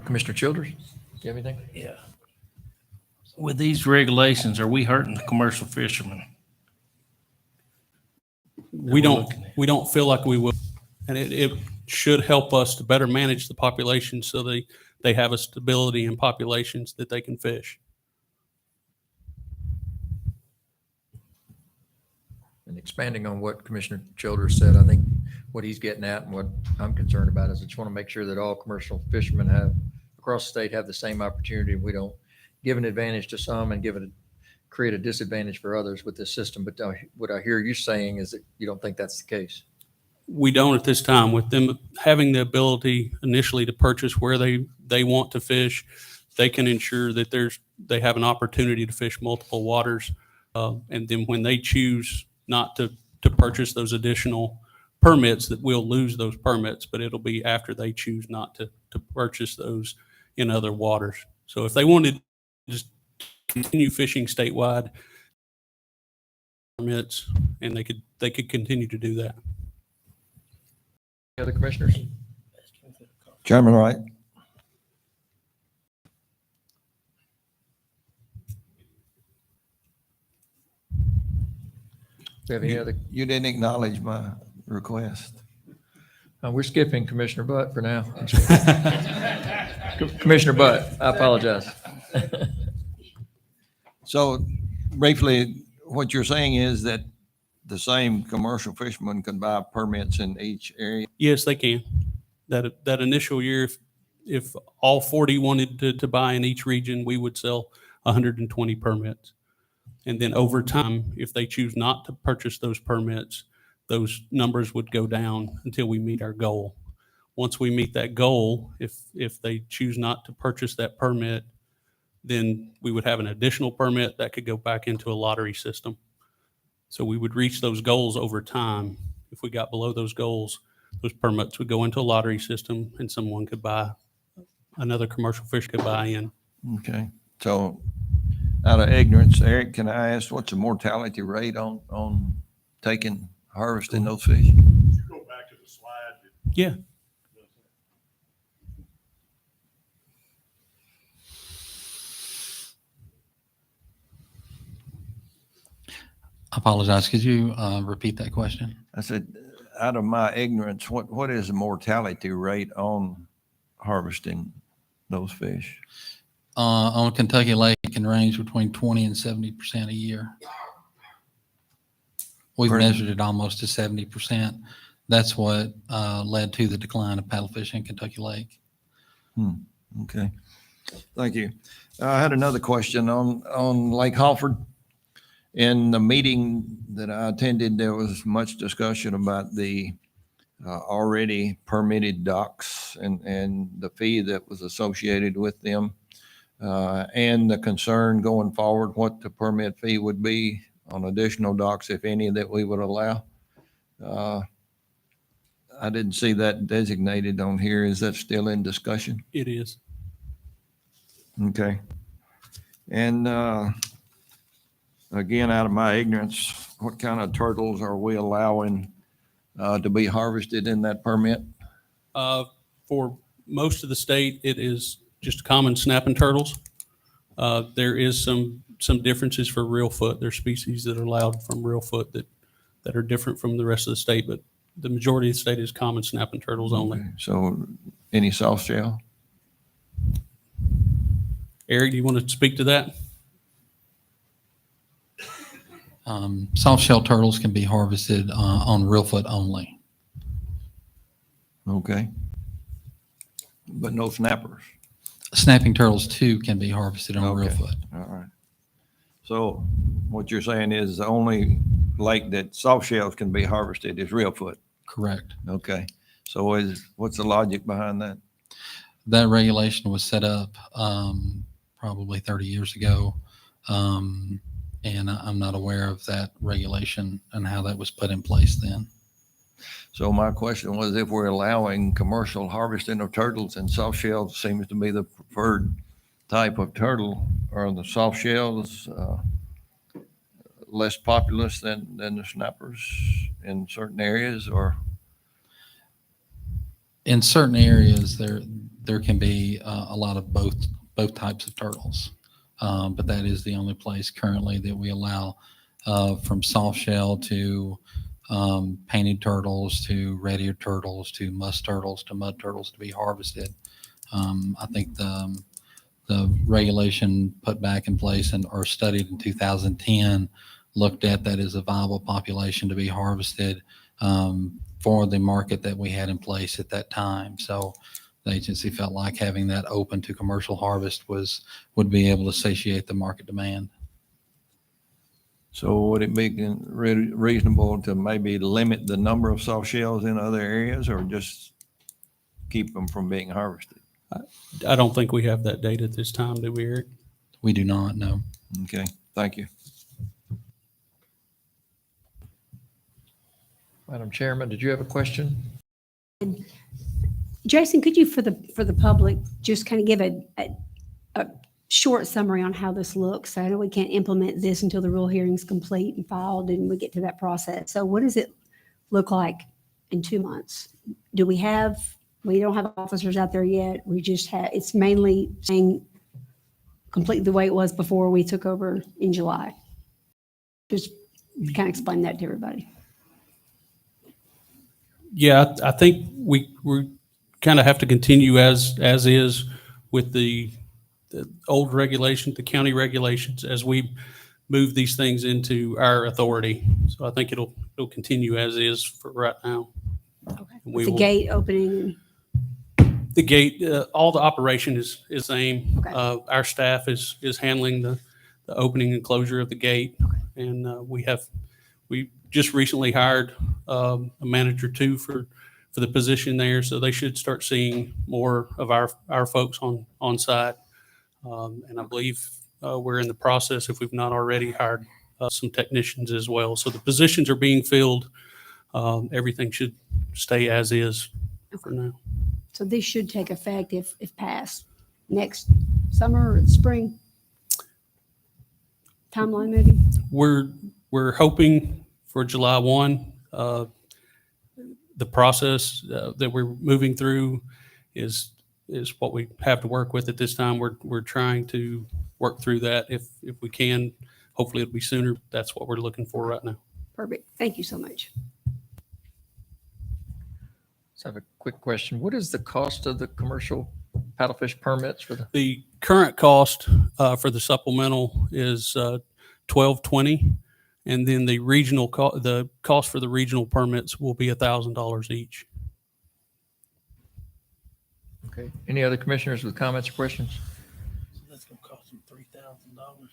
Commissioner Childers, do you have anything? Yeah. With these regulations, are we hurting the commercial fishermen? We don't feel like we will. And it should help us to better manage the population so they have a stability in populations that they can fish. And expanding on what Commissioner Childers said, I think what he's getting at and what I'm concerned about is I just want to make sure that all commercial fishermen across the state have the same opportunity. We don't give an advantage to some and create a disadvantage for others with this system. But what I hear you saying is that you don't think that's the case. We don't at this time. With them having the ability initially to purchase where they want to fish, they can ensure that they have an opportunity to fish multiple waters. And then when they choose not to purchase those additional permits, that we'll lose those permits, but it'll be after they choose not to purchase those in other waters. So if they wanted to just continue fishing statewide permits, and they could continue to do that. Any other commissioners? Chairman Wright. Do you have any other? You didn't acknowledge my request. We're skipping Commissioner Butt for now. Commissioner Butt, I apologize. So briefly, what you're saying is that the same commercial fishermen can buy permits in each area? Yes, they can. That initial year, if all 40 wanted to buy in each region, we would sell 120 permits. And then over time, if they choose not to purchase those permits, those numbers would go down until we meet our goal. Once we meet that goal, if they choose not to purchase that permit, then we would have an additional permit that could go back into a lottery system. So we would reach those goals over time. If we got below those goals, those permits would go into a lottery system and someone could buy, another commercial fish could buy in. Okay. So out of ignorance, Eric, can I ask what's the mortality rate on harvesting those fish? Could you go back to the slide? Yeah. I apologize. Could you repeat that question? I said, out of my ignorance, what is the mortality rate on harvesting those fish? On Kentucky Lake, it can range between 20 and 70% a year. We've measured it almost to 70%. That's what led to the decline of paddlefish in Kentucky Lake. Okay. Thank you. I had another question on Lake Halford. In the meeting that I attended, there was much discussion about the already permitted docks and the fee that was associated with them, and the concern going forward what the permit fee would be on additional docks, if any, that we would allow. I didn't see that designated on here. Is that still in discussion? It is. Okay. And again, out of my ignorance, what kind of turtles are we allowing to be harvested in that permit? For most of the state, it is just common snapping turtles. There is some differences for reelfoot. There's species that are allowed from reelfoot that are different from the rest of the state, but the majority of the state is common snapping turtles only. Okay. So any soft shell? Eric, do you want to speak to that? Soft shell turtles can be harvested on reelfoot only. Okay. But no snappers? Snapping turtles too can be harvested on Okay. reelfoot. All right. So what you're saying is the only lake that soft shells can be harvested is reelfoot? Correct. Okay. So what's the logic behind that? That regulation was set up probably 30 years ago. And I'm not aware of that regulation and how that was put in place then. So my question was, if we're allowing commercial harvesting of turtles, and soft shells seems to be the preferred type of turtle, are the soft shells less populous than the snappers in certain areas, or? In certain areas, there can be a lot of both types of turtles. But that is the only place currently that we allow from soft shell to painted turtles to red-eared turtles to musk turtles to mud turtles to be harvested. I think the regulation put back in place or studied in 2010 looked at that as a viable population to be harvested for the market that we had in place at that time. So the agency felt like having that open to commercial harvest would be able to satiate the market demand. So would it be reasonable to maybe limit the number of soft shells in other areas, or just keep them from being harvested? I don't think we have that data at this time, do we, Eric? We do not, no. Okay, thank you. Madam Chairman, did you have a question? Jason, could you, for the public, just kind of give a short summary on how this looks? I know we can't implement this until the rule hearing's complete and filed and we get to that process. So what does it look like in 2 months? We don't have officers out there yet. We just have, it's mainly staying completely the way it was before we took over in July. Just kind of explain that to everybody. Yeah, I think we kind of have to continue as is with the old regulation, the county regulations, as we move these things into our authority. So I think it'll continue as is for right now. Okay. With the gate opening. The gate, all the operation is the same. Okay. Our staff is handling the opening and closure of the gate. Okay. And we just recently hired a manager too for the position there. So they should start seeing more of our folks on site. And I believe we're in the process, if we've not already, hired some technicians as well. So the positions are being filled. Everything should stay as is for now. So this should take effect if passed next summer or spring timeline maybe? We're hoping for July 1. The process that we're moving through is what we have to work with at this time. We're trying to work through that if we can. Hopefully it'll be sooner. That's what we're looking for right now. Perfect. Thank you so much. I have a quick question. What is the cost of the commercial paddlefish permits for The current cost for the supplemental is $1,220, and then the regional the cost for the regional permits will be $1,000 each. Okay. Any other commissioners with comments or questions? So that's going to cost them $3,000.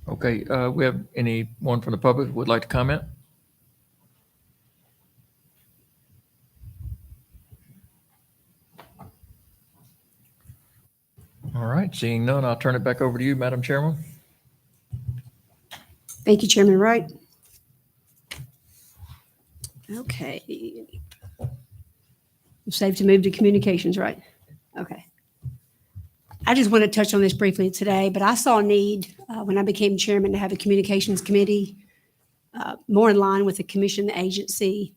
Okay. We have anyone from the public who would like to comment? All right, seeing none, I'll turn it back over to you, Madam Chairman. Thank you, Chairman Wright. Okay. You're safe to move to communications, right? Okay. I just want to touch on this briefly today, but I saw a need when I became chairman to have a communications committee more in line with the commission, the agency,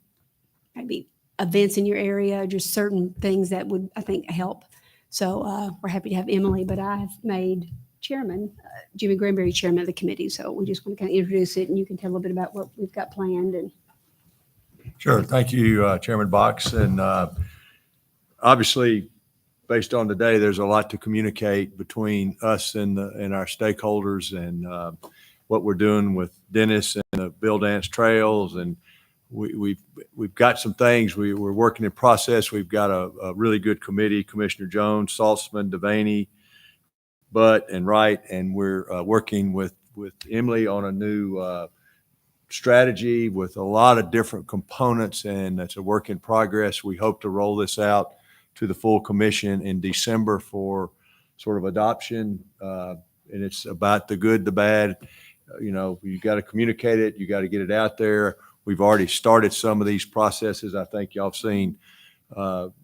maybe events in your area, just certain things that would, I think, help. So we're happy to have Emily, but I've made chairman, Jimmy Granbery chairman of the committee. So we just want to kind of introduce it, and you can tell a little bit about what we've got planned. And Sure. Thank you, Chairman Box. And obviously, based on today, there's a lot to communicate between us and our stakeholders, and what we're doing with Dennis and the Bill Dance Trails. And we've got some things we're working in process. We've got a really good committee: Commissioner Jones, Saltzman, Devaney, Butt, and Wright, and we're working with Emily on a new strategy with a lot of different components, and it's a work in progress. We hope to roll this out to the full commission in December for sort of adoption. And it's about the good, the bad. You got to communicate it. You got to get it out there. We've already started some of these processes. I think y'all have seen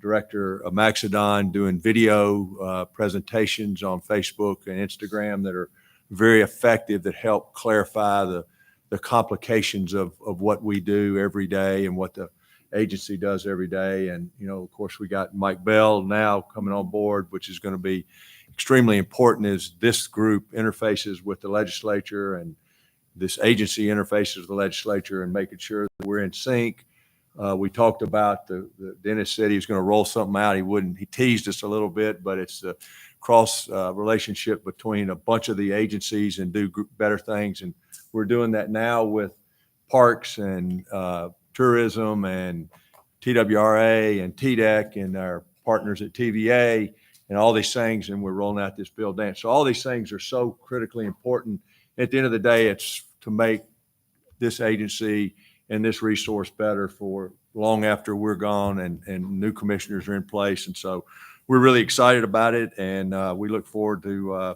Director Maxidon doing video presentations on Facebook and Instagram that are very effective, that help clarify the complications of what we do every day and what the agency does every day. And, of course, we got Mike Bell now coming on board, which is going to be extremely important as this group interfaces with the legislature and this agency interfaces with the legislature, and making sure that we're in sync. We talked about the Dennis said he was going to roll something out. He teased us a little bit, but it's the cross relationship between a bunch of the agencies and do better things. And we're doing that now with parks and tourism and TWRA and TDEC and our partners at TVA and all these things. And we're rolling out this Bill Dance. So all these things are so critically important. At the end of the day, it's to make this agency and this resource better for long after we're gone and new commissioners are in place. And so we're really excited about it, and we look forward to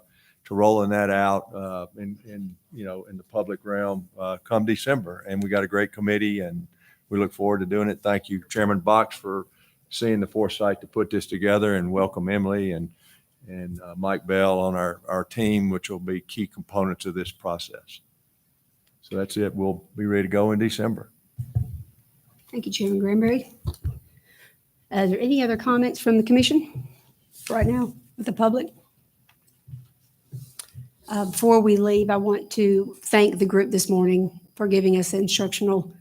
rolling that out in the public realm come December. And we got a great committee, and we look forward to doing it. Thank you, Chairman Box, for seeing the foresight to put this together, and welcome Emily and Mike Bell on our team, which will be key components of this process. So that's it. We'll be ready to go in December. thank you, Chairman Granbery. Are there any other comments from the commission right now with the public? Before we leave, I want to thank the group this morning for giving us an instructional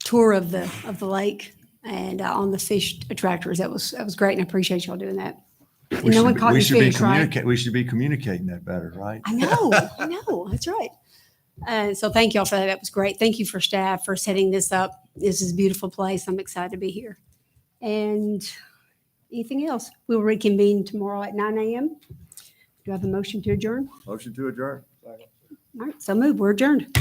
tour of the lake and on the fish attractors. That was great, and I appreciate y'all doing that. And no one caught any fish, right? We should be communicating that better, right? I know, that's right. So thank y'all for that. That was great. Thank you for staff for setting this up. This is a beautiful place. I'm excited to be here. And anything else? We'll reconvene tomorrow at 9 a.m. Do I have a motion to adjourn? Motion to adjourn. All right, so move. We're adjourned.